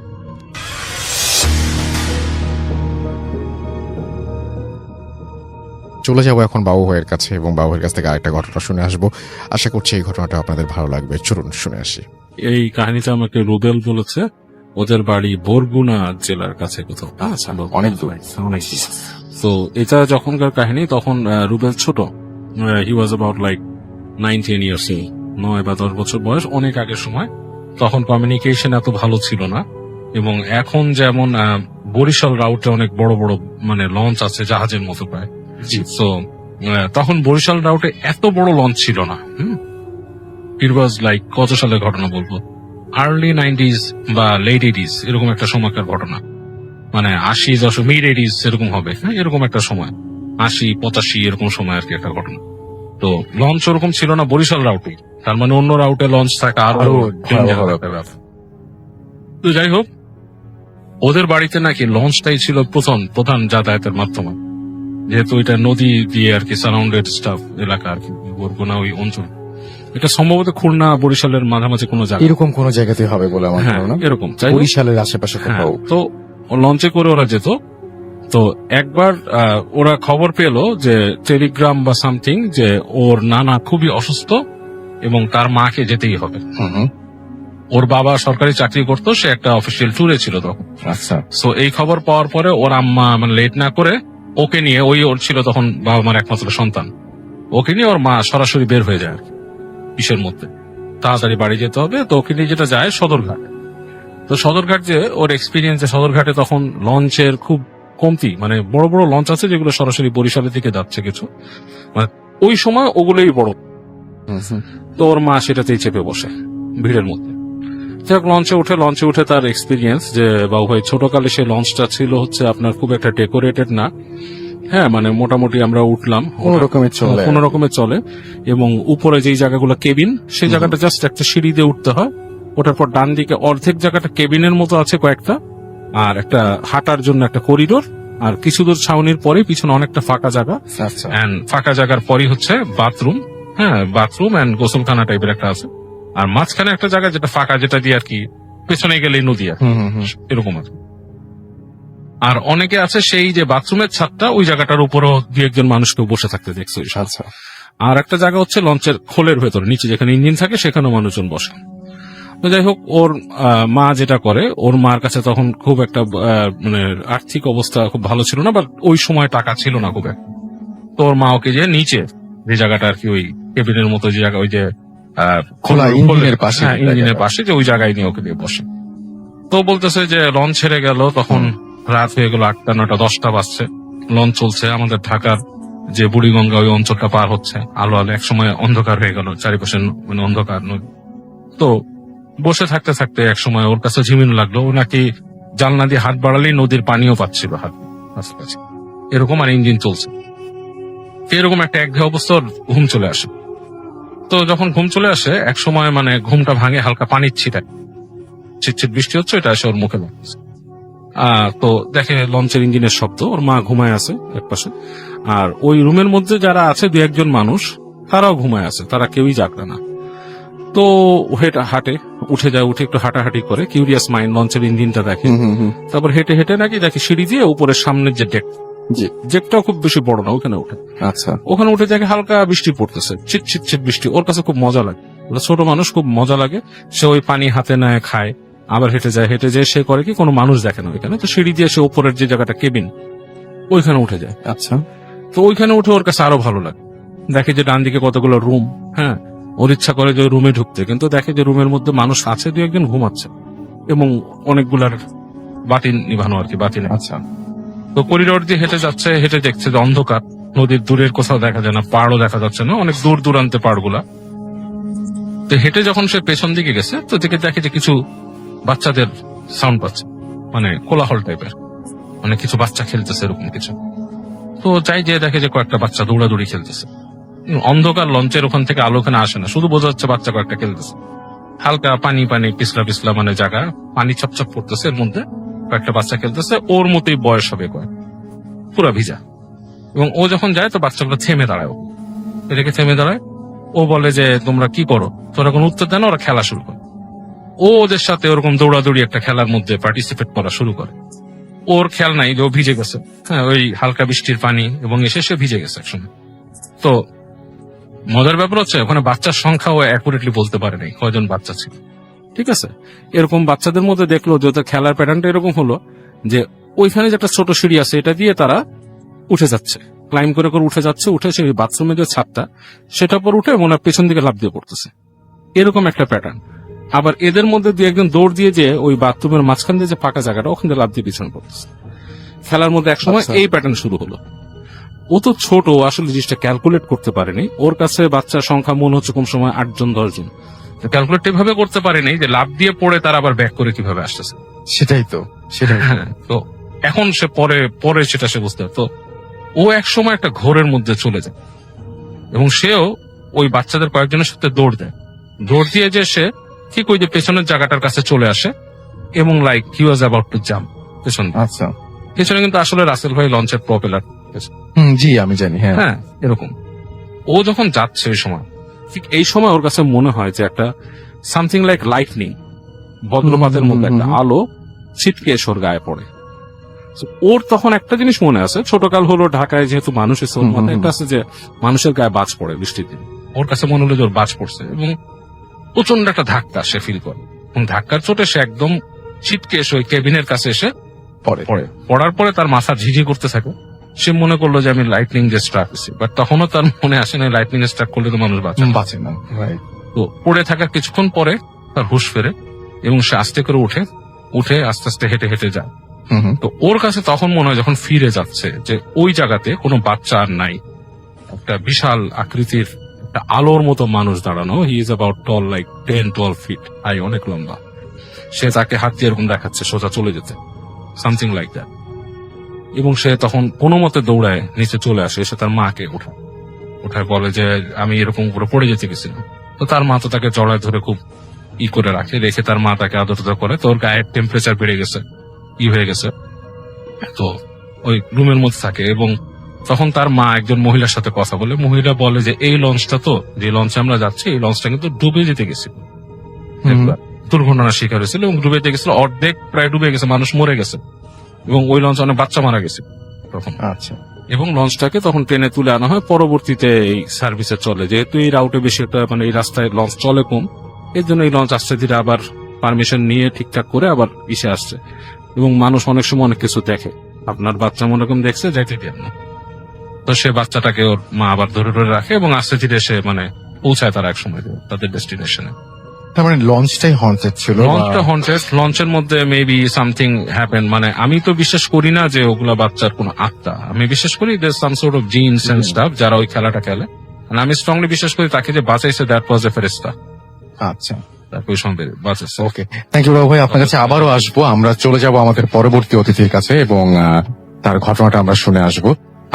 চলে যাবো এখন বাবু ভাইয়ের কাছে এবং বাবু ভাইয়ের কাছ থেকে আরেকটা ঘটনা শুনে আসবো। আশা করছি এই ঘটনাটা আপনাদের ভালো লাগবে। চলুন শুনে আসি। এই কাহিনীটা আমাকে রুবেল বলেছে। ওদের বাড়ি বরগুনা জেলার কাছে কোথাও। অনেক দূর। অনেক। তো এটা যখনকার কাহিনী, তখন রুবেল ছোট, হি ওয়াজ অ্যাবাউট লাইক 9-10 ইয়ার্স, 9 বা 10 বছর বয়স, অনেক আগের সময়। তখন কমিউনিকেশন এত ভালো ছিল না, এবং এখন যেমন বরিশাল রাউটে অনেক বড় বড় মানে লঞ্চ আছে জাহাজের মতো প্রায়। তো তখন বরিশাল রাউটে এত বড় লঞ্চ ছিল না। ইট ওয়াজ লাইক কত সালের ঘটনা বলবো, আর্লি 90s বা লেট 80s, এরকম একটা সময়কার ঘটনা। মানে 80 মিড 80s এরকম হবে, হ্যাঁ, এরকম একটা সময়, 80-85 এরকম সময় আর কি একটা ঘটনা। তো লঞ্চ ওরকম ছিল না বরিশাল রাউটে, তার মানে অন্য রাউটে লঞ্চ থাকা আরো ব্যাপার। তো যাই হোক, ওদের বাড়িতে নাকি লঞ্চটাই ছিল প্রধান যাতায়াতের মাধ্যমে, যেহেতু এটা নদী দিয়ে আর কি সারাউন্ডেড স্টাফ এলাকা আর কি, বরগুনা ওই অঞ্চল। এটা সম্ভবত খুলনা বরিশালের মাঝামাঝি কোনো জায়গা, এরকম কোন জায়গাতে হবে বলে আমার ধারণা। এরকম বরিশালের আশেপাশে কোথাও। তো লঞ্চে করে ওরা যেত। তো একবার ওরা খবর পেলো যে টেলিগ্রাম বা সামথিং, যে ওর নানা খুবই অসুস্থ এবং তার মাকে যেতেই হবে। ওর বাবা সরকারি চাকরি করতো, সে একটা অফিসিয়াল ট্যুরে ছিল তখন। আচ্ছা সো এই খবর পাওয়ার পরে ওর আম্মা মানে লেট না করে ওকে নিয়ে, ওর ছিল তখন বাবা মার একমাত্র সন্তান, ওকে নিয়ে ওর মা সরাসরি বের হয়ে যায় আর কি, কিসের মধ্যে তাড়াতাড়ি বাড়ি যেতে হবে। তো ওকে নিয়ে যেটা যায় সদরঘাট। তো সদরঘাট যে ওর এক্সপিরিয়েন্সে, সদরঘাটে তখন লঞ্চের খুব কমতি, মানে বড় বড় লঞ্চ আছে যেগুলো সরাসরি বরিশালের দিকে যাচ্ছে কিছু, মানে ওই সময় ওগুলোই বড়। তো ওর মা সেটাতেই চেপে বসে ভিড়ের মধ্যে। যাক, লঞ্চে উঠে তার এক্সপিরিয়েন্স যে বাবু ভাই ছোটকালে সে লঞ্চটা ছিল হচ্ছে আপনার খুব একটা ডেকোরেটেড না, হ্যাঁ, মানে মোটামুটি আমরা উঠলাম কোন রকমের চলে, এবং উপরে যেই জায়গাগুলো কেবিন, সেই জায়গাটা জাস্ট একটা সিঁড়ি দিয়ে উঠতে হয়। ওটার পর ডান দিকে অর্ধেক জায়গাটা কেবিনের মতো আছে কয়েকটা, আর একটা হাঁটার জন্য একটা করিডোর, আর কিছু দূর ছাউনির পরে পিছনে অনেকটা ফাঁকা জায়গা, এন্ড ফাঁকা জায়গার পরই হচ্ছে বাথরুম, হ্যাঁ, বাথরুম এন্ড গোসলখানা টাইপের একটা আছে, আর মাঝখানে একটা জায়গা যেটা ফাঁকা, যেটা দিয়ে আর কি পেছনে গেলেই নদী আছে, এরকম আছে। আর অনেকে আছে সেই যে বাথরুমের ছাদটা, ওই জায়গাটার উপরও দু একজন মানুষকে বসে থাকতে দেখছে। আচ্ছা আর একটা জায়গা হচ্ছে লঞ্চের খোলের ভেতরে নিচে যেখানে ইঞ্জিন থাকে, সেখানেও মানুষজন বসে। তো যাই হোক, ওর মা যেটা করে, ওর মার কাছে তখন খুব একটা মানে আর্থিক অবস্থা খুব ভালো ছিল না, বা ওই সময় টাকা ছিল না খুব একটা। তো ওর মা ওকে যে নিচে যে জায়গাটা আর কি ওই কেবিনের মতো যে জায়গা, ওই যে খোলা ইঞ্জিনের পাশে, হ্যাঁ, ইঞ্জিনের পাশে, যে ওই জায়গায় নিয়ে ওকে দিয়ে বসে। তো বলতেছে যে লঞ্চ ছেড়ে গেল, তখন রাত হয়ে গেল 8টা 9টা 10টা বাজছে, লঞ্চ চলছে, আমাদের ঢাকার যে বুড়িগঙ্গা ওই অঞ্চলটা পার হচ্ছে, আলো আলো, একসময় অন্ধকার হয়ে গেল, চারিপাশে মানে অন্ধকার নদী। তো বসে থাকতে থাকতে এক সময় ওর কাছে ঝিমিনো লাগলো, ও নাকি জানলা দিয়ে হাত বাড়ালেই নদীর পানিও পাচ্ছিল হাত কাছাকাছি, এরকম, আর ইঞ্জিন চলছে। এরকম একটা একঘেয়ে অবস্থা, ওর ঘুম চলে আসে। তো যখন ঘুম চলে আসে, এক সময় মানে ঘুমটা ভাঙে হালকা পানির ছিটায়, ছিটছিট বৃষ্টি হচ্ছে, এটা এসে ওর মুখে লাগছে। তো দেখে লঞ্চের ইঞ্জিনের শব্দ, ওর মা ঘুমায় আছে একপাশে, আর ওই রুমের মধ্যে যারা আছে দু একজন মানুষ, তারাও ঘুমায় আছে, তারা কেউই জাগবে না। তো হাঁটে, উঠে যায়, উঠে একটু হাঁটাহাঁটি করে, কিউরিয়াস মাইন্ড, লঞ্চের ইঞ্জিনটা দেখে, তারপর হেঁটে হেঁটে নাকি দেখে সিঁড়ি দিয়ে উপরের সামনের যে ডেকটাও খুব বেশি বড় না, ওখানে উঠে। আচ্ছা, ওখানে উঠে দেখে হালকা বৃষ্টি পড়তেছে, চিট চিট চিট বৃষ্টি। ওর কাছে খুব মজা লাগে, ছোট মানুষ, খুব মজা লাগে। সে ওই পানি হাতে নেয়, খায়, আবার হেঁটে যায় সে করে কি, কোনো মানুষ দেখে না ওইখানে। তো সিঁড়ি দিয়ে সে উপরের যে জায়গাটা কেবিন, ওইখানে উঠে যায়। আচ্ছা, তো ওইখানে উঠে ওর কাছে আরো ভালো লাগে, দেখে যে ডান দিকে কতগুলো রুম, হ্যাঁ, ওর ইচ্ছা করে যে রুমে ঢুকতে, কিন্তু দেখে যে রুমের মধ্যে মানুষ আছে, দু একজন ঘুমাচ্ছে, এবং অনেকগুলার বাতি নিভানো আর কি, বাতি নেই। আচ্ছা, তো করিডোর দিয়ে হেঁটে যাচ্ছে, হেঁটে দেখছে যে অন্ধকার, নদীর দূরের কোথাও দেখা যায় না, পাড়ও দেখা যাচ্ছে না, অনেক দূর দূরান্তে পাড়গুলা। তো হেঁটে যখন সে পেছন দিকে গেছে, তো দেখে যে কিছু বাচ্চাদের সাউন্ড পাচ্ছে, মানে কোলাহল টাইপের, মানে কিছু বাচ্চা খেলতেছে এরকম কিছু। তো যাই যে দেখে যে কয়েকটা বাচ্চা দৌড়াদৌড়ি খেলতেছে। অন্ধকার, লঞ্চের ওখান থেকে আলো ওখানে আসে না, শুধু বোঝা যাচ্ছে বাচ্চা কয়েকটা খেলতেছে। হালকা পানি পিছলা মানে জায়গা, পানি ছপছপ পড়তেছে, এর মধ্যে কয়েকটা বাচ্চা খেলতেছে, ওর মতোই বয়স হবে কয়েক, পুরা ভিজা। এবং ও যখন যায়, তো বাচ্চাগুলো থেমে দাঁড়ায়, এটাকে থেমে দাঁড়ায়। ও বলে যে তোমরা কি করো, তোরা কোনো উত্তর দেয় না, ওরা খেলা শুরু করে। ও ওদের সাথে ওরকম দৌড়াদৌড়ি একটা খেলার মধ্যে পার্টিসিপেট করা শুরু করে। ওর খেয়াল নাই যে ও ভিজে গেছে, হ্যাঁ, ওই হালকা বৃষ্টির পানি, এবং এসে সে ভিজে গেছে একসময়। তো মজার ব্যাপার হচ্ছে, ওখানে বাচ্চার সংখ্যা ও অ্যাকুরেটলি বলতে পারে নাই কয়জন বাচ্চা ছিল, ঠিক আছে। এরকম বাচ্চাদের মধ্যে দেখলো যে ওদের খেলার প্যাটার্নটা এরকম হলো যে ওইখানে যে একটা ছোট সিঁড়ি আছে, এটা দিয়ে তারা উঠে যাচ্ছে, ক্লাইম করে উঠে যাচ্ছে, উঠে সেই বাথরুমের যে ছাদটা, সেটার পর উঠে মনে পেছন দিকে লাফ দিয়ে পড়তেছে, এরকম একটা প্যাটার্ন। আবার এদের মধ্যে দু একজন দৌড় দিয়ে যে ওই বাথরুমের মাঝখান দিয়ে যে ফাঁকা জায়গাটা, ওখানে লাফ দিয়ে পিছনে পড়তেছে। খেলার মধ্যে একসময় এই প্যাটার্ন শুরু হলো। ও তো ছোট, আসলে জিনিসটা ক্যালকুলেট করতে পারেনি। ওর কাছে বাচ্চার সংখ্যা মনে হচ্ছে কম সময় 8 জন 10 জন। ক্যালকুলেট এভাবে করতে পারেনি যে লাফ দিয়ে পড়ে তার আবার ব্যাক করে কিভাবে আসতেছে। সেটাই হ্যাঁ, তো এখন সে পরে সেটা সে বুঝতে পারে। তো ও এক সময় একটা ঘোরের মধ্যে চলে যায়, এবং সেও ওই বাচ্চাদের কয়েকজনের সাথে দৌড় দেয়। দৌড় দিয়ে যে সে ঠিক ওই যে পেছনের জায়গাটার কাছে চলে আসে, এবং like he was about to jump পেছন। আচ্ছা, পেছনে কিন্তু আসলে রাসেল ভাই লঞ্চের প্রপেলার। জি আমি জানি, হ্যাঁ, এরকম। ও যখন যাচ্ছে ওই সময়, ঠিক এই সময় ওর কাছে মনে হয় যে একটা সামথিং লাইক লাইটনিং, বজ্রপাতের মধ্যে একটা আলো ছিটকে এসে ওর গায়ে পড়ে। ওর তখন একটা জিনিস মনে আছে, ছোটকাল হলো ঢাকায় যেহেতু মানুষ এসে, ওর মাথায় একটা আছে যে মানুষের গায়ে বাজ পড়ে বৃষ্টির দিন। ওর কাছে মনে হলো যে ওর বাজ পড়ছে, এবং প্রচন্ড একটা ধাক্কা সে ফিল করে। এবং ধাক্কার চোটে সে একদম ছিটকে এসে ওই কেবিনের কাছে এসে পরে পড়ার পরে তার মাথা ঝিঝি করতে থাকে। সে মনে করলো যে আমি লাইটনিং যে স্ট্রাক হয়েছি, বাট তখনও তার মনে আসে না লাইটনিং স্ট্রাক করলে তো মানুষ বাঁচে না। বাঁচে না। রাইট। তো পড়ে থাকার কিছুক্ষণ পরে তার হুঁশ ফেরে এবং সে আস্তে করে উঠে আস্তে আস্তে হেঁটে হেঁটে যায়। তো ওর কাছে তখন মনে হয় যখন ফিরে যাচ্ছে যে ওই জায়গাতে কোনো বাচ্চা আর নাই, একটা বিশাল আকৃতির একটা আলোর মতো মানুষ দাঁড়ানো। He is about tall like 10-12 feet high, অনেক লম্বা। সে তাকে হাত দিয়ে এরকম দেখাচ্ছে সোজা চলে যেতে, সামথিং লাইক দ্যাট। এবং সে তখন কোনো মতে দৌড়ায় নিচে চলে আসে, এসে তার মাকে ওঠায় বলে যে আমি এরকম করে পড়ে যেতে গেছিলাম। তো তার মা তো তাকে জড়ায় ধরে খুব করে রেখে তার মা তাকে আদর করে। তো ওর গায়ের টেম্পারেচার বেড়ে গেছে, হয়ে গেছে। তো ওই রুমের মধ্যে থাকে এবং তখন তার মা একজন মহিলার সাথে কথা বলে। মহিলা বলে যে এই লঞ্চটা তো, যে লঞ্চে আমরা যাচ্ছি, এই লঞ্চটা কিন্তু ডুবে যেতে গেছিল, দুর্ঘটনার শিকার হয়েছিল এবং ডুবে যেতে গেছিল, অর্ধেক প্রায় ডুবে গেছে, মানুষ মরে গেছে এবং ওই লঞ্চে অনেক বাচ্চা মারা গেছে তখন। আচ্ছা। এবং লঞ্চটাকে তখন ট্রেনে তুলে আনা হয়। পরবর্তীতে এই সার্ভিসে চলে, যেহেতু এই রাউটে বেশি একটা মানে এই রাস্তায় লঞ্চ চলে কম, এর জন্য এই লঞ্চ আস্তে ধীরে আবার পারমিশন নিয়ে ঠিকঠাক করে আবার ইসে আসছে। এবং মানুষ অনেক সময় অনেক কিছু দেখে, আপনার বাচ্চা মনে রকম দেখছে, যাইতে দেন না। তো সে বাচ্চাটাকে ওর মা আবার ধরে রাখে এবং আস্তে ধীরে সে মানে পৌঁছায় তারা এক সময় তাদের ডেস্টিনেশনে। তার মানে লঞ্চটাই হন্টেড ছিল। লঞ্চটা হন্টেড, লঞ্চের মধ্যে মেবি সামথিং হ্যাপেন। মানে আমি তো বিশ্বাস করি না যে ওগুলা বাচ্চার কোনো আত্মা, আমি বিশ্বাস করি there some sort of jinns and stuff যারা ওই খেলাটা খেলে। আমি স্ট্রংলি বিশ্বাস করি তাকে যে বাঁচাইছে দ্যাট ওয়াজ এ ফেরেশতা। আচ্ছা, তাকে ওই সময় বাঁচাইছে। ওকে, থ্যাংক ইউ ভাই। আপনার কাছে আবারও আসবো, আমরা চলে যাব আমাদের পরবর্তী অতিথির কাছে এবং তার ঘটনাটা আমরা শুনে আসব।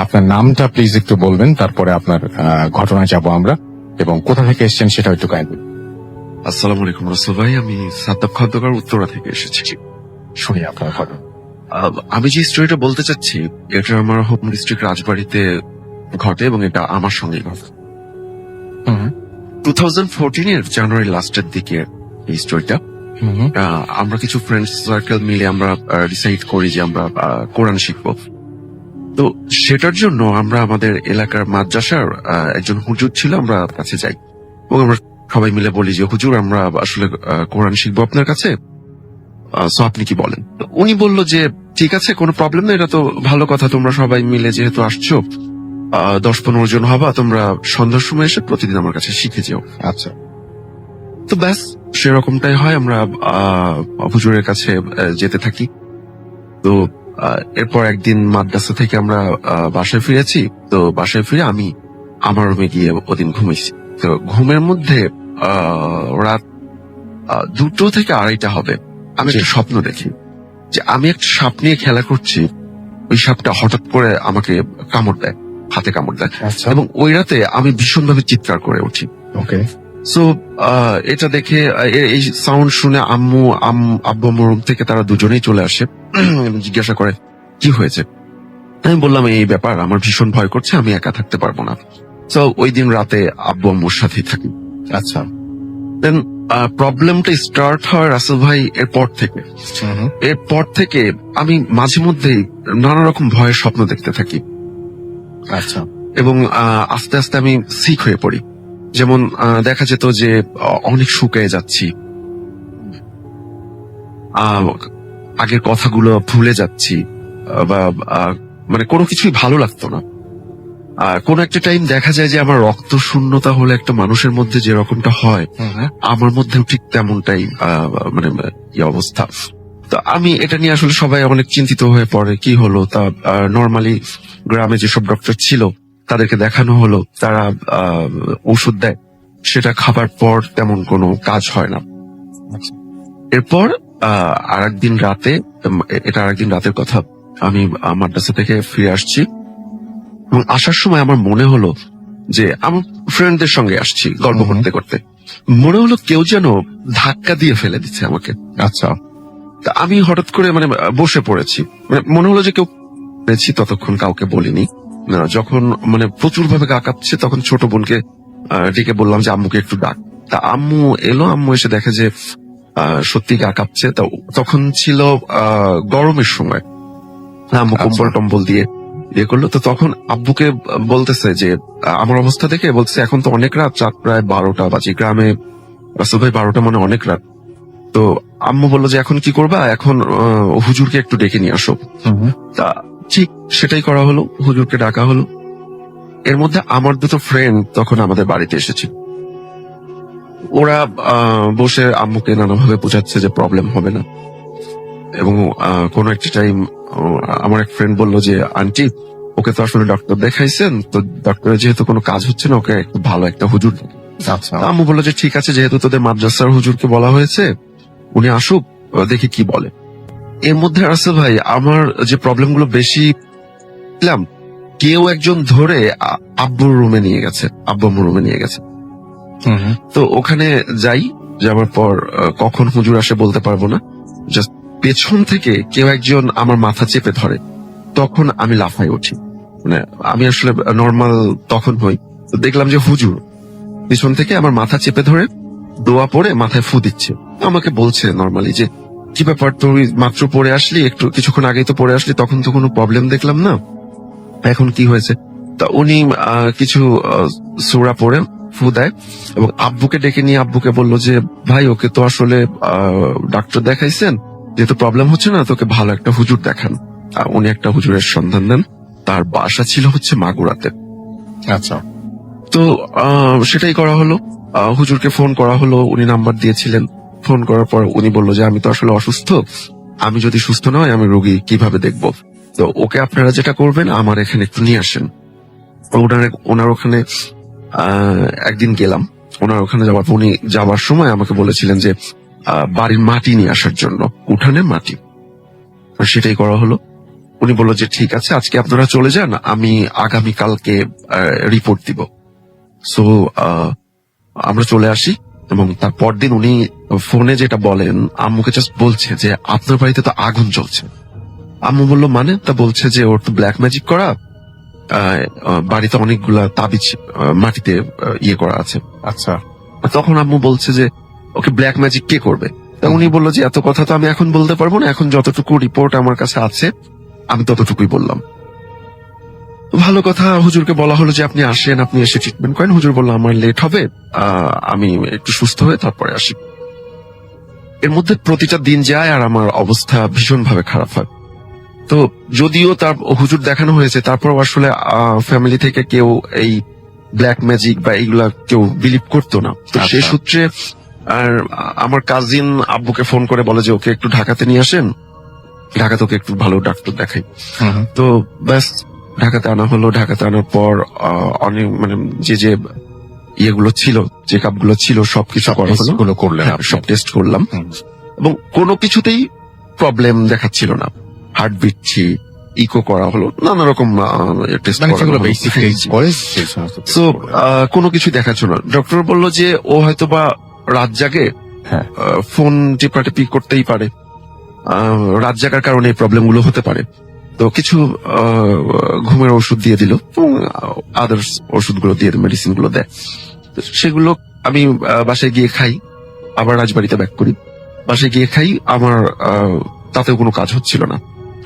আপনার নামটা প্লিজ একটু বলবেন, তারপরে আপনার ঘটনায় যাব আমরা, এবং কোথা থেকে এসেছেন সেটা একটু কাইন্ডলি। আসসালামু আলাইকুম রাসেল ভাই, আমি সাদ্দাব খন্দকার উত্তরা থেকে এসেছি। শুনি আপনার ঘটনা। আমি যে স্টোরিটা বলতে চাচ্ছি এটা আমার হোম ডিস্ট্রিক্ট রাজবাড়িতে ঘটে এবং এটা আমার সঙ্গেই ঘটে। 2014 এর জানুয়ারি লাস্টের দিকে এই স্টোরিটা। আমরা কিছু ফ্রেন্ডস সার্কেল মিলে আমরা ডিসাইড করি যে আমরা কোরআন শিখবো। তো সেটার জন্য আমরা আমাদের এলাকার মাদ্রাসার একজন হুজুর ছিল, আমরা কাছে যাই এবং আমরা সবাই মিলে বলি যে হুজুর আমরা আসলে কোরআন শিখবো আপনার কাছে, সো আপনি কি বলেন? তো উনি বলল যে ঠিক আছে, কোনো প্রবলেম নেই, এটা তো ভালো কথা, তোমরা সবাই মিলে যেহেতু আসছো 10-15 জন হবা, তোমরা সন্ধ্যার সময় এসে প্রতিদিন আমার কাছে শিখে যেও। আচ্ছা। তো ব্যাস সেরকমটাই হয়, আমরা হুজুরের কাছে যেতে থাকি। তো এরপর একদিন মাদ্রাসা থেকে আমরা বাসায় ফিরেছি। তো বাসায় ফিরে আমি আমার রুমে গিয়ে ওদিন ঘুমিয়েছি। তো ঘুমের মধ্যে রাত 2টো থেকে 2:30 হবে, আমি একটা স্বপ্ন দেখি যে আমি একটা সাপ নিয়ে খেলা করছি। ওই সাপটা হঠাৎ করে আমাকে কামড় দেয়, হাতে কামড় দেয়, এবং ওই রাতে আমি ভীষণভাবে চিৎকার করে উঠি। ওকে। সো এটা দেখে এই সাউন্ড শুনে আব্বু আম্মুর রুম থেকে তারা দুজনেই চলে আসে এবং জিজ্ঞাসা করে কি হয়েছে। আমি বললাম এই ব্যাপার, আমার ভীষণ ভয় করছে, আমি একা থাকতে পারবো না। তো ওই দিন রাতে আব্বু আম্মুর সাথেই থাকি। আচ্ছা। দেন প্রবলেমটা স্টার্ট হয় রাসেল ভাই এরপর থেকে আমি মাঝে মধ্যেই নানা রকম ভয়ের স্বপ্ন দেখতে থাকি। আচ্ছা। এবং আস্তে আস্তে আমি সিক হয়ে পড়ি। যেমন দেখা যেত যে অনেক শুকিয়ে যাচ্ছি, আগের কথাগুলো ভুলে যাচ্ছি, বা মানে কোনো কিছুই ভালো লাগতো না। কোন একটা টাইম দেখা যায় যে আমার রক্ত শূন্যতা হলে একটা মানুষের মধ্যে যে রকমটা হয়, আমার মধ্যেও ঠিক তেমনটাই মানে এই অবস্থা। তো আমি এটা নিয়ে আসলে সবাই অনেক চিন্তিত হয়ে পড়ে, কি হলো। তা নর্মালি গ্রামে যেসব ডক্টর ছিল তাদেরকে দেখানো হলো, তারা ওষুধ দেয়, সেটা খাবার পর তেমন কোনো কাজ হয় না। এরপর আরেকদিন রাতের কথা, আমি মাদ্রাসা থেকে ফিরে আসছি এবং আসার সময় আমার মনে হলো যে আমার ফ্রেন্ডদের সঙ্গে আসছি গল্প করতে করতে, মনে হলো কেউ যেন ধাক্কা দিয়ে ফেলে দিচ্ছে আমাকে। আচ্ছা। তা আমি হঠাৎ করে মানে বসে পড়েছি, মানে মনে হলো যে কেউ পেয়েছি, ততক্ষণ কাউকে বলিনি। যখন মানে প্রচুর ভাবে গা কাঁপছে তখন ছোট বোনকে ডেকে বললাম যে আম্মুকে একটু ডাক। তা আম্মু এলো, আম্মু এসে দেখে যে সত্যি গা কাঁপছে। তখন ছিল গরমের সময়, আম্মু কম্বল টম্বল দিয়ে ইয়ে করলো। তো তখন আব্বুকে বলতেছে যে আমার অবস্থা দেখে বলছে এখন তো অনেক রাত, রাত প্রায় 12টা বাজে। গ্রামে রাসেল ভাই 12টা মানে অনেক রাত। তো আম্মু বললো যে এখন কি করবা, এখন হুজুরকে একটু ডেকে নিয়ে আসো। তা ঠিক সেটাই করা হলো, হুজুরকে ডাকা হলো। এর মধ্যে আমার দুটো ফ্রেন্ড তখন আমাদের বাড়িতে এসেছে। ওরা বসে আম্মুকে নানাভাবে বোঝাচ্ছে যে প্রবলেম হবে না, এবং কোনো একটা টাইম আমার এক ফ্রেন্ড বললো যে আন্টি ওকে তো আসলে ডক্টর দেখাইছেন, তো ডক্টরের যেহেতু কোনো কাজ হচ্ছে না, ওকে একটু ভালো একটা হুজুর দেখান। আচ্ছা আম্মু বললো যে ঠিক আছে, যেহেতু তোদের মাদ্রাসার হুজুরকে বলা হয়েছে, উনি আসুক, দেখি কি বলে। এর মধ্যে রাসেল ভাই আমার যে প্রবলেম গুলো বেশি পেলাম, কেউ একজন ধরে আব্বুর রুমে নিয়ে গেছে, আব্বু রুমে নিয়ে গেছে। তো ওখানে যাই, যাওয়ার পর কখন হুজুর আসে বলতে পারবো না, জাস্ট পেছন থেকে কেউ একজন আমার মাথা চেপে ধরে, তখন আমি লাফাই উঠি। মানে আমি আসলে নর্মাল তখন হই, তো দেখলাম যে হুজুর পিছন থেকে আমার মাথা চেপে ধরে দোয়া পড়ে মাথায় ফু দিচ্ছে। আমাকে বলছে নর্মালি যে কি ব্যাপার, তুই মাত্র পড়ে আসলি, একটু কিছুক্ষণ আগেই তো পড়ে আসলি, তখন তো কোনো প্রবলেম দেখলাম না, এখন কি হয়েছে? তা উনি কিছু সূরা পড়ে ফু দেয় এবং আব্বুকে ডেকে নিয়ে আব্বুকে বললো যে ভাই ওকে তো আসলে ডাক্তার দেখাইছেন, যেহেতু প্রবলেম হচ্ছে না, তোকে ভালো একটা হুজুর দেখান। উনি একটা হুজুরের সন্ধান দেন, তার বাসা ছিল হচ্ছে মাগুরাতে। আচ্ছা তো সেটাই করা হলো, হুজুরকে ফোন করা হলো, উনি নাম্বার দিয়েছিলেন। ফোন করার পর উনি বললো যে আমি তো আসলে অসুস্থ, আমি যদি সুস্থ না হয় আমি রোগী কিভাবে দেখবো, তো ওকে আপনারা যেটা করবেন আমার এখানে একটু নিয়ে আসেন। ওনার ওখানে একদিন গেলাম, ওনার ওখানে যাওয়ার পর উনি যাওয়ার সময় আমাকে বলেছিলেন যে বাড়ির মাটি নিয়ে আসার জন্য, উঠানের মাটি। সেটাই করা হলো। উনি বললো যে ঠিক আছে, আজকে আপনারা চলে যান, আমি আগামীকালকে রিপোর্ট দিব। সো আমরা চলে আসি, এবং তার পরদিন উনি ফোনে যেটা বলেন, আম্মুকে জাস্ট বলছে যে আপনার বাড়িতে তো আগুন জ্বলছে। আম্মু বললো মানে? তা বলছে যে ওর তো ব্ল্যাক ম্যাজিক করা, বাড়িতে অনেকগুলা তাবিজ মাটিতে ইয়ে করা আছে। আচ্ছা তখন আম্মু বলছে যে ওকে ব্ল্যাক ম্যাজিক কে করবে? তা উনি বললো যে এত কথা তো আমি এখন বলতে পারবো না, এখন যতটুকু রিপোর্ট আমার কাছে আছে আমি ততটুকুই বললাম। ভালো কথা, হুজুরকে বলা হলো যে আপনি আসেন, আপনি এসে ট্রিটমেন্ট করেন। হুজুর বললো আমার লেট হবে, আমি একটু সুস্থ হয়ে তারপরে আসি। এর মধ্যে প্রতিটা দিন যায় আর আমার অবস্থা ভীষণ ভাবে খারাপ হয়। তো যদিও তার হুজুর দেখানো হয়েছে, তারপর আসলে ফ্যামিলি থেকে কেউ এই ব্ল্যাক ম্যাজিক বা এইগুলা কেউ বিলিভ করতো না। তো সেই আচ্ছা। সূত্রে আর আমার কাজিন আব্বুকে ফোন করে বলে যে ওকে একটু ঢাকাতে নিয়ে আসেন, ঢাকাতে ওকে একটু ভালো ডাক্তার দেখাই। তো ব্যাস ঢাকাতে আনা হলো। ঢাকাতে আনার পর অনেক মানে যে ইয়েগুলো ছিল, চেক আপ গুলো ছিল, সবকিছু করা হলো, গুলো করলেন হ্যাঁ, আপনি? সব টেস্ট করলাম এবং কোনো কিছুতেই প্রবলেম দেখাচ্ছিল না। হার্টবিট ইকো করা হলো, নানা রকম টেস্ট মানে যেগুলো বেসিক করে সেই সমস্ত তো কোনো কিছু দেখাচ্ছিল না। ডক্টর বললো যে ও হয়তো বা রাত জাগে, হ্যাঁ। ফোন টিপাটিপি করতেই পারে, রাত জাগার কারণে এই প্রবলেম গুলো হতে পারে। তো কিছু ঘুমের ওষুধ দিয়ে দিল এবং আদার্স ওষুধগুলো দিয়ে মেডিসিন গুলো দেয়। তো সেগুলো আমি বাসায় গিয়ে খাই, আবার রাজবাড়িতে ব্যাক করি, বাসায় গিয়ে খাই। আমার তাতেও কোনো কাজ হচ্ছিল না।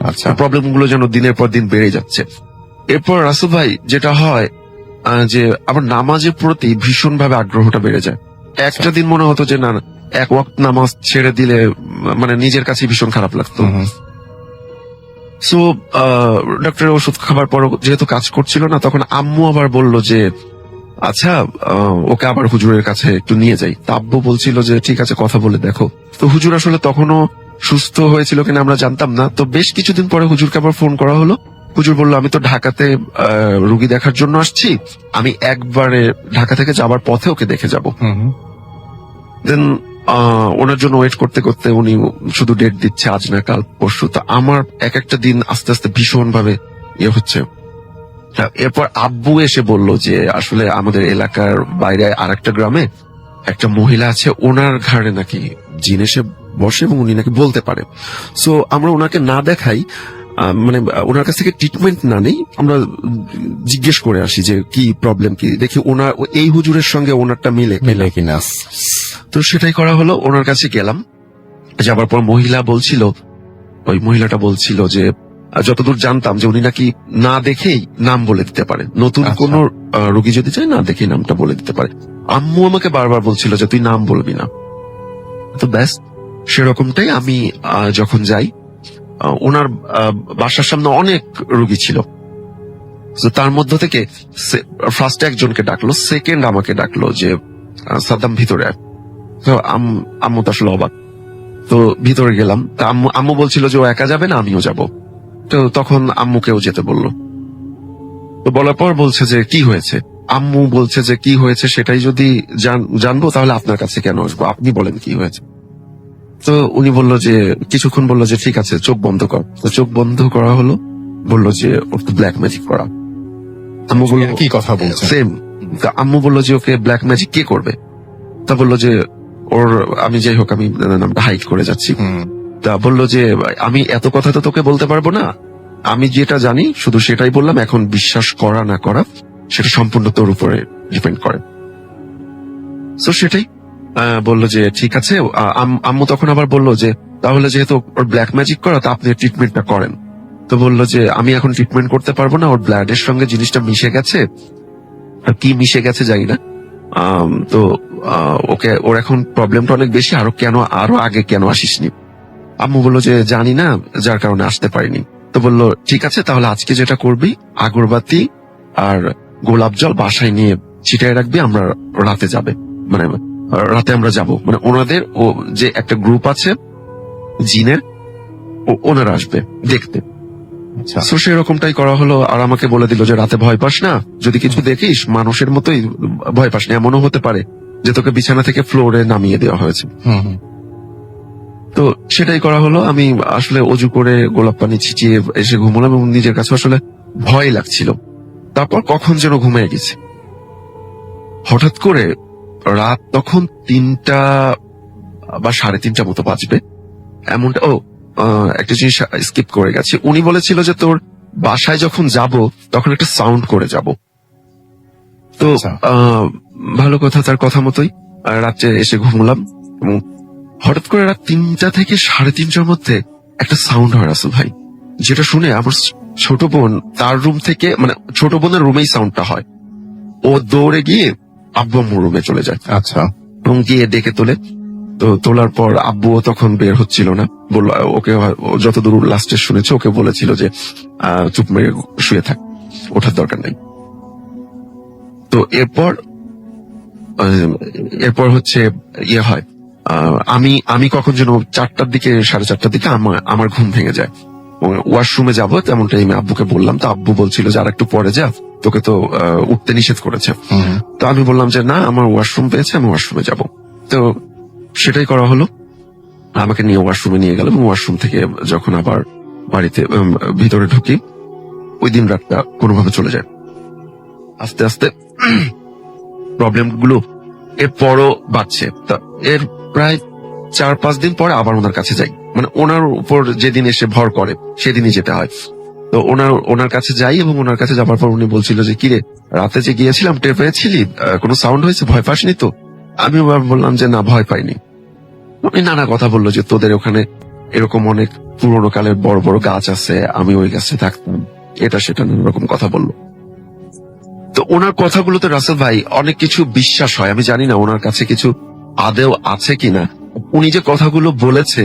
আচ্ছা প্রবলেম গুলো যেন দিনের পর দিন বেড়ে যাচ্ছে। এরপর রাসুল ভাই যেটা হয়, যে আমার নামাজের প্রতি ভীষণ ভাবে আগ্রহটা বেড়ে যায়। একটা দিন মনে হতো যে না, এক ওয়াক্ত নামাজ ছেড়ে দিলে মানে নিজের কাছে ভীষণ খারাপ লাগতো। সো ডক্টরের ওষুধ খাবার পর যেহেতু কাজ করছিল না, তখন আম্মু আবার বলল যে আচ্ছা ওকে আবার হুজুরের কাছে একটু নিয়ে যাই। তা আব্বু বলছিল যে ঠিক আছে, কথা বলে দেখো। তো হুজুর আসলে তখনও সুস্থ হয়েছিল কিনা আমরা জানতাম না। তো বেশ কিছুদিন পরে হুজুরকে আবার ফোন করা হলো। হুজুর বললো আমি তো ঢাকাতে রুগী দেখার জন্য আসছি, আমি একবারে ঢাকা থেকে যাবার পথে ওকে দেখে যাব। দেন ওনার জন্য ওয়েট করতে করতে উনি শুধু ডেট দিচ্ছে, আজ না কাল পরশু। তা আমার এক একটা দিন আস্তে আস্তে ভীষণ ভাবে ইয়ে হচ্ছে। এরপর আব্বু এসে বলল যে আসলে আমাদের এলাকার বাইরে আরেকটা গ্রামে একটা মহিলা আছে, ওনার ঘাড়ে নাকি জিন এসে বসে এবং উনি নাকি বলতে পারে। সো আমরা ওনাকে না দেখাই, মানে ওনার কাছ থেকে ট্রিটমেন্ট না নেই, আমরা জিজ্ঞেস করে আসি যে কি প্রবলেম, কি দেখি ওনার এই হুজুরের সঙ্গে ওনারটা মিলে কিনা। তো সেটাই করা হলো। ওনার কাছে গেলাম, যাবার পর ওই মহিলাটা বলছিল যে যতদূর জানতাম যে উনি নাকি না দেখেই নাম বলে দিতে পারে, নতুন আচ্ছা। কোন রোগী যদি চায় না দেখেই নামটা বলে দিতে পারে। আম্মু আমাকে বারবার বলছিল যে তুই নাম বলবি না। তো ব্যাস সেরকমটাই আমি যখন যাই, ওনার বাসার সামনে অনেক রোগী ছিল। তো তার মধ্য থেকে ফার্স্ট একজনকে ডাকলো, সেকেন্ড আমাকে ডাকলো যে সাদ্দাম ভিতরে আয়। তো আম্মু তো আসলে অবাক। তো ভিতরে গেলাম, তা আম্মু বলছিল যে ও একা যাবে না, আমিও যাব। তো তখন আম্মুকেও যেতে বললো। তো বলার পর বলছে যে কি হয়েছে, আম্মু বলছে যে কি হয়েছে সেটাই যদি জানবো তাহলে আপনার কাছে কেন আসবো, আপনি বলেন কি হয়েছে। তো উনি বলল যে কিছুক্ষণ বললো যে ঠিক আছে চোখ বন্ধ কর। তো চোখ বন্ধ করা হলো, বললো যে ওর তো ব্ল্যাক ম্যাজিক করা। আম্মু বললো কি কথা বলছেন? সেম। আম্মু বললো যে ওকে ব্ল্যাক ম্যাজিক কে করবে। তা বললো যে ওর, আমি যাই হোক আমি নামটা হাইড করে যাচ্ছি। তা বললো যে আমি এত কথা তো তোকে বলতে পারবো না, আমি যেটা জানি শুধু সেটাই বললাম, এখন বিশ্বাস করা না করা সেটা সম্পূর্ণ তোর উপরে ডিপেন্ড করে। তো সেটাই বললো যে ঠিক আছে। আম্মু তখন আবার বললো যে তাহলে যেহেতু ওর ব্ল্যাক ম্যাজিক করা, তা আপনি ট্রিটমেন্টটা করেন। তো বললো যে আমি এখন ট্রিটমেন্ট করতে পারবো না, ওর ব্লাডের সঙ্গে জিনিসটা মিশে গেছে, আর কি মিশে গেছে জানি না। তো ওকে, ওর এখন প্রবলেমটা অনেক বেশি, আরো আগে কেন আসিসনি। আম্মু বললো যে জানি না, যার কারণে আসতে পারিনি। তো বললো ঠিক আছে তাহলে আজকে যেটা করবি, আগরবাতি আর গোলাপ জল বাসায় নিয়ে ছিটায় রাখবি, আমরা রাতে যাবে, মানে রাতে আমরা যাব, মানে ওনাদের ও যে একটা গ্রুপ আছে জিনের, ওনারা আসবে দেখতে। আচ্ছা, তো সেরকমটাই করা হলো। আর আমাকে বলে দিল যে রাতে ভয় পাস না, যদি কিছু দেখিস মানুষের মতোই ভয় পাস না, এমনও হতে পারে যে তোকে বিছানা থেকে ফ্লোরে নামিয়ে দেওয়া হয়েছে। তো সেটাই করা হলো। আমি আসলে অজু করে গোলাপ পানি ছিটিয়ে এসে ঘুমলাম, এবং নিজের কাছে আসলে ভয় লাগছিল। তারপর কখন যেন ঘুমিয়ে গেছে। হঠাৎ করে রাত তখন 3টা বা 3:30 মতো বাজবে এমনটা। একটা জিনিস স্কিপ করে গেছে, উনি বলেছিল যে তোর বাসায় যখন যাব তখন একটা সাউন্ড করে যাব। তো আচ্ছা। ভালো কথা, তার কথা মতোই রাত্রে এসে ঘুমলাম, এবং হঠাৎ করে রাত 3টা থেকে 3:30টার মধ্যে একটা সাউন্ড হয় রাসেল ভাই, যেটা শুনে আমার ছোট বোন তার রুম থেকে, মানে ছোট বোনের রুমেই সাউন্ডটা হয়, ও দৌড়ে গিয়ে আব্বু আম্মুর রুমে চলে যায় আচ্ছা, এবং গিয়ে ডেকে তোলে। তো তোলার পর আব্বুও তখন বের হচ্ছিল না, বললো ওকে, ও যতদূর লাস্টে শুনেছে ওকে বলেছিল যে চুপ মেরে শুয়ে থাক, ওঠার দরকার নেই। তো এরপর হচ্ছে ইয়ে হয়, আমি কখন যেন 4টার দিকে 4:30টার দিকে আমার ঘুম ভেঙে যায়। ওয়াশরুমে যাবো তেমন টাইমে আব্বুকে বললাম, তো আব্বু বলছিল যে আর একটু পরে যা, তোকে তো উঠতে নিষেধ করেছে। তো আমি বললাম যে না, আমার ওয়াশরুম পেয়েছে, আমি ওয়াশরুমে যাব। তো সেটাই করা হলো, আমাকে নিয়ে ওয়াশরুমে নিয়ে গেল, এবং ওয়াশরুম থেকে যখন আবার বাড়িতে ভিতরে ঢুকি, ওই দিন রাতটা কোনোভাবে চলে যায়। আস্তে আস্তে প্রবলেম গুলো এরপরও বাড়ছে। তা এর প্রায় 4-5 দিন পরে আবার ওনার কাছে যাই, মানে ওনার উপর যেদিন এসে ভর করে সেদিনই যেতে হয়। তো ওনার কাছে যাই, এবং ওনার কাছে যাবার পর উনি বলছিল যে কিরে, রাতে যে গিয়েছিলাম টের পেয়েছিলি, কোনো সাউন্ড হয়েছে, ভয় পাসনি তো? আমি বললাম যে না, ভয় পাইনি। উনি নানা কথা বললো যে তোদের ওখানে এরকম অনেক পুরোনো কালের বড় বড় গাছ আছে, আমি ওই গাছে থাকতাম, এটা সেটা নানা রকম কথা বললো। তো ওনার কথাগুলোতে রাসেল ভাই অনেক কিছু বিশ্বাস হয়, আমি জানি না ওনার কাছে কিছু আদেও আছে কিনা। উনি যে কথাগুলো বলেছে,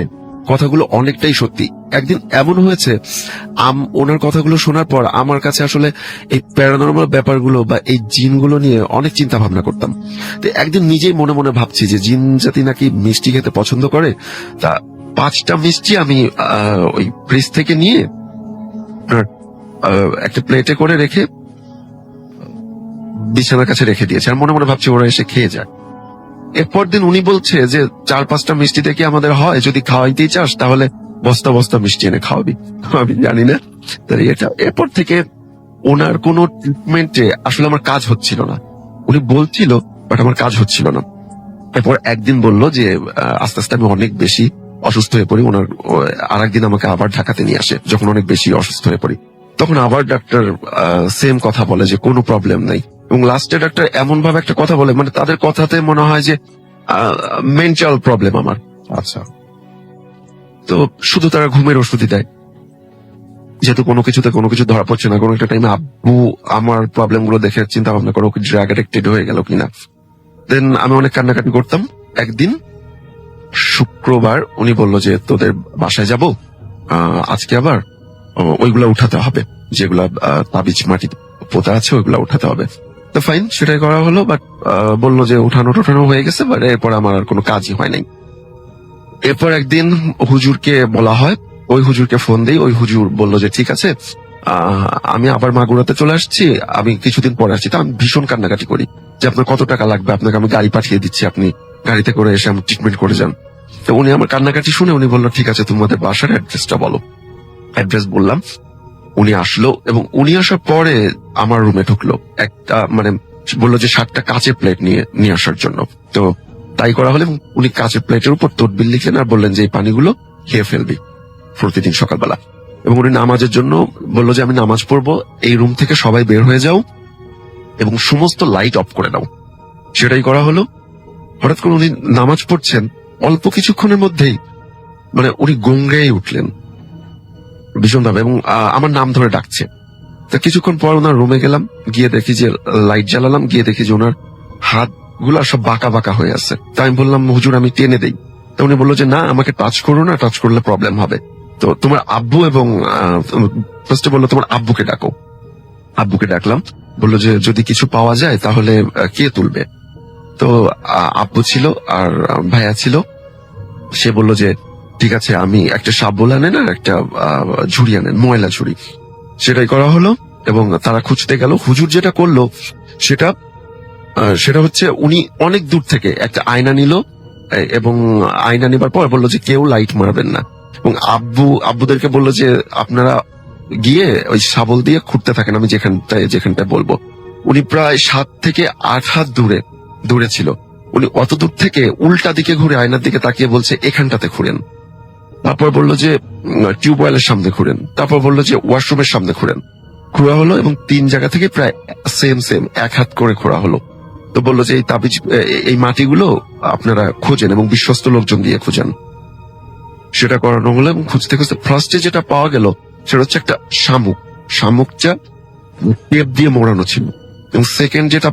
কথাগুলো অনেকটাই সত্যি। একদিন এমন হয়েছে, ওনার কথাগুলো শোনার পর আমার কাছে আসলে এই প্যারানর্মাল ব্যাপারগুলো বা এই জিনগুলো নিয়ে অনেক চিন্তা ভাবনা করতাম। তো একদিন নিজেই মনে মনে ভাবছি যে জিন জাতি নাকি মিষ্টি খেতে পছন্দ করে। তা 5টা মিষ্টি আমি ওই ফ্রিজ থেকে নিয়ে একটা প্লেটে করে রেখে বিছানার কাছে রেখে দিয়েছে, আর মনে মনে ভাবছি ওরা এসে খেয়ে যায়। এরপর দিন উনি বলছে যে 4-5টা মিষ্টি থেকে আমাদের হয়, যদি খাওয়াইতেই চাস তাহলে বস্তা বস্তা মিষ্টি এনে খাওয়াবি। আমি জানি না, এটা এরপর থেকে ওনার কোন ট্রিটমেন্টে আসলে আমার কাজ হচ্ছিল না। উনি বলছিল বাট আমার কাজ হচ্ছিল না। এরপর একদিন বললো যে আস্তে আস্তে আমি অনেক বেশি অসুস্থ হয়ে পড়ি। ওনার আর একদিন আমাকে আবার ঢাকাতে নিয়ে আসে, যখন অনেক বেশি অসুস্থ হয়ে পড়ি তখন আবার ডাক্তার সেম কথা বলে যে কোনো প্রবলেম নাই, এবং লাস্টে ডাক্তার এমন ভাবে একটা কথা বলে, মানে তাদের কথাতে মনে হয় যে মেন্টাল প্রবলেম আমার। আচ্ছা, তো শুধু তারা ঘুমের ওষুধই দেয়, যেহেতু কোনো কিছু ধরা পড়ছে না। কোনো একটা টাইমে আব্বু আমার প্রবলেম গুলো দেখে চিন্তা ভাবনা করো ড্রাগ অ্যাডিক্টেড হয়ে গেল কিনা। দেন আমি অনেক কান্নাকাটি করতাম। একদিন শুক্রবার উনি বলল যে তোদের বাসায় যাব আজকে আবার ওইগুলা উঠাতে হবে, যেগুলা তাবিজ মাটি পোতা আছে ওইগুলা উঠাতে হবে। তো ফাইন, সেটাই করা হলো। বাট বললো যে উঠানো হয়ে গেছে, বাট এরপর আমার আর কোনো কাজই হয় নাই। এরপর একদিন হুজুরকে বলা হয়, ওই হুজুরকে ফোন দেই, ওই হুজুর বললো যে ঠিক আছে, আমি আবার মাগুরাতে চলে আসছি, আমি কিছুদিন পরে আসছি। তা আমি ভীষণ কান্নাকাটি করি যে আপনার কত টাকা লাগবে, আপনাকে আমি গাড়ি পাঠিয়ে দিচ্ছি, আপনি গাড়িতে করে এসে আমি ট্রিটমেন্ট করে যান। তো উনি আমার কান্নাকাটি শুনে উনি বললো ঠিক আছে তোমাদের বাসার অ্যাড্রেসটা বলো। অ্যাড্রেস বললাম, উনি আসলো এবং উনি আসার পরে আমার রুমে ঢুকলো, একটা মানে বললো যে 7টা কাঁচের প্লেট নিয়ে আসার জন্য। তো তাই করা হলে উনি কাঁচের প্লেটের উপর তদবির লিখলেন আর বললেন যে এই পানিগুলো খেয়ে ফেলবি প্রতিদিন সকালবেলা। এবং উনি নামাজের জন্য বললো যে আমি নামাজ পড়বো, এই রুম থেকে সবাই বের হয়ে যাও এবং সমস্ত লাইট অফ করে দাও। সেটাই করা হলো। হঠাৎ করে উনি নামাজ পড়ছেন, অল্প কিছুক্ষণের মধ্যেই মানে উনি গঙ্গায় উঠলেন ভীষণভাবে এবং আমার নাম ধরে ডাকছে। তো কিছুক্ষণ পর ওনার রুমে গেলাম, গিয়ে দেখি যে লাইট জ্বালালাম, গিয়ে দেখি যে ওনার হাত গুলা সব বাঁকা বাঁকা হয়ে আছে। তো আমি বললাম হুজুর আমি টেনে দেই। তো উনি বললো যে না, আমাকে টাচ করো না, টাচ করলে প্রবলেম হবে। তো তোমার আব্বু এবং ফার্স্টে বললো তোমার আব্বুকে ডাকো। আব্বুকে ডাকলাম, বললো যে যদি কিছু পাওয়া যায় তাহলে কে তুলবে। তো আব্বু ছিল আর ভাইয়া ছিল। সে বললো যে ঠিক আছে, আমি একটা শাবল আনেন আর একটা ঝুড়ি আনেন, ময়লা ঝুড়ি। সেটাই করা হলো এবং তারা খুঁজতে গেল। হুজুর যেটা করলো সেটা হচ্ছে উনি অনেক দূর থেকে একটা আয়না নিল এবং আয়না নেবার পর বললো যে কেউ লাইট মারবেন না এবং আব্বুদেরকে বললো যে আপনারা গিয়ে ওই শাবল দিয়ে খুঁড়তে থাকেন, আমি যেখানটায় বলবো। উনি প্রায় 7 থেকে 8 হাত দূরে ছিল। উনি অত দূর থেকে উল্টা দিকে ঘুরে আয়নার দিকে তাকিয়ে বলছে এখানটাতে ঘুরেন। তারপর বললো যে টিউবওয়েলের সামনে ঘুরেন। তারপর বললো যে ওয়াশরুমের সামনে ঘুরেন। ঘোরা হলো এবং 3 জায়গা থেকে প্রায় সেম 1 হাত করে ঘোরা হলো। তো বললো যে এই তাবিজ এই মাটিগুলো আপনারা খোঁজেন এবং বিশ্বস্ত লোকজন দিয়ে খোঁজেন। সেটা করানো হলো এবং খুঁজতে ফার্স্টে যেটা পাওয়া গেল সেটা হচ্ছে একটা শামুকটা টেপ দিয়ে মোড়ানো ছিল এবং সেকেন্ড যেটা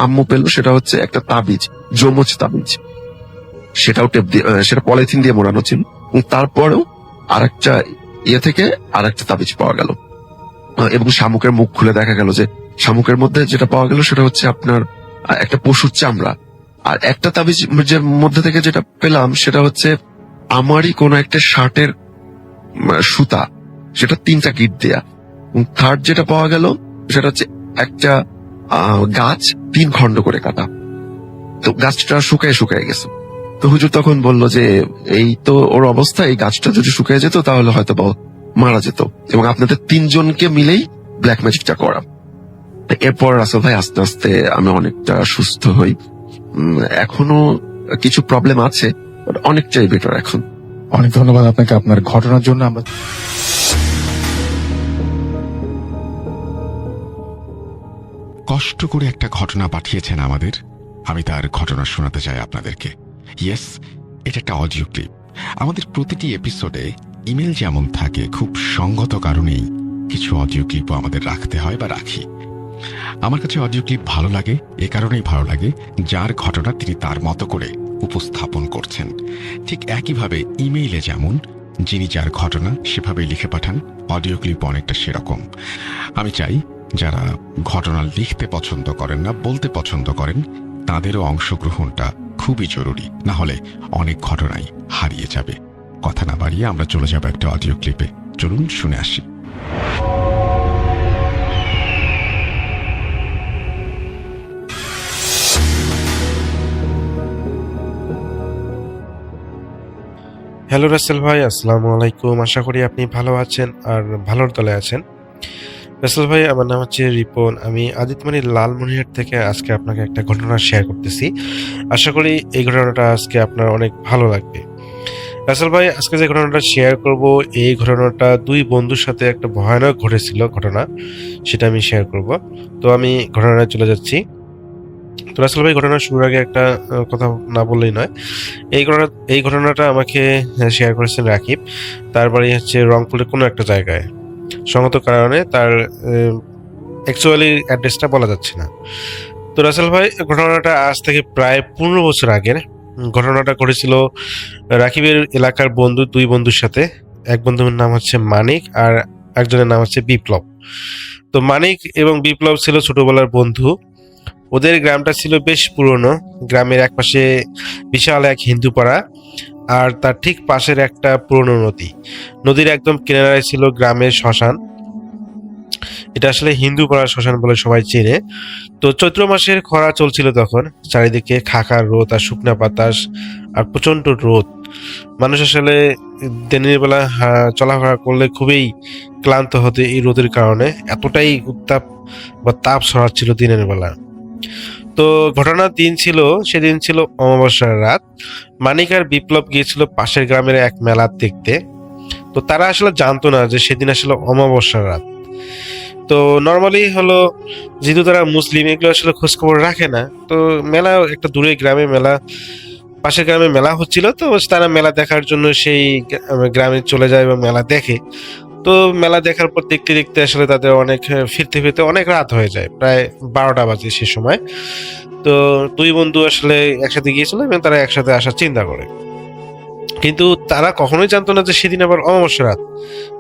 আম্মু পেলো সেটা হচ্ছে একটা তাবিজ, যমজ তাবিজ, সেটাও টেপ দিয়ে সেটা পলিথিন দিয়ে মোড়ানো ছিল এবং তারপরেও আরেকটা থেকে আরেকটা তাবিজ পাওয়া গেল এবং শামুকের মুখ খুলে দেখা গেল যে শামুকের মধ্যে যেটা পাওয়া গেল সেটা হচ্ছে আপনার একটা পশুর চামড়া। আর একটা তাবিজ মধ্যে থেকে যেটা পেলাম সেটা হচ্ছে আমারই কোন একটা শার্টের সুতা, সেটা 3টা গিট দেয়া। এবং থার্ড যেটা পাওয়া গেল সেটা হচ্ছে একটা গাছ 3 খণ্ড করে কাটা। তো গাছটা শুকায় গেছে। তো হুজুর তখন বলল যে এই তো ওর অবস্থা, এই গাছটা যদি শুকিয়ে যেত তাহলে হয়তো মারা যেত এবং আপনাদের 3 জনকে মিলেই ব্ল্যাক ম্যাজিকটা করা। এরপর রাসেল ভাই আস্তে আস্তে আমি অনেকটা সুস্থ হই। এখনো কিছু প্রবলেম আছে, অনেকটাই বেটার এখন। অনেক ধন্যবাদ আপনাকে আপনার ঘটনার জন্য। আমরা কষ্ট করে একটা ঘটনা পাঠিয়েছেন আমাদের, আমি তার ঘটনা শোনাতে চাই আপনাদেরকে। ইয়েস, এটা একটা অডিও ক্লিপ। আমাদের প্রতিটি এপিসোডে ইমেল যেমন থাকে, খুব সঙ্গত কারণেই কিছু অডিও ক্লিপও আমাদের রাখতে হয় বা রাখি। আমার কাছে অডিও ক্লিপ ভালো লাগে, এ কারণেই ভালো লাগে যার ঘটনা তিনি তার মতো করে উপস্থাপন করছেন। ঠিক একইভাবে ইমেইলে যেমন যিনি যার ঘটনা সেভাবেই লিখে পাঠান, অডিও ক্লিপ অনেকটা সেরকম। আমি চাই যারা ঘটনা লিখতে পছন্দ করেন না, বলতে পছন্দ করেন, তাদেরও অংশগ্রহণটা খুবই জরুরি, না হলে অনেক ঘটনাই হারিয়ে যাবে। কথা না বাড়িয়ে আমরা চলে যাব একটা অডিও ক্লিপে। চলুন শুনে আসি। হ্যালো রাসেল ভাই, আসসালামু আলাইকুম। আশা করি আপনি ভালো আছেন আর ভালোর দলে আছেন। রাসেল ভাই, আমার নাম হচ্ছে রিপন। আমি আদিতমণি লালমনিরহাট থেকে আজকে আপনাকে একটা ঘটনা শেয়ার করতেছি। আশা করি এই ঘটনাটা আজকে আপনার অনেক ভালো লাগবে। রাসেল ভাই, আজকে যে ঘটনাটা শেয়ার করব, এই ঘটনাটা 2 বন্ধুর সাথে একটা ভয়ানক ঘটেছিল ঘটনা, সেটা আমি শেয়ার করব। তো আমি ঘটনাটা চলে যাচ্ছি। তো রাসেল ভাই, ঘটনা শুরুর আগে একটা কথা না বললেই নয়। এই ঘটনাটা আমাকে শেয়ার করেছেন রাকিব। তার বাড়ি হচ্ছে রংপুরের কোনো একটা জায়গায়। সঙ্গত কারণে তার অ্যাকচুয়ালি অ্যাড্রেসটা বলা যাচ্ছে না। তো রাসেল ভাই, ঘটনাটা আজ থেকে প্রায় 15 বছর আগের। ঘটনাটা ঘটেছিল রাকিবের এলাকার দুই বন্ধুর সাথে। এক বন্ধুর নাম হচ্ছে মানিক আর একজনের নাম হচ্ছে বিপ্লব। তো মানিক এবং বিপ্লব ছিল ছোটবেলার বন্ধু। ওদের গ্রামটা ছিল বেশ পুরনো। গ্রামের একপাশে বিশাল এক হিন্দু পাড়া, আর তার ঠিক পাশের একটা পুরনো নদী। নদীর একদম কিনারায় ছিল গ্রামের শ্মশান। এটা আসলে হিন্দু পাড়ার শ্মশান বলে সবাই চেনে। তো চৈত্র মাসের খরা চলছিল তখন। চারিদিকে খাকার রোদ আর শুকনা বাতাস আর প্রচন্ড রোদ। মানুষ আসলে দিনের বেলা চলাফেরা করলে খুবই ক্লান্ত হতো এই রোদের কারণে, এতটাই উত্তাপ বা তাপ ছড়াচ্ছিল দিনের বেলা। তো ঘটনার দিন ছিল, সেদিন ছিল অমাবস্যার রাত। মানিক আর বিপ্লব গিয়েছিল পাশের গ্রামের এক মেলা দেখতে। তো তারা আসলে জানতো না যে সেদিন আসলে অমাবস্যার রাত। তো নর্মালি হলো, যেহেতু তারা মুসলিম, এগুলো আসলে খোঁজখবর রাখে না। তো মেলা একটা দূরে গ্রামে মেলা, পাশের গ্রামে মেলা হচ্ছিল। তো তারা মেলা দেখার জন্য সেই গ্রামে চলে যায় এবং মেলা দেখে। তো মেলা দেখার পর দেখতে দেখতে আসলে তাদের অনেক ফিরতে ফিরতে অনেক রাত হয়ে যায়, প্রায় 12টা বাজে সে সময়। তো দুই বন্ধু আসলে একসাথে গিয়েছিল এবং তারা একসাথে আসার চিন্তা করে। কিন্তু তারা কখনোই জানতো না যে সেদিন আবার অমাবস্যা রাত,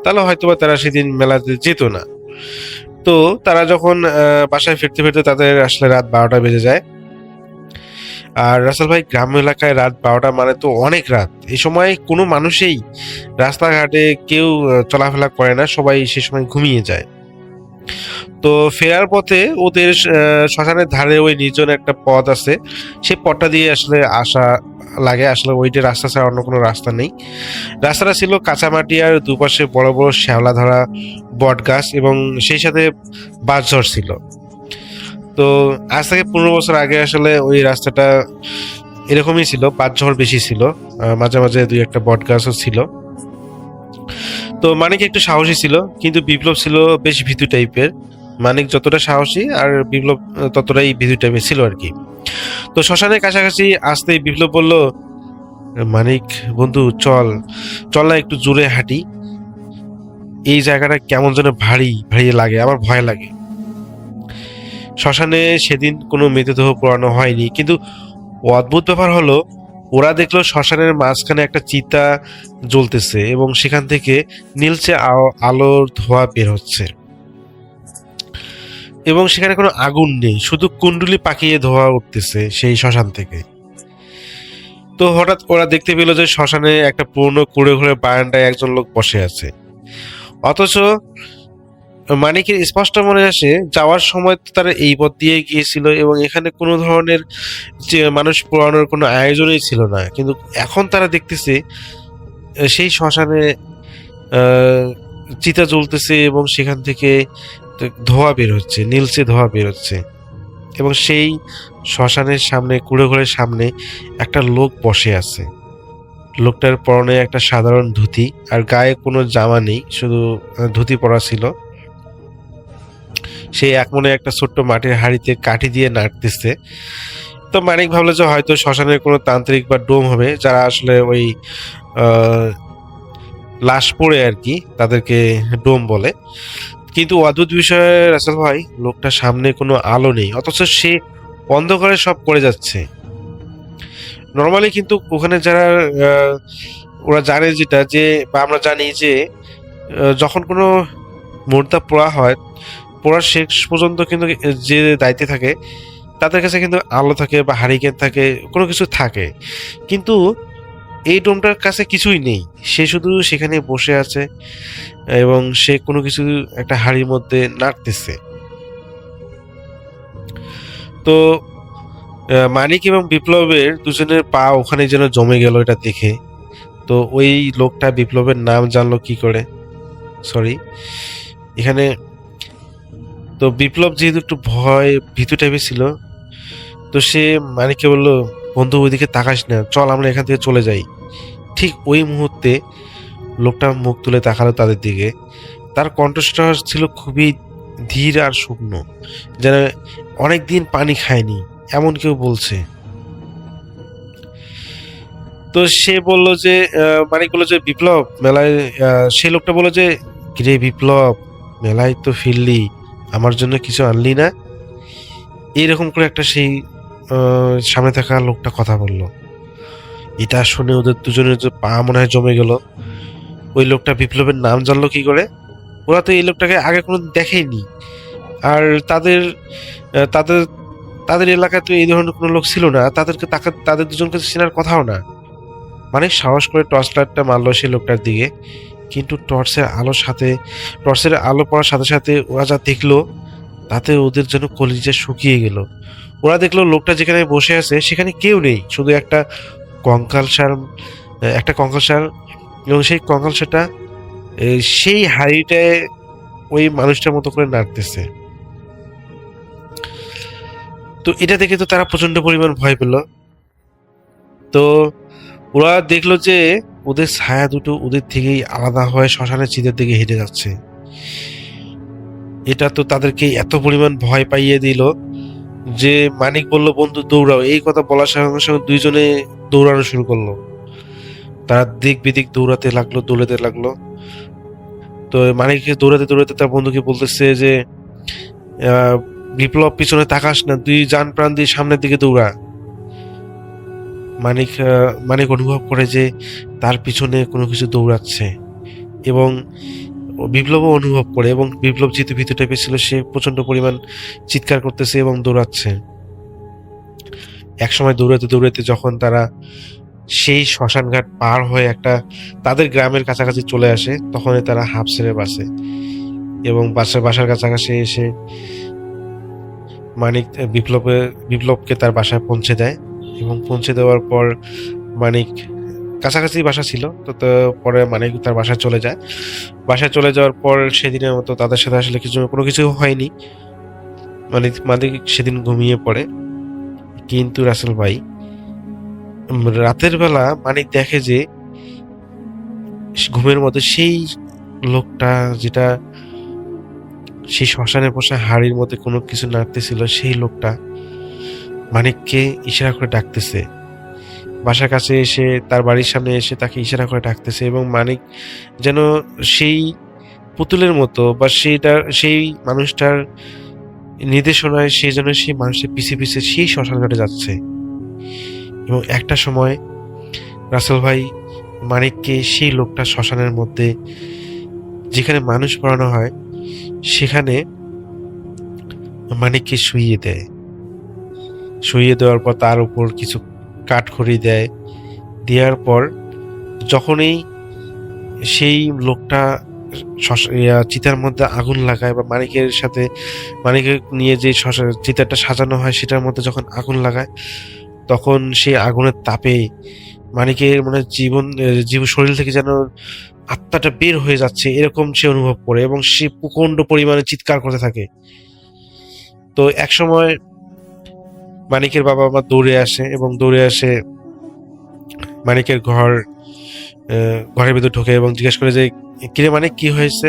তাহলে হয়তোবা তারা সেদিন মেলাতে যেত না। তো তারা যখন বাসায় ফিরতে ফিরতে তাদের আসলে রাত 12টা বেজে যায়। আর রাসেল ভাই, গ্রাম এলাকায় রাত 12টা মানে তো অনেক রাত। এই সময় কোনো মানুষই রাস্তাঘাটে কেউ চলাফেরা করে না, সবাই সে সময় ঘুমিয়ে যায়। তো ফেরার পথে ওদের শ্মশানের ধারে ওই নির্জন একটা পথ আছে, সেই পথটা দিয়ে আসলে আসা লাগে। আসলে ওইটা রাস্তা ছাড়া অন্য কোনো রাস্তা নেই। রাস্তাটা ছিল কাঁচামাটি আর দুপাশে বড় বড় শ্যাওলা ধরা বট গাছ এবং সেই সাথে বাঁশঝড় ছিল। তো আজ থেকে 15 বছর আগে আসলে ওই রাস্তাটা এরকমই ছিল, বাঁশঝড় বেশি ছিল, মাঝে মাঝে দুই একটা বট গাছও ছিল। তো মানিক একটু সাহসী ছিল, কিন্তু বিপ্লব ছিল বেশ ভীতু টাইপের। মানিক যতটা সাহসী আর বিপ্লব ততটাই ভীতু টাইপের ছিল আর কি। তো শ্মশানের কাছাকাছি আসতেই বিপ্লব বলল, মানিক বন্ধু, চল চল না একটু জোরে হাঁটি, এই জায়গাটা কেমন যেন ভারী ভারী লাগে, আমার ভয় লাগে। শ্মশানে সেদিন কোনো মৃতদেহ পোড়ানো হয়নি, কিন্তু অদ্ভুত ব্যাপার হলো, ওরা দেখলো শ্মশানের মাঝখানে একটা চিতা জ্বলতেছে এবং সেখান থেকে নীলচে আলোর ধোঁয়া বের হচ্ছে এবং সেখানে কোনো আগুন নেই, শুধু কুণ্ডুলি পাকিয়ে ধোঁয়া উঠতেছে সেই শ্মশান থেকে। তো হঠাৎ ওরা দেখতে পেল যে শ্মশানে একটা পুরনো কুড়ে ঘুরে বারান্দায় একজন লোক বসে আছে। অথচ মানিকের স্পষ্ট মনে আসে, যাওয়ার সময় তো তারা এই পথ দিয়ে গিয়েছিল এবং এখানে কোনো ধরনের যে মানুষ পোড়ানোর কোনো আয়োজনই ছিল না। কিন্তু এখন তারা দেখতেছে সেই শ্মশানে চিতা জ্বলতেছে এবং সেখান থেকে ধোঁয়া বের হচ্ছে, নীলচে ধোঁয়া বের হচ্ছে এবং সেই শ্মশানের সামনে, কুড়ে ঘরের সামনে একটা লোক বসে আছে। লোকটার পরনে একটা সাধারণ ধুতি আর গায়ে কোনো জামা নেই, শুধু ধুতি পরা ছিল। সে এক মনে একটা ছোট্ট মাটির হাঁড়িতে কাঠি দিয়ে নাড়তেছে। তো মানিক ভাবলো যে হয়তো শ্মশানের কোনো তান্ত্রিক বা ডোম হবে, যারা আসলে ওই লাশ পড়ে আর কি, তাদেরকে ডোম বলে। কিন্তু অদ্ভুত বিষয় রাসেল ভাই, লোকটার সামনে কোনো আলো নেই, অথচ সে অন্ধকারে সব করে যাচ্ছে। নর্মালি কিন্তু ওখানে যারা ওরা জানে যেটা, যে বা আমরা জানি যে যখন কোনো মুর্দা পোড়া হয়, পোড়ার শেষ পর্যন্ত কিন্তু যে দায়িত্বে থাকে তাদের কাছে কিন্তু আলো থাকে বা হারিকেন থাকে, কোনো কিছু থাকে। কিন্তু এই ডোমটার কাছে কিছুই নেই, সে শুধু সেখানে বসে আছে এবং সে কোনো কিছু একটা হাড়ির মধ্যে নাড়তেছে। তো মানিক এবং বিপ্লবের দুজনের পা ওখানে যেন জমে গেল এটা দেখে। তো ওই লোকটা বিপ্লবের নাম জানলো কি করে, সরি এখানে। তো বিপ্লব যেহেতু একটু ভীতু টাইপের ছিল, তো সে মানিককে বললো, বন্ধু ওইদিকে তাকাস না, চল আমরা এখান থেকে চলে যাই। ঠিক ওই মুহূর্তে লোকটা মুখ তুলে তাকালো তাদের দিকে। তার কণ্ঠস্বর ছিল খুবই ধীর আর শুকনো, যেন অনেকদিন পানি খায়নি এমন কেউ বলছে। তো সে বলল যে মানিক বললো যে, বিপ্লব মেলায়, সে লোকটা বললো যে, কিরে বিপ্লব, মেলায় তো ফিরলি, আমার জন্য কিছু আনলি না? এইরকম করে একটা সেই সামনে থাকা লোকটা কথা বলল। এটা শুনে ওদের দুজনের যে পা মনে হয় জমে গেল। ওই লোকটা বিপ্লবের নাম জানলো কি করে? ওরা তো এই লোকটাকে আগে কোনো দেখেনি। আর তাদের তাদের তাদের এলাকায় তো এই ধরনের কোনো লোক ছিল না, তাদের দুজনকে চেনার কথাও না। মানে সাহস করে টর্চ লাইটটা মারলো সেই লোকটার দিকে, কিন্তু টর্চের আলো পড়ার সাথে সাথে ওরা যা দেখলো তাতে ওদের যেন কলিজা শুকিয়ে গেল। ওরা দেখলো লোকটা যেখানে বসে আছে সেখানে কেউ নেই, শুধু একটা কঙ্কালসার এবং সেই কঙ্কালসারটা সেই হাড়িটায় ওই মানুষটার মতো করে নাড়তেছে। তো এটা দেখে তো তারা প্রচন্ড পরিমাণ ভয় পেল। তো ওরা দেখলো যে ওদের ছায়া দুটো ওদের থেকেই আলাদা হয়ে শ্মশানের চিতের দিকে হেঁটে যাচ্ছে। এটা তো তাদেরকে এত পরিমাণ ভয় পাইয়ে দিল যে মানিক বলল, বন্ধু দৌড়াও। এই কথা বলার সঙ্গে সঙ্গে দুইজনে দৌড়ানো শুরু করলো। তারা দিক বিদিক দৌড়াতে লাগলো। তো মানিককে দৌড়াতে তার বন্ধুকে বলতেছে যে বিপ্লব, পিছনে তাকাস না, তুই জান প্রাণ দিয়ে সামনের দিকে দৌড়া। মানিক অনুভব করে যে তার পিছনে কোনো কিছু দৌড়াচ্ছে, এবং বিপ্লবও অনুভব করে, এবং বিপ্লব যেহেতু ভীতু টাইপের ছিল সে প্রচন্ড পরিমাণ চিৎকার করতেছে এবং দৌড়াচ্ছে। একসময় দৌড়াতে যখন তারা সেই শ্মশান ঘাট পার হয়ে একটা তাদের গ্রামের কাছাকাছি চলে আসে, তখনই তারা হাঁপ ছেড়ে বাসে, এবং বাসার কাছাকাছি এসে মানিক বিপ্লবকে তার বাসায় পৌঁছে দেয়। এবং পৌঁছে দেওয়ার পর মানিক কাছাকাছি বাসা ছিল, তো পরে মানিক তার বাসায় চলে যায়। বাসায় চলে যাওয়ার পর সেদিনের মতো তাদের সাথে আসলে কোনো কিছু হয়নি। মানিক সেদিন ঘুমিয়ে পড়ে। কিন্তু রাসেল ভাই, রাতের বেলা মানিক দেখে যে ঘুমের মধ্যে সেই লোকটা যেটা সেই শ্মশানে বসে হাড়ির মধ্যে কোনো কিছু নাড়তেছিল, সেই লোকটা মানিককে ইশারা করে ডাকতেছে। বাসার কাছে এসে তার বাড়ির সামনে এসে তাকে ইশারা করে ডাকতেছে, এবং মানিক যেন সেই পুতুলের মতো বা সেই মানুষটার নির্দেশনায় সেই জন্য সেই মানুষের পিছে সেই শ্মশান ঘাটে যাচ্ছে। এবং একটা সময় রাসেল ভাই মানিককে সেই লোকটা শ্মশানের মধ্যে যেখানে মানুষ পড়ানো হয় সেখানে মানিককে শুইয়ে দেওয়ার পর তার উপর কিছু কাঠখড়ি দেওয়ার পর যখনই সেই লোকটা চিতার মধ্যে আগুন লাগায়, বা মানিকে নিয়ে যে চিতারটা সাজানো হয় সেটার মধ্যে যখন আগুন লাগায়, তখন সেই আগুনের তাপে মানিকের মানে শরীর থেকে যেন আত্মাটা বের হয়ে যাচ্ছে এরকম সে অনুভব করে, এবং সে প্রচন্ড পরিমাণে চিৎকার করতে থাকে। তো একসময় মানিকের বাবা মা দৌড়ে আসে মানিকের ঘরের ভিতর ঢোকে এবং জিজ্ঞেস করে যে কিরে মানিক, কি হয়েছে?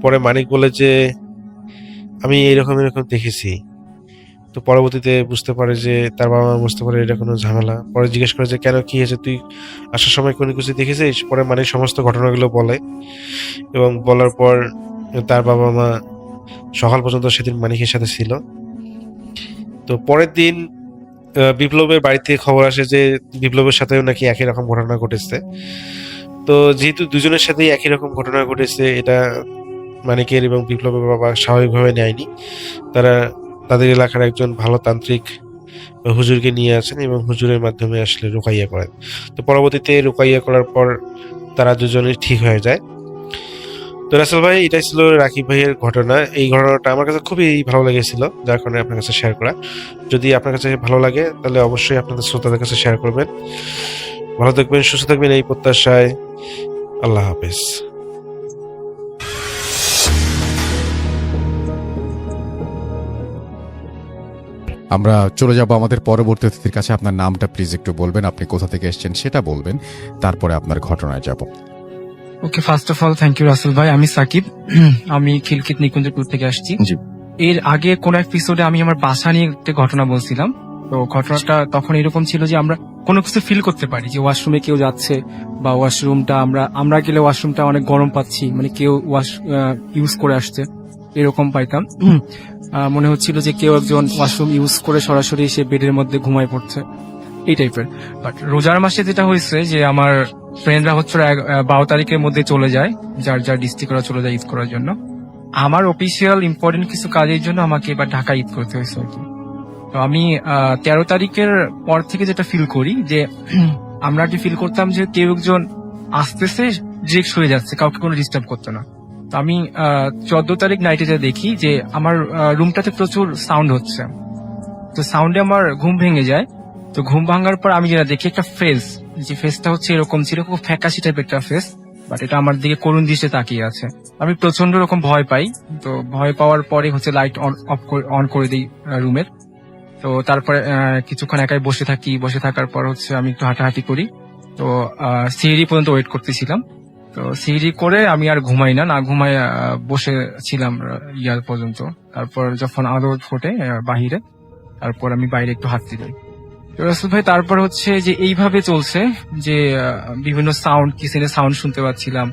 পরে মানিক বলে যে আমি এরকম দেখেছি। তো পরবর্তীতে বুঝতে পারে যে তার বাবা মা বুঝতে পারে এটা কোনো ঝামেলা। পরে জিজ্ঞেস করে যে কেন, কি হয়েছে, তুই আসার সময় কোনো কিছু দেখেছিস? পরে মানিক সমস্ত ঘটনাগুলো বলে, এবং বলার পর তার বাবা মা সকাল পর্যন্ত সেদিন মানিকের সাথে ছিল। তো পরের দিন বিপ্লবের বাড়িতে খবর আসে যে বিপ্লবের সাথেও নাকি একই রকম ঘটনা ঘটেছে। তো যেহেতু দুজনের সাথেই একই রকম ঘটনা ঘটেছে, এটা মানিকের এবং বিপ্লবের বাবা স্বাভাবিকভাবে নেয়নি। তারা তাদের এলাকার একজন ভালো তান্ত্রিক হুজুরকে নিয়ে আসেন এবং হুজুরের মাধ্যমে আসলে রুকাইয়া করেন। তো পরবর্তীতে রুকাইয়া করার পর তারা দুজনেই ঠিক হয়ে যায়। তো রাসেল ভাই, এটাই ছিল রাকিব ভাইয়ের ঘটনা। এই ঘটনাটা আমার কাছে খুবই ভালো লেগেছিল, যার কারণে আপনার কাছে শেয়ার করা। যদি আপনার কাছে ভালো লাগে তাহলে অবশ্যই আপনাদের শ্রোতাদের কাছে শেয়ার করবেন। ভালো থাকবেন, সুস্থ থাকবেন এই প্রত্যাশায়। আল্লাহ হাফেজ। আমরা চলে যাব আমাদের পরবর্তী অতিথির কাছে। আপনার নামটা প্লিজ একটু বলবেন, আপনি কোথা থেকে এসেছেন সেটা বলবেন, তারপরে আপনার ঘটনায় যাব। Okay, first of all thank you Russell ভাই। আমি সাকিব, আমি খিলকিত নিকুঞ্জপুর থেকে আসছি। এর আগে কোন এপিসোডে আমি আমার বাসা নিয়ে একটা ঘটনা বলছিলাম। তো ঘটনাটা তখন এরকম ছিল যে আমরা কোনো কিছু ফিল করতে পারি যে ওয়াশরুমে কেউ যাচ্ছে, বা ওয়াশরুমটা আমরা গেলে ওয়াশরুমটা অনেক গরম পাচ্ছি, মানে কেউ ইউজ করে আসছে, এরকম পাইতাম। মনে হচ্ছিল যে কেউ একজন ওয়াশরুম ইউজ করে সরাসরি সে বেডের মধ্যে ঘুমায় পড়ছে। এই টাইপের। বাট রোজার মাসে যেটা হয়েছে যে আমার ফ্রেন্ডরা হচ্ছে 12 তারিখের মধ্যে চলে যায়, যার যার ডিস্ট্রিক্ট চলে যায় ঈদ করার জন্য। আমার অফিসিয়াল ইম্পর্টেন্ট কিছু কাজের জন্য আমাকে এবার ঢাকা ঈদ করতে হয়েছে আর কি। তো আমি 13 তারিখের পর থেকে যেটা ফিল করি যে আমরা যে ফিল করতাম যে কেউ একজন আসতেছে, ডিরেক্ট হয়ে যাচ্ছে, কাউকে কোনো ডিস্টার্ব করতো না। তো আমি 14 তারিখ নাইটে যা দেখি যে আমার রুমটাতে প্রচুর সাউন্ড হচ্ছে। তো সাউন্ডে আমার ঘুম ভেঙে যায়। তো ঘুম ভাঙার পর আমি যেটা দেখি একটা ফেস, যে ফেসটা হচ্ছে এরকম ছিল, খুব ফ্যাকাশি টাইপের একটা ফেস, বাট এটা আমার দিকে করুণ দৃষ্টিতে তাকিয়ে আছে। আমি প্রচন্ড রকম ভয় পাই। তো ভয় পাওয়ার পরে হচ্ছে লাইট অন করে দিই রুমের। তো তারপরে কিছুক্ষণ একাই বসে থাকি। বসে থাকার পর হচ্ছে আমি একটু হাঁটাহাঁটি করি। তো সিঁড়ি পর্যন্ত ওয়েট করতেছিলাম। তো সিঁড়ি করে আমি আর ঘুমাই না ঘুমাই বসে ছিলাম ইয়ার পর্যন্ত। তারপর যখন আলো ফোটে বাহিরে, তারপর আমি বাইরে একটু হাঁটতে যাই। তো রাসেল ভাই তারপর হচ্ছে যে এইভাবে চলছে যে বিভিন্ন সাউন্ড, কিচেনের সাউন্ড শুনতে পাচ্ছিলাম,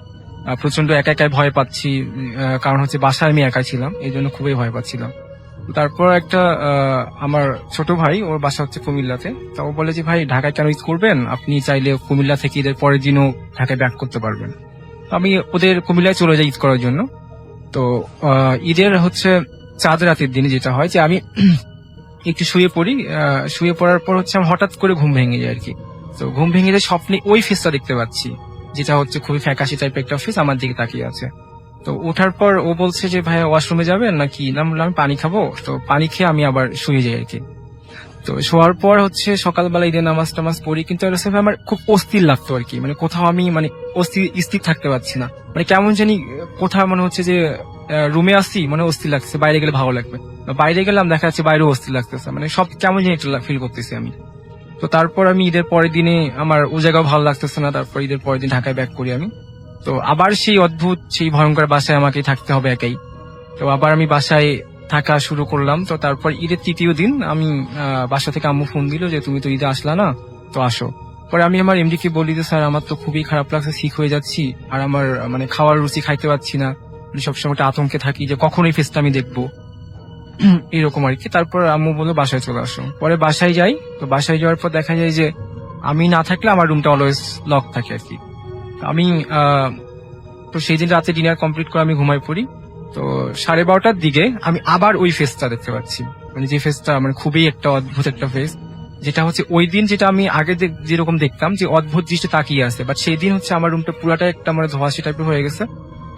প্রচন্ড একা একাই ভয় পাচ্ছি। কারণ হচ্ছে বাসায় আমি একা ছিলাম, এই জন্য খুবই ভয় পাচ্ছিলাম। তারপর একটা আমার ছোট ভাই, ওর বাসা হচ্ছে কুমিল্লাতে। তো ও বলে যে ভাই ঢাকায় কেন ঈদ করবেন, আপনি চাইলে কুমিল্লা থেকে ঈদের পরের দিনও ঢাকায় ব্যাক করতে পারবেন। আমি ওদের কুমিল্লায় চলে যাই ঈদ করার জন্য। তো ঈদের হচ্ছে চাঁদ রাতের দিনে যেটা হয় যে আমি একটু শুয়ে পড়ি। শুয়ে পড়ার পর হচ্ছে আমার হঠাৎ করে ঘুম ভেঙে যায় আর কি। তো ঘুম ভেঙে যায়, স্বপ্নে ওই ফেসটা দেখতে পাচ্ছি, যেটা হচ্ছে খুবই ফ্যাকাশি টাইপের একটা ফেস আমার দিকে তাকিয়ে আছে। তো ওঠার পর ও বলছে যে ভাই ওয়াশরুমে যাবেন নাকি, না বললাম আমি পানি খাবো। তো পানি খেয়ে আমি আবার শুয়ে যাই আর কি। তো শোয়ার পর হচ্ছে সকালবেলা ঈদের নামাজ টামাজ পড়ি, কিন্তু আমার খুব অস্থির লাগতো আর কি। মানে কোথাও আমি মানে স্থির থাকতে পারছি না। মানে কেমন জানি কোথাও মনে হচ্ছে যে রুমে আসছি মানে অস্থির লাগছে, বাইরে গেলে ভালো লাগবে, বাইরে গেলাম দেখা যাচ্ছে বাইরেও অস্থির লাগতেছে, মানে সব কেমন জানি একটা ফিল করতেছি আমি। তো তারপর আমি ঈদের পরের দিনে আমার ও জায়গাও ভালো লাগতেছে না, তারপর ঈদের পরের দিন ঢাকায় ব্যাক করি আমি। তো আবার সেই অদ্ভুত সেই ভয়ঙ্কর বাসায় আমাকে থাকতে হবে একাই। তো আবার আমি বাসায় থাকা শুরু করলাম। তো তারপর ঈদের 3য় দিন আমি বাসা থেকে আম্মু ফোন দিল যে তুমি তো ঈদে আসলা না, তো আসো। পরে আমি আমার এমডি কে বলি যে স্যার আমার তো খুবই খারাপ লাগছে, সিক হয়ে যাচ্ছি, আর আমার মানে খাওয়ার রুচি খাইতে পারছি না, সবসময় একটা আতঙ্কে থাকি যে কখন এই ফেসটা আমি দেখবো, এরকম আর কি। তারপর আম্মু বললো বাসায় চলে আসো। পরে বাসায় যাই। তো বাসায় যাওয়ার পর দেখা যায় যে আমি না থাকলে আমার রুমটা অলওয়েজ লক থাকে আর কি। আমি তো সেই দিন রাতে ডিনার কমপ্লিট করে আমি ঘুমাই পড়ি। তো 12:30টার দিকে আমি আবার ওই ফেসটা দেখতে পাচ্ছি, মানে যে ফেসটা মানে খুবই একটা অদ্ভুত একটা ফেস, যেটা হচ্ছে ওই দিন যেটা আমি আগে যেরকম দেখতাম যে অদ্ভুত দৃষ্টি তাকিয়ে আছে, বাট সেই দিন হচ্ছে আমার রুমটা পুরাটা একটা মানে ধোঁয়াশি টাইপের হয়ে গেছে।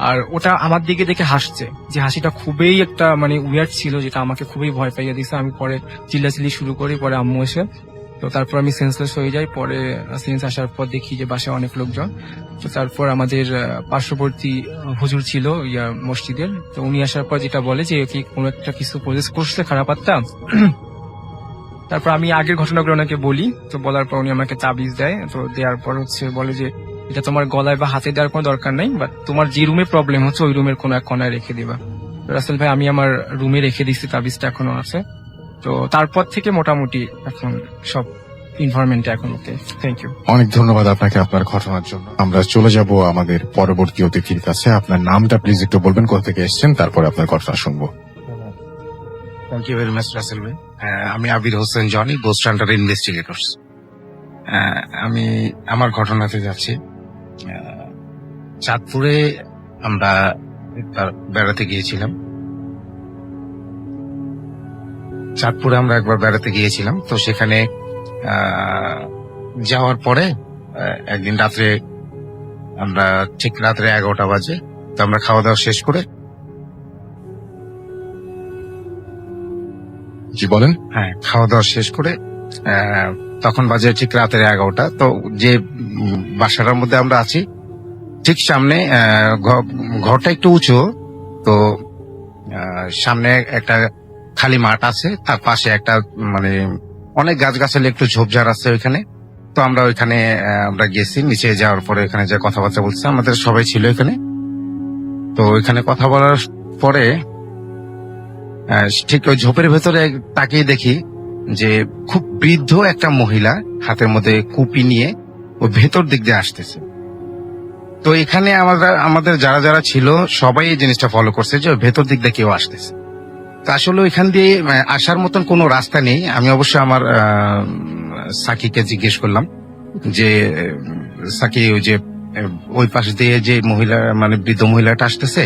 আর ওটা আমার দিকে দেখে হাসছে, যে হাসিটা খুবই একটা মানে উইয়ার্ড ছিল, যেটা আমাকে খুবই ভয় পাইয়ে দিছে। আমি পরে চিল্লাচিল্লি শুরু করি, পরে আম্মু এসে, তো তারপর আমি সেন্সলেস হয়ে যাই। পরে সেন্স আসার পর দেখি যে বাসায় অনেক লোকজন। তো তারপর আমাদের পার্শ্ববর্তী হুজুর ছিল মসজিদের, তো উনি আসার পর যেটা বলে যে কি কোনো একটা কিছু প্রজেক্ট করছে খারাপ আত্মা। তারপর আমি আগের ঘটনাগুলো ওনাকে বলি। তো বলার পর উনি আমাকে তাবিজ দেয়। তো দেওয়ার পর হচ্ছে বলে যে এটা তোমার গলায় বা হাতে দেওয়ার কোনো দরকার নাই, বাট তোমার যে রুমে প্রবলেম হচ্ছে ওই রুমের কোনো এক কোনায় রেখে দিবা। রাসেল ভাই আমি আমার রুমে রেখে দিচ্ছি, তাবিজটা এখনো আছে। তো তারপর থেকে মোটামুটি এখন সব ইনভারমেন্ট এখন ওকে। Thank you. অনেক ধন্যবাদ আপনাকে আপনার ঘটনার জন্য। আমরা চলে যাব আমাদের পরবর্তী অতিথির কাছে। আপনার নামটা প্লিজ একটু বলবেন, কোথা থেকে এসেছেন, তারপরে আপনার ঘটনা শুনবো। Thank you very much Rasel ভাই। আমি Abir Hossain Jony, ghost hunter investigators. আমি আমার ঘটনাতে যাচ্ছি। চাঁদপুরে আমরা একবার বেড়াতে গিয়েছিলাম। তো সেখানে যাওয়ার পরে একদিন রাত্রে আমরা ঠিক রাত্রে 11টা বাজে, তো আমরা খাওয়া দাওয়া শেষ করে জি বলেন। খাওয়া দাওয়া শেষ করে তখন বাজে ঠিক রাতের 11টা। তো যে বাসাটার মধ্যে আমরা আছি ঠিক সামনে ঘরটা একটু উঁচু, তো সামনে একটা খালি মাঠ আছে, তার পাশে একটা মানে অনেক গাছগাছালি একটু ঝোপঝাড় আছে ওইখানে। তো আমরা ওইখানে আমরা গেছি, নিচে যাওয়ার পরে ওখানে যে কথাবার্তা বলছি, আমাদের সবাই ছিল এখানে। তো ওইখানে কথা বলার পরে ঠিক ওই ঝোপের ভেতরে তাকিয়ে দেখি যে খুব বৃদ্ধ একটা মহিলা হাতের মধ্যে কুপি নিয়ে ওই ভেতর দিক দিয়ে আসতেছে। তো এখানে আমাদের যারা যারা ছিল সবাই এই জিনিসটা ফলো করছে যে ভেতর দিক দিয়ে কেউ আসতেছে। তো আসলে ওইখান দিয়ে আসার মতন কোনো রাস্তা নেই। আমি অবশ্য আমার সাকিকে জিজ্ঞেস করলাম যে সাকি ওই যে ওই পাশ দিয়ে যে মহিলা মানে বৃদ্ধ মহিলাটা আসতেছে,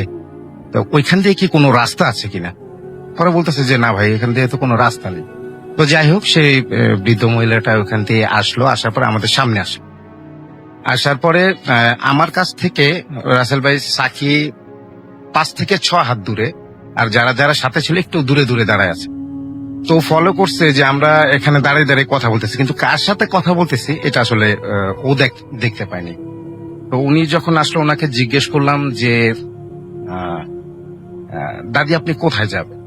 তো ওইখান দিয়ে কি কোনো রাস্তা আছে কিনা? পরে বলতেছে যে না ভাই, এখান দিয়ে তো কোনো রাস্তা নেই। তো যাই হোক, সেই বৃদ্ধ মহিলাটা ওখান দিয়ে আসলো, আসার পরে আমাদের সামনে আসলো। আসার পরে আমার কাছ থেকে রাসেল ভাই সাকি 5 থেকে 6 হাত দূরে, আর যারা যারা সাথে ছিল একটু দূরে দূরে দাঁড়ায় আছে। তো ফলো করছে যে আমরা এখানে দাঁড়িয়ে দাঁড়িয়ে কথা বলতেছি, কিন্তু কার সাথে কথা বলতেছি এটা আসলে ও দেখতে পায়নি। তো উনি যখন আসলো, ওনাকে জিজ্ঞেস করলাম যে দাদি আপনি কোথায় যাবেন?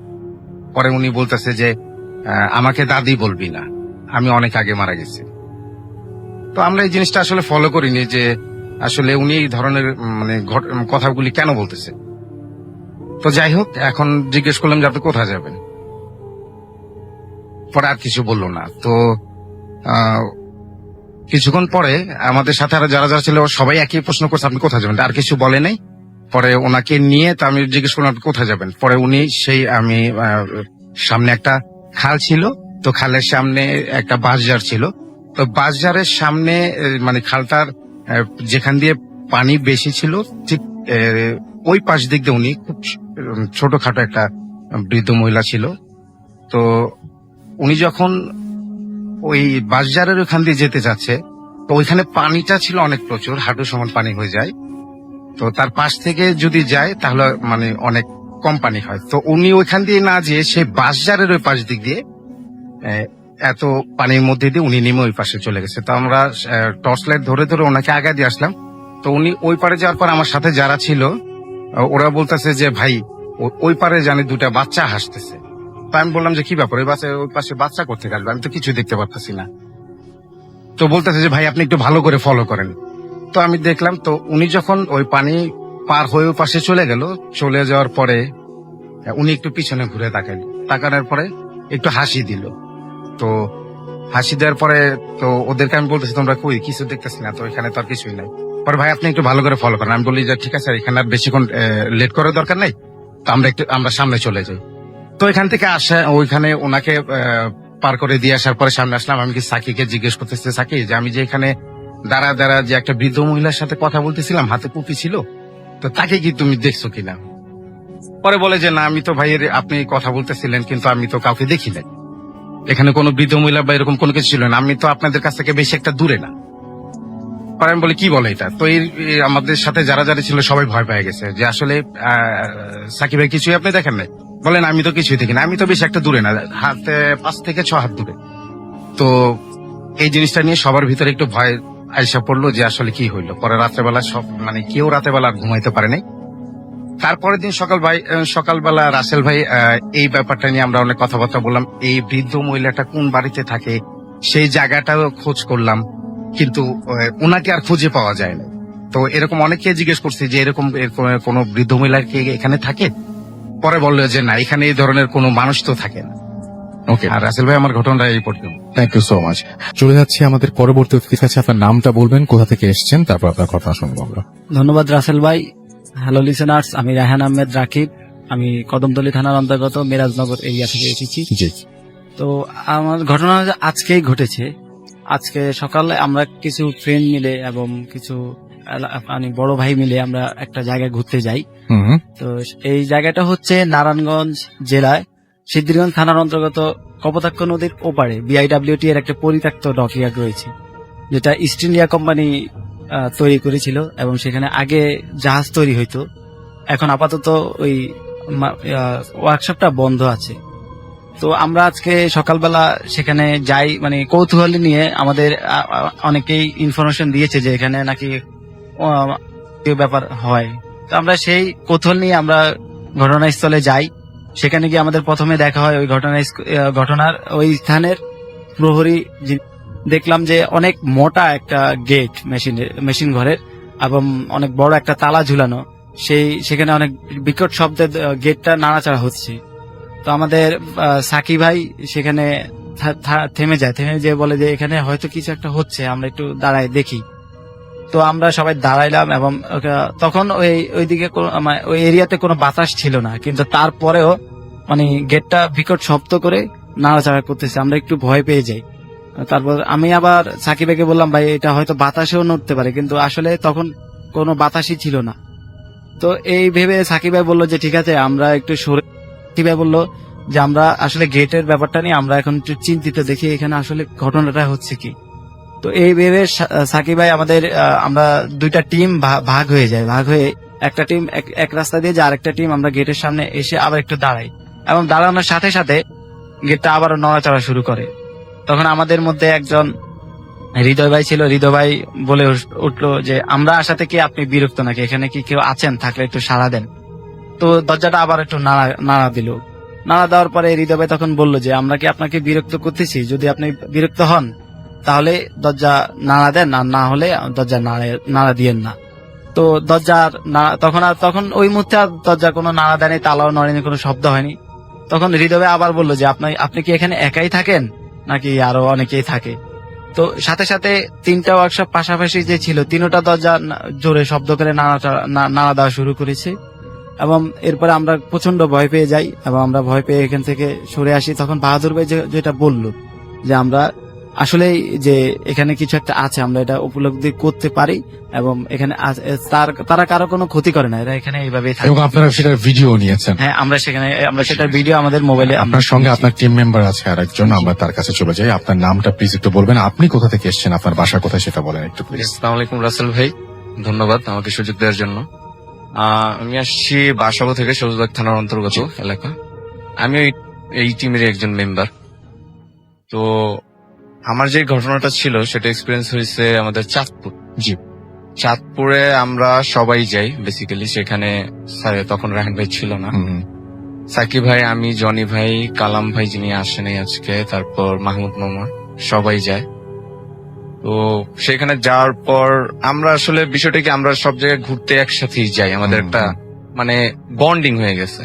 পরে উনি বলতেছে যে আমাকে দাদি বলবি না, আমি অনেক আগে মারা গেছি। তো আমরা এই জিনিসটা আসলে ফলো করিনি যে আসলে উনি এই ধরনের মানে কথাগুলি কেন বলতেছে। তো যাই হোক, এখন জিজ্ঞেস করলাম যে আপনি কোথায় যাবেন, পরে আর কিছু বললো না। তো কিছুক্ষণ পরে আমাদের সাথে আর যারা যারা ছিল সবাই একই প্রশ্ন করছে, আপনি কোথায় যাবেন, আর কিছু বলে নাই। পরে ওনাকে নিয়ে তো আমি জিজ্ঞেস করলাম আপনি কোথায় যাবেন। পরে উনি সেই আমি সামনে একটা খাল ছিল, তো খালের সামনে একটা বাঁশঝাড় ছিল, তো বাঁশঝাড়ের সামনে মানে খালটার যেখান দিয়ে পানি বেশি ছিল ঠিক ওই পাশ দিক দিয়ে উনি খুব ছোটখাটো একটা বৃদ্ধ মহিলা ছিল। তো উনি যখন ওই বাঁশঝাড়ের ওখান দিয়ে যেতে যাচ্ছে, তো ওইখানে পানিটা ছিল অনেক প্রচুর, হাঁটু সমান পানি হয়ে যায়। তো তার পাশ থেকে যদি যায় তাহলে মানে অনেক কম পানি হয়। তো উনি ওইখান দিয়ে না যেয়ে সেই বাঁশঝাড়ের ওই পাশ দিক দিয়ে এত পানির মধ্যে দিয়ে উনি নেমে ওই পাশে চলে গেছে। তো আমরা টর্চ লাইট ধরে ধরে ওনাকে আগে দিয়ে আসলাম। তো উনি ওই পারে যাওয়ার পর আমার সাথে যারা ছিল ওরা বলতেছে যে ভাই ওই পারে জানি 2টা বাচ্চা হাসতেছে। তো আমি বললাম যে কি ব্যাপার, ওই পাশে বাচ্চা করতে আসবে, আমি তো কিছু দেখতে পারতেছি না। তো বলতেছে যে ভাই আপনি একটু ভালো করে ফলো করেন। তো আমি দেখলাম, তো উনি যখন ওই পানি পার হয়ে ওই পাশে চলে গেল, চলে যাওয়ার পরে উনি একটু পিছনে ঘুরে তাকানোর পরে একটু হাসি দিল। তো হাসি দেওয়ার পরে তো ওদেরকে আমি বলতেছি তোমরা কই, কিছু দেখতেছি না, তো এখানে তো আর কিছুই নাই। পরে ভাই আপনি একটু ভালো করে ফলো করেন। আমি বলি যে ঠিক আছে, এখানে আর বেশিক্ষণ লেট করার দরকার নেই, তো আমরা সামনে চলে যাই। তো এখান থেকে আসা ওইখানে ওনাকে পার করে দিয়ে আসার পরে সামনে আসলাম। আমি কি সাকিকে জিজ্ঞেস করতেছি, সাকি যে আমি যে এখানে দাঁড়া যে একটা বৃদ্ধ মহিলার সাথে কথা বলতেছিলাম, হাতে কুপি ছিল, তো তাকে কি তুমি দেখছো কিনা? পরে বলে যে না, আমি তো ভাইয়ের আপনি কথা বলতেছিলেন কিন্তু আমি তো কাউকে দেখি নাই, এখানে কোনো বৃদ্ধ মহিলা বা এরকম কোনো কিছু ছিল না, আমি তো আপনাদের কাছ থেকে বেশি একটা দূরে না। পরে আমি বলি কি বলে এটা? তো এই আমাদের সাথে যারা যারা ছিল সবাই ভয় পেয়ে গেছে যে আসলে সাকিব ভাই কিছুই আপনি দেখেন নাই। বলেন আমি তো কিছুই দেখি না, আমি তো বেশি একটা দূরে না, হাতে 5 থেকে 6 হাত দূরে। তো এই জিনিসটা নিয়ে সবার ভিতরে একটু ভয় আইসা পড়লো যে আসলে কি হইলো। পরে রাত্রেবেলা সব মানে কেউ রাতেবেলা ঘুমাইতে পারে নাই। তারপরের দিন সকালবেলা রাসেল ভাই এই ব্যাপারটা নিয়ে আমরা অনেক কথাবার্তা বললাম। এই বৃদ্ধ মহিলাটা কোন বাড়িতে থাকে সেই জায়গাটাও খোঁজ করলাম, কিন্তু ওনাকে আর খুঁজে পাওয়া যায় না। তো এরকম অনেককে জিজ্ঞেস করছি যে এরকম কোন বৃদ্ধ মহিলা কি এখানে থাকে? পরে বললো যে না, এখানে এই ধরনের কোনো মানুষ তো থাকে না। ওকে, আর রাসেল ভাই আমার ঘটনাটা এই পর্যন্ত। Thank you so much. চলে যাচ্ছি আমাদের পরবর্তী অতিথির কাছে। আপনার নামটা বলবেন, কোথা থেকে এসেছেন, তারপর আপনার ঘটনা শুনবো আমরা। ধন্যবাদ রাসেল ভাই। হ্যালো লিসেনার্স, আমি রায়হান আহমেদ রাকিব। আমি কদমতলী থানার অন্তর্গত মিরাজনগর এরিয়া থেকে এসেছি। জি, তো আমার ঘটনা আজকেই ঘটেছে। আজকে সকালে আমরা কিছু ফ্রেন্ড মিলে এবং কিছু মানে বড় ভাই মিলে আমরা একটা জায়গায় ঘুরতে যাই। তো এই জায়গাটা হচ্ছে নারায়ণগঞ্জ জেলায় সিদ্ধিরগঞ্জ থানার অন্তর্গত কপোতাক্ষ নদীর ওপারে বিআইডব্লিউটি এর একটা পরিত্যক্ত ডকইয়ার্ড রয়েছে, যেটা ইস্ট ইন্ডিয়া কোম্পানি তৈরি করেছিল এবং সেখানে আগে জাহাজ তৈরি হইতো। এখন আপাতত ওই ওয়ার্কশপটা বন্ধ আছে। তো আমরা আজকে সকালবেলা সেখানে যাই, মানে কৌতূহলী নিয়ে। আমাদের অনেকেই ইনফরমেশন দিয়েছে যে এখানে নাকি ব্যাপার হয়। তো আমরা সেই কৌতূহল নিয়ে আমরা ঘটনাস্থলে যাই। সেখানে গিয়ে আমাদের প্রথমে দেখা হয় ওই ঘটনার ওই স্থানের প্রহরী। দেখলাম যে অনেক মোটা একটা গেট মেশিন ঘরের এবং অনেক বড় একটা তালা ঝুলানো। সেখানে অনেক বিকট শব্দে গেটটা নাড়াচাড়া হচ্ছে। তো আমাদের সাকি ভাই সেখানে থেমে যেয়ে বলে যে এখানে হয়তো কিছু একটা হচ্ছে, আমরা একটু দাঁড়ায় দেখি। তো আমরা সবাই দাঁড়াইলাম এবং তখন ওইদিকে ওই এরিয়াতে কোনো বাতাস ছিল না, কিন্তু তারপরেও মানে গেটটা বিকট শব্দ করে নাড়াচাড়া করতেছে। আমরা একটু ভয় পেয়ে যাই। তারপর আমি আবার সাকিব ভাইকে বললাম ভাই এটা হয়তো বাতাসেও নড়তে পারে, কিন্তু আসলে তখন কোনো বাতাসই ছিল না। তো এই ভেবে সাকিব ভাই বললো যে ঠিক আছে আমরা একটু সরে, সাকিব ভাই বললো যে আমরা আসলে গেটের ব্যাপারটা নিয়ে আমরা এখন একটু চিন্তিত, দেখি এখানে আসলে ঘটনাটা হচ্ছে কি। তো এই ভেবে সাকিব ভাই আমাদের আমরা দুইটা টিম ভাগ হয়ে যায়, ভাগ হয়ে একটা টিম এক রাস্তা দিয়ে যায়, আরেকটা টিম আমরা গেটের সামনে এসে আবার একটু দাঁড়াই, এবং দাঁড়ানোর সাথে সাথে গেটটা আবারও নড়াচড়া শুরু করে। তখন আমাদের মধ্যে একজন হৃদয় ভাই ছিল, হৃদয় ভাই বলে উঠলো যে আমরা আসাতে কি আপনি বিরক্ত নাকি, এখানে কি কেউ আছেন, থাকলে একটু সাড়া দেন। তো দরজাটা আবার একটু নাড়া দিল। নাড়া দেওয়ার পরে হৃদয় ভাই তখন বললো যে আমরা কি আপনাকে বিরক্ত করতেছি, যদি আপনি বিরক্ত হন তাহলে দরজা নাড়া দেন, আর না হলে দরজা নাড়া দিয়েন না। তো দরজার তখন ওই মুহূর্তে আর দরজা কোনো নাড়া দেয়নি, তালাও নড়েনি, কোনো শব্দ হয়নি। তখন হৃদয় আবার বললো যে আপনি কি এখানে একাই থাকেন নাকি আরো অনেকেই থাকে। তো সাথে সাথে তিনটা ওয়ার্কশপ পাশাপাশি যে ছিল, তিনটা দরজা জোরে শব্দ করে নাড়া দেওয়া শুরু করেছে, এবং এরপরে আমরা প্রচন্ড ভয় পেয়ে যাই, এবং আমরা ভয় পেয়ে এখান থেকে সরে আসি। তখন বাহাদুর ভাই যেটা বললো যে আমরা আসলে যে এখানে কিছু একটা আছে, আমরা এটা উপলব্ধি করতে পারি, এবং এখানে তারা কারো কোনো ক্ষতি করে না, এরা এখানে এইভাবেই থাকে। এবং আপনারা সেটার ভিডিও নিয়েছেন? হ্যাঁ, আমরা সেটার ভিডিও আমাদের মোবাইলে। আপনার সঙ্গে আপনার টিম মেম্বার আছে আর একজন, আমরা তার কাছে চলে যাই। আপনার নামটা প্লিজ একটু বলবেন, আপনি কোথা থেকে এসেছেন, আপনার বাসা কোথায় সেটা বলেন একটু প্লিজ। আসসালামু আলাইকুম রাসেল ভাই, ধন্যবাদ আমাকে সুযোগ দেওয়ার জন্য। আমি আসছি বাসাবো থেকে, সবুজবাগ থানার অন্তর্গত এলাকা। আমি এই টিমের একজন মেম্বার। তো আমার যে ঘটনাটা ছিল সেটা এক্সপিরিয়েন্স হয়েছে আমাদের চাঁদপুর। জি, চাঁদপুরে আমরা সবাই যাই বেসিক্যালি। সেখানে তখন রাহান ভাই ছিল না, সাকিব ভাই, আমি, জনি ভাই, কালাম ভাই যিনি আসেনি আজকে, তারপর মাহমুদ মামা, সবাই যায়। তো সেখানে যাওয়ার পর আমরা আসলে বিষয়টা কি, আমরা সব জায়গায় ঘুরতে একসাথেই যাই, আমাদের একটা মানে বন্ডিং হয়ে গেছে।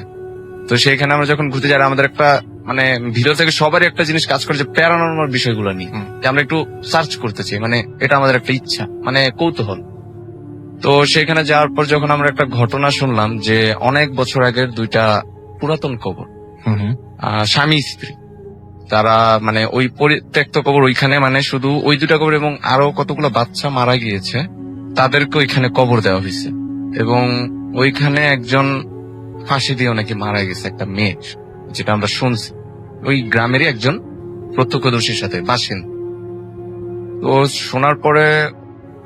তো সেইখানে আমরা যখন ঘুরতে যাই আমাদের একটা মানে ভিতর থেকে সবারই একটা জিনিস কাজ করে যে প্যারানর্মাল বিষয়গুলো নিয়ে যে আমরা একটু সার্চ করতে চাই, মানে এটা আমাদের একটা ইচ্ছা, মানে কৌতূহল। তো সেখানে যাওয়ার পর যখন আমরা একটা ঘটনা শুনলাম যে অনেক বছর আগের দুইটা পুরাতন কবর, স্বামী স্ত্রী, তারা মানে ওই পরিত্যক্ত কবর ওইখানে, মানে শুধু ওই দুটা কবর এবং আরো কতগুলো বাচ্চা মারা গিয়েছে, তাদেরকে ওইখানে কবর দেওয়া হয়েছে। এবং ওইখানে একজন ফাঁসি দিয়ে নাকি মারা গেছে, একটা মেয়ে, যেটা আমরা শুনছি ওই গ্রামেরই একজন প্রত্যক্ষদর্শীর সাথে বাসিন্দা। তো শোনার পরে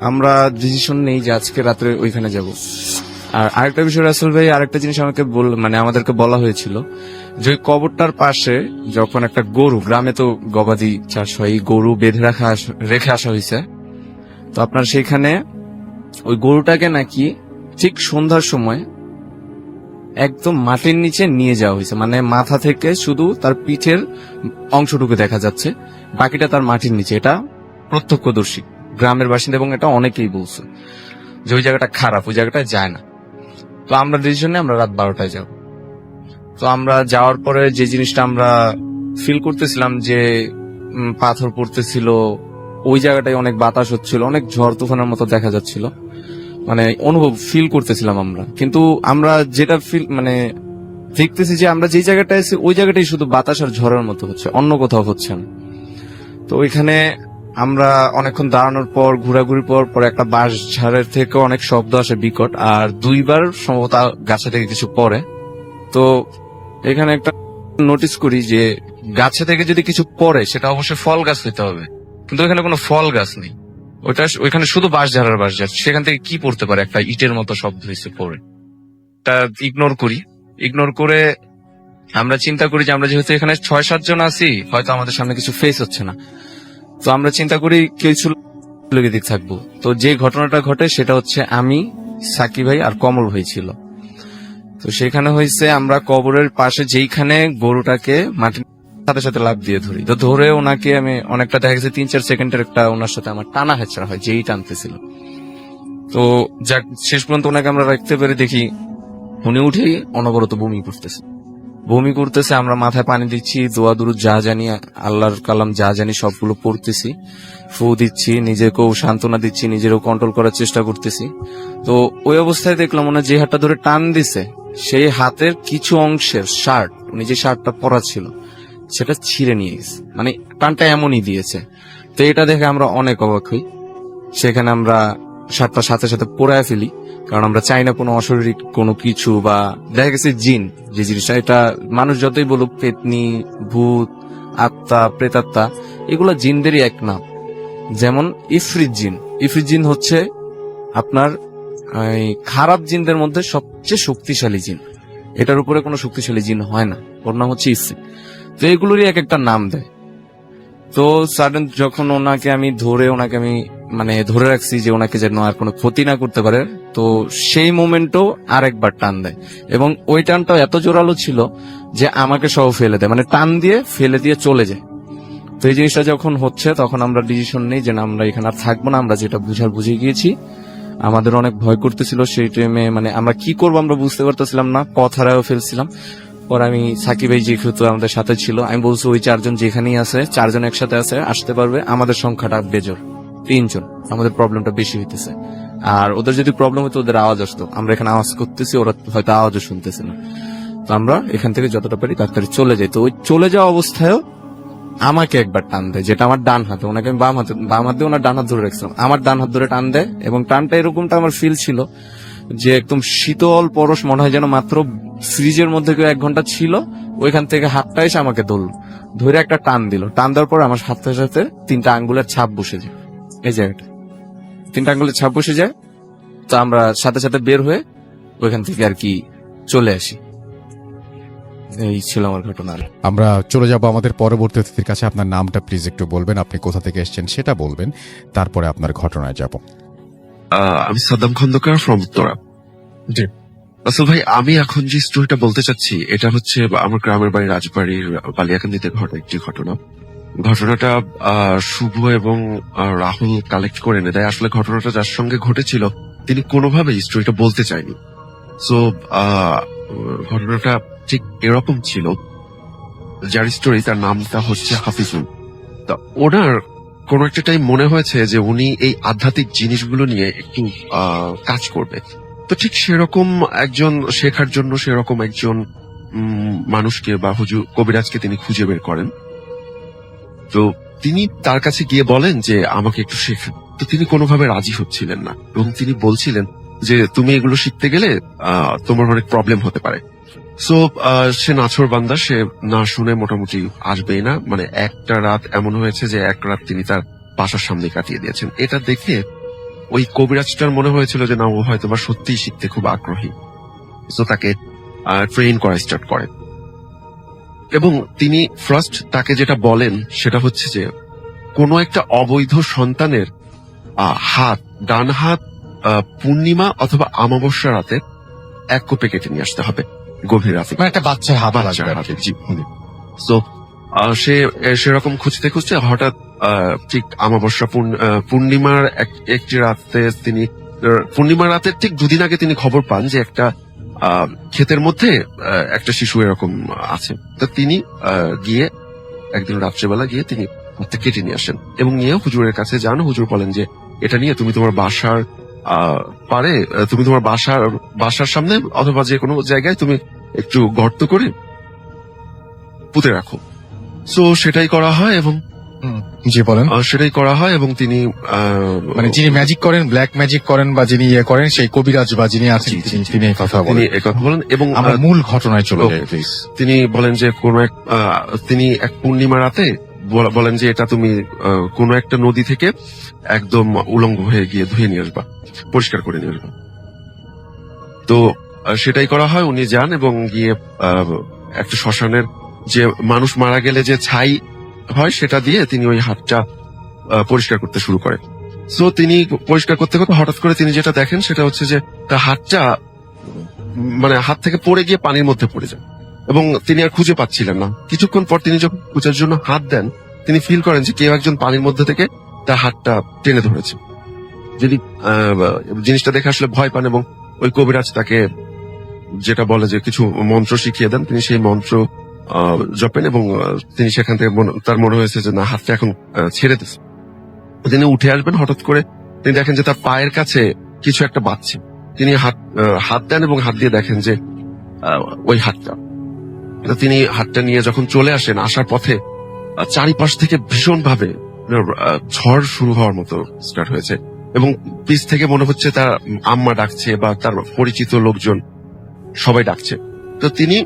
আমরা ডিসিশন নেই যে আজকে রাত্রে ওইখানে যাব। আর আরেকটা বিষয় রাসেল ভাই, আরেকটা জিনিস আমাকে মানে আমাদেরকে বলা হয়েছিল যে ওই কবরটার পাশে যখন একটা গরু, গ্রামে তো গবাদি চাষ হয়, গরু বেঁধে রেখে আসা হয়েছে। তো আপনার সেইখানে ওই গরুটাকে নাকি ঠিক সন্ধ্যার সময় একদম মাটির নিচে নিয়ে যাওয়া হয়েছে, মানে মাথা থেকে শুধু তার পিঠের অংশটুকু দেখা যাচ্ছে, বাকিটা তার মাটির নিচে। এটা প্রত্যক্ষদর্শী গ্রামের বাসিন্দা, এবং এটা অনেকেই বলছে যে ওই জায়গাটা খারাপ, ওই জায়গাটায় যায় না। তো আমরা ডিসিশনে আমরা রাত 12টায় যাব। তো আমরা যাওয়ার পরে যে জিনিসটা আমরা ফিল করতেছিলাম যে পাথর পড়তেছিল, ওই জায়গাটায় অনেক বাতাস হচ্ছিল, অনেক ঝড় তুফানের মতো দেখা যাচ্ছিল, মানে অনুভব ফিল করতেছিলাম আমরা। কিন্তু আমরা যেটা ফিল মানে দেখতেছি যে আমরা যে জায়গাটায় আছি ওই জায়গাটাই শুধু বাতাস আর ঝড়ের মতো হচ্ছে, অন্য কোথাও হচ্ছে না। তো ওইখানে আমরা অনেকক্ষণ দাঁড়ানোর পর, ঘোরাঘুরির পর একটা বাঁশ ঝাড়ের থেকে অনেক শব্দ আসে বিকট, আর দুইবার সম্ভবত গাছে থেকে কিছু পড়ে। তো এখানে একটা নোটিস করি যে গাছে থেকে যদি কিছু পড়ে সেটা অবশ্যই ফল গাছ হইতে হবে, কিন্তু এখানে কোনো ফল গাছ নেই, ওইখানে শুধু বাঁশ ঝাড়। সেখান থেকে কি পড়তে পারে, একটা ইটের মতো শব্দ হয়েছে পড়ে। তা ইগনোর করে আমরা চিন্তা করি যে আমরা যেহেতু এখানে 6-7 জন আছি, হয়তো আমাদের সামনে কিছু ফেস হচ্ছে না। তো আমরা চিন্তা করি কিছু লোকের দিক থাকবো। তো যে ঘটনাটা ঘটে সেটা হচ্ছে আমি, সাকিব ভাই আর কমল ভাই ছিল। তো সেখানে হয়েছে আমরা কবরের পাশে যেইখানে গরুটাকে মাটির সাথে সাথে লাফ দিয়ে ধরি, তো ধরে ওনাকে আমি অনেকটা দেখা গেছে 3-4 সেকেন্ডের একটা ওনার সাথে আমার টানা হেঁচড়া হয়, যেই টানতেছিল। তো যাক, শেষ পর্যন্ত ওনাকে আমরা রাখতে পেরে দেখি উনি উঠেই অনবরত বমি করতেছে। আমরা মাথায় পানি দিচ্ছি, দোয়া দুরুদ যা জানি, আল্লাহর কালাম যা জানি সবগুলো পড়তেছি, ফু দিচ্ছি, নিজেকেও সান্ত্বনা দিচ্ছি, নিজেরও কন্ট্রোল করার চেষ্টা করতেছি। তো ওই অবস্থায় দেখলাম ওনার যে হাতটা ধরে টান দিছে, সেই হাতের কিছু অংশের শার্ট, উনি যে শার্টটা পরা ছিল সেটা ছিঁড়ে নিয়ে গেছে, মানে টানটা এমনই দিয়েছে। তো এটা দেখে আমরা অনেক অবাক হই। সেখানে আমরা সাথে সাথে পোড়ায় ফেলি, কারণ আমরা চাই না কোনো অশরীরিক কোনো কিছু, বা দেখা গেছে জিন যে জিনিসটা, এটা মানুষ যতই বলুক পেতনি, ভূত, আত্মা, প্রেতাত্মা, এগুলো জিনদেরই এক নাম। যেমন ইফরিত জিন হচ্ছে আপনার এই খারাপ জিনদের মধ্যে সবচেয়ে শক্তিশালী জিন। এটার উপরে কোনো শক্তিশালী জিন হয় না, ওর নাম হচ্ছে ইফরিত। তো এগুলোরই এক একটা নাম দেয়। তো সাডেন যখন ওনাকে আমি ধরে রাখছি যে ওনাকে যেন আর কোনো ক্ষতি না করতে পারে, তো সেই মোমেন্টও আরেকবার টান দেয়, এবং ওই টানটাও এত জোরালো ছিল যে আমাকে সহ ফেলে দেয়, মানে টান দিয়ে ফেলে দিয়ে চলে যায়। তো এই জিনিসটা যখন হচ্ছে তখন আমরা ডিসিশন নেই যে না, আমরা এখানে আর থাকবো না, আমরা যেটা বুঝে গিয়েছি। আমাদের অনেক ভয় করতেছিল সেই টাইমে, মানে আমরা কি করবো আমরা বুঝতে পারতেছিলাম না, পথ হারাও ফেলছিলাম। পর আমি সাকিব ভাই যেহেতু আমাদের সাথে ছিল, আমি বলছি ওই 4 জন যেখানেই আছে, 4 জন একসাথে আছে, আসতে পারবে। আমাদের সংখ্যাটা বেজোর, 3 জন, আমাদের প্রবলেমটা বেশি হইতেছে। আর ওদের যদি প্রবলেম হতো ওদের আওয়াজ আসতো, আমরা এখানে আওয়াজ করতেছি, ওরা হয়তো আওয়াজও শুনতেছে না। তো আমরা এখান থেকে যতটা পারি তাড়াতাড়ি চলে যাই। তো ওই চলে যাওয়া অবস্থায়ও আমাকে একবার টান দেয়, যেটা আমার ডান হাতে, ওনাকে আমি বাম হাত দিয়ে ওনার ডান হাত ধরে রাখছিলাম, আমার ডান হাত ধরে টান দেয়। এবং টানটা এরকমটা আমার ফিল ছিল যে একদম শীতল পরশ, মনে হয় যেন মাত্র ফ্রিজের মধ্যে কেউ 1 ঘন্টা ছিল, ওইখান থেকে হাতটা এসে আমাকে ধরে একটা টান দিল। টান দেওয়ার পর আমার হাতের সাথে 3টা আঙ্গুলের ছাপ বসে যায়, এই জায়গাটা 3টা আঙ্গুলের ছাপ বসে যায়। তো আমরা সাথে বের হয়ে ওইখান থেকে আর কি চলে আসি। এই ছিল আমার ঘটনা। আমরা চলে যাব আমাদের পরবর্তী অতিথির কাছে। আপনার নামটা প্লিজ একটু বলবেন, আপনি কোথা থেকে এসেছেন সেটা বলবেন, তারপরে আপনার ঘটনায় যাব। আমি সাদ্দাম খন্দকার ফ্রম উত্তরা। জি। রাসেল ভাই, আমি এখন যে স্টোরিটা বলতে চাচ্ছি এটা হচ্ছে আমার গ্রামের বাড়ি রাজবাড়ির বালিয়াকান্দিতে ঘটা একটি ঘটনা। ঘটনাটা শুভ এবং রাহুল কালেক্ট করে এনে দেয়। আসলে ঘটনাটা যার সঙ্গে ঘটেছিল তিনি কোনোভাবেই স্টোরিটা বলতে চায়নি। সো ঘটনাটা ঠিক এরকম ছিল। যার স্টোরি, তার নামটা হচ্ছে হাফিজুল। তা ওনার কোন একটা টাইম মনে হয়েছে যে উনি এই আধ্যাত্মিক জিনিসগুলো নিয়ে একটু কাজ করবে। তো ঠিক সেরকম একজন শেখার জন্য সেরকম একজন মানুষকে বা হুজুর কবিরাজকে তিনি খুঁজে বের করেন। তো তিনি তার কাছে গিয়ে বলেন যে আমাকে একটু শেখান। তো তিনি কোনোভাবে রাজি হচ্ছিলেন না, এবং তিনি বলছিলেন যে তুমি এগুলো শিখতে গেলে তোমার অনেক প্রবলেম হতে পারে। সো সে নাছর বান্দা, সে না শুনে মোটামুটি আসবেই না। মানে একটা রাত এমন হয়েছে যে 1 রাত তিনি তার বাসার সামনে কাটিয়ে দিয়েছেন। এটা দেখে ওই কবিরাজটার মনে হয়েছিল যে না, ও হয়তো বা সত্যিই শিখতে খুব আগ্রহী। সো তাকে ট্রেন করা স্টার্ট করে, এবং তিনি ফার্স্ট তাকে যেটা বলেন সেটা হচ্ছে যে কোনো একটা অবৈধ সন্তানের ডান হাত পূর্ণিমা অথবা অমাবস্যা রাতে 1 কোপে কেটে নিয়ে আসতে হবে, গভীর রাতে। মানে একটা বাচ্চার হাত হাতে, জি। তো সে সেরকম খুঁজতে হঠাৎ ঠিক অমাবস্যা পূর্ণিমার একটি রাতে তিনি, পূর্ণিমার রাতের ঠিক 2 দিন আগে তিনি খবর পান যে একটা ক্ষেতের মধ্যে একটা শিশু এরকম আছে। তো তিনি গিয়ে একদিন রাত্রেবেলা গিয়ে তিনি হাতটা কেটে নিয়ে আসেন, এবং নিয়ে হুজুরের কাছে যান। হুজুর বলেন যে এটা নিয়ে তুমি তোমার বাসার তুমি তোমার বাসার সামনে অথবা যে কোনো জায়গায় তুমি একটু গর্ত করে পুঁতে রাখো। সো সেটাই করা হয়, এবং জি বলেন। সেটাই করা হয়, এবং তিনি মানে যিনি ম্যাজিক করেন, ব্ল্যাক ম্যাজিক করেন বা যিনি ইয়ে করেন, সেই কবিরাজ বা যিনি আছেন তিনি এই কথা বলেন। এবং আমরা মূল ঘটনায় চলে যাই প্লিজ। তিনি বলেন যে তিনি এক পূর্ণিমা রাতে বলেন যে এটা তুমি কোনো একটা নদী থেকে একদম উলঙ্গ হয়ে গিয়ে ধুয়ে নিয়ে আসবা, পরিষ্কার করে নিয়ে আসবা। তো সেটাই করা হয়। উনি যান এবং গিয়ে একটা শ্মশানের যে মানুষ মারা গেলে যে ছাই হয় সেটা দিয়ে তিনি ওই হাতটা পরিষ্কার করতে শুরু করেন। সো তিনি পরিষ্কার করতে করতে হঠাৎ করে তিনি যেটা দেখেন সেটা হচ্ছে যে তার হাতটা মানে হাত থেকে পড়ে গিয়ে পানির মধ্যে পড়ে যায়, এবং তিনি আর খুঁজে পাচ্ছিলেন না। কিছুক্ষণ পর তিনি যখন খোঁজার জন্য হাত দেন, তিনি ফিল করেন যে কেউ একজন পানির মধ্যে থেকে তার হাতটা টেনে ধরেছে। যদি জিনিসটা দেখে আসলে ভয় পান, এবং ওই কবিরাজ তাকে যেটা বলে যে কিছু মন্ত্র শিখিয়ে দেন। তিনি সেই মন্ত্র জপেন, এবং তিনি সেখান থেকে তার মনে হয়েছে যে না, হাতটা এখন ছেড়ে দিচ্ছে। তিনি উঠে আসবেন, হঠাৎ করে তিনি দেখেন যে তার পায়ের কাছে কিছু একটা বাজছে। তিনি হাত দেন এবং হাত দিয়ে দেখেন যে ওই হাতটা তো তিনি হাতটা নিয়ে যখন চলে আসেন, আসার পথে চারিপাশ থেকে ভীষণ ভাবে ঝড় শুরু হওয়ার মতো স্টার্ট হয়েছে এবং পিছ থেকে মনে হচ্ছে তার আম্মা ডাকছে বা তার পরিচিত লোকজন সবাই ডাকছে। তো তিনি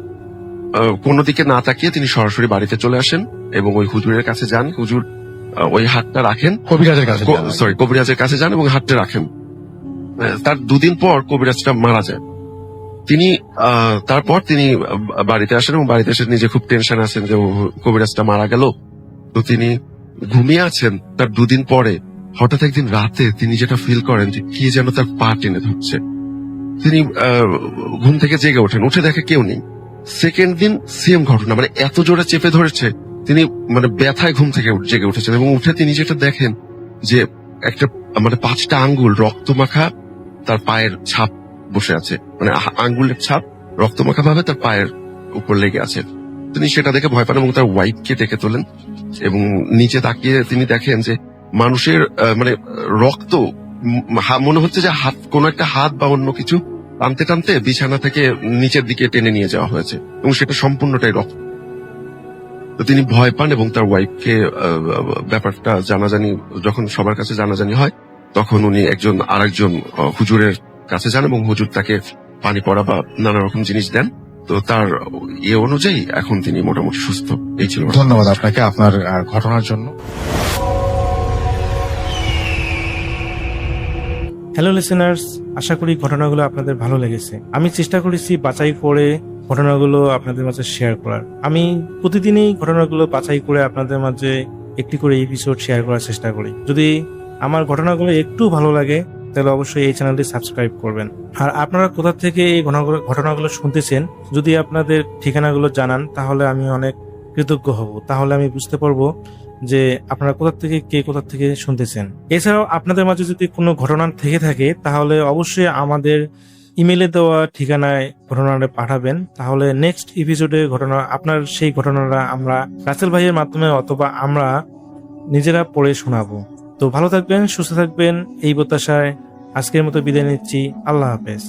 কোনো দিকে না তাকিয়ে তিনি সরাসরি বাড়িতে চলে আসেন এবং ওই হুজুরের কাছে যান। হুজুর ওই হাতটা রাখেন, কবিরাজের কাছে কবিরাজের কাছে যান এবং হাতটা রাখেন। তার 2 দিন পর কবিরাজটা মারা যায়। তিনি তারপর তিনি বাড়িতে আসেন এবং বাড়িতে এসে নিজে খুব টেনশন আছেন যে কবিরাজটা মারা গেল। তো তিনি ঘুমিয়ে আছেন। তার 2 দিন পরে হঠাৎ একদিন রাতে তিনি যেটা ফিল করেন যে কি যেন তার পা টেনে ধরছে। তিনি ঘুম থেকে জেগে ওঠেন, উঠে দেখে কেউ নেই। সেকেন্ড দিন সেম ঘটনা, মানে এত জোরে চেপে ধরেছে, তিনি মানে ব্যথায় ঘুম থেকে জেগে উঠেছেন এবং উঠে তিনি যেটা দেখেন যে একটা মানে 5টা আঙ্গুল রক্তমাখা তার পায়ের ছাপ বসে আছে, মানে আঙ্গুলের ছাপ রক্তমাখা ভাবে তার পায়ের উপর লেগে আছে। তিনি সেটা দেখে ভয় পান এবং তার ওয়াইফকে ডেকে তোলেন এবং নিচে তাকিয়ে তিনি দেখেন যে মানুষের মানে রক্ত মনে হচ্ছে যে হাত, কোনো একটা হাত বা অন্য কিছু টানতে টানতে বিছানা থেকে নিচের দিকে টেনে নিয়ে যাওয়া হয়েছে এবং সেটা সম্পূর্ণটাই রক্ত। তো তিনি ভয় পান এবং তার ওয়াইফকে ব্যাপারটা জানাজানি, যখন সবার কাছে জানাজানি হয় তখন উনি আরেকজন হুজুরের কাছে যান এবং হুজুর তাকে পানি পড়া বা নানা রকম জিনিস দেন। তো তার অনুযায়ী এখন তিনি মোটামুটি সুস্থ। এই ছিল। ধন্যবাদ আপনাকে আপনার ঘটনার জন্য। হ্যালো লিসেনার্স, আশা করি ঘটনাগুলো আপনাদের ভালো লেগেছে। আমি চেষ্টা করেছি বাছাই করে ঘটনাগুলো আপনাদের মাঝে শেয়ার করার। আমি প্রতিদিনই ঘটনাগুলো বাছাই করে আপনাদের মাঝে একটি করে এপিসোড শেয়ার করার চেষ্টা করি। যদি আমার ঘটনাগুলো একটু ভালো লাগে তাহলে অবশ্যই এই চ্যানেলটি সাবস্ক্রাইব করবেন। আর আপনারা কোথা থেকে এই ঘটনাগুলো শুনতেছেন, যদি আপনাদের ঠিকানাগুলো জানান তাহলে আমি অনেক কৃতজ্ঞ হব। তাহলে আমি বুঝতে পারবো যে আপনারা কোথা থেকে শুনতেছেন। এছাড়াও আপনাদের মাঝে যদি কোনো ঘটনা থেকে থাকে তাহলে অবশ্যই আমাদের ইমেলে দেওয়া ঠিকানায় ঘটনাটা পাঠাবেন। তাহলে নেক্সট এপিসোডে আপনার সেই ঘটনাটা আমরা রাসেল ভাইয়ের মাধ্যমে অথবা আমরা নিজেরা পড়ে শোনাবো। তো ভালো থাকবেন, সুস্থ থাকবেন, এই প্রত্যাশায় আজকের মতো বিদায় নিচ্ছি। আল্লাহ হাফেজ।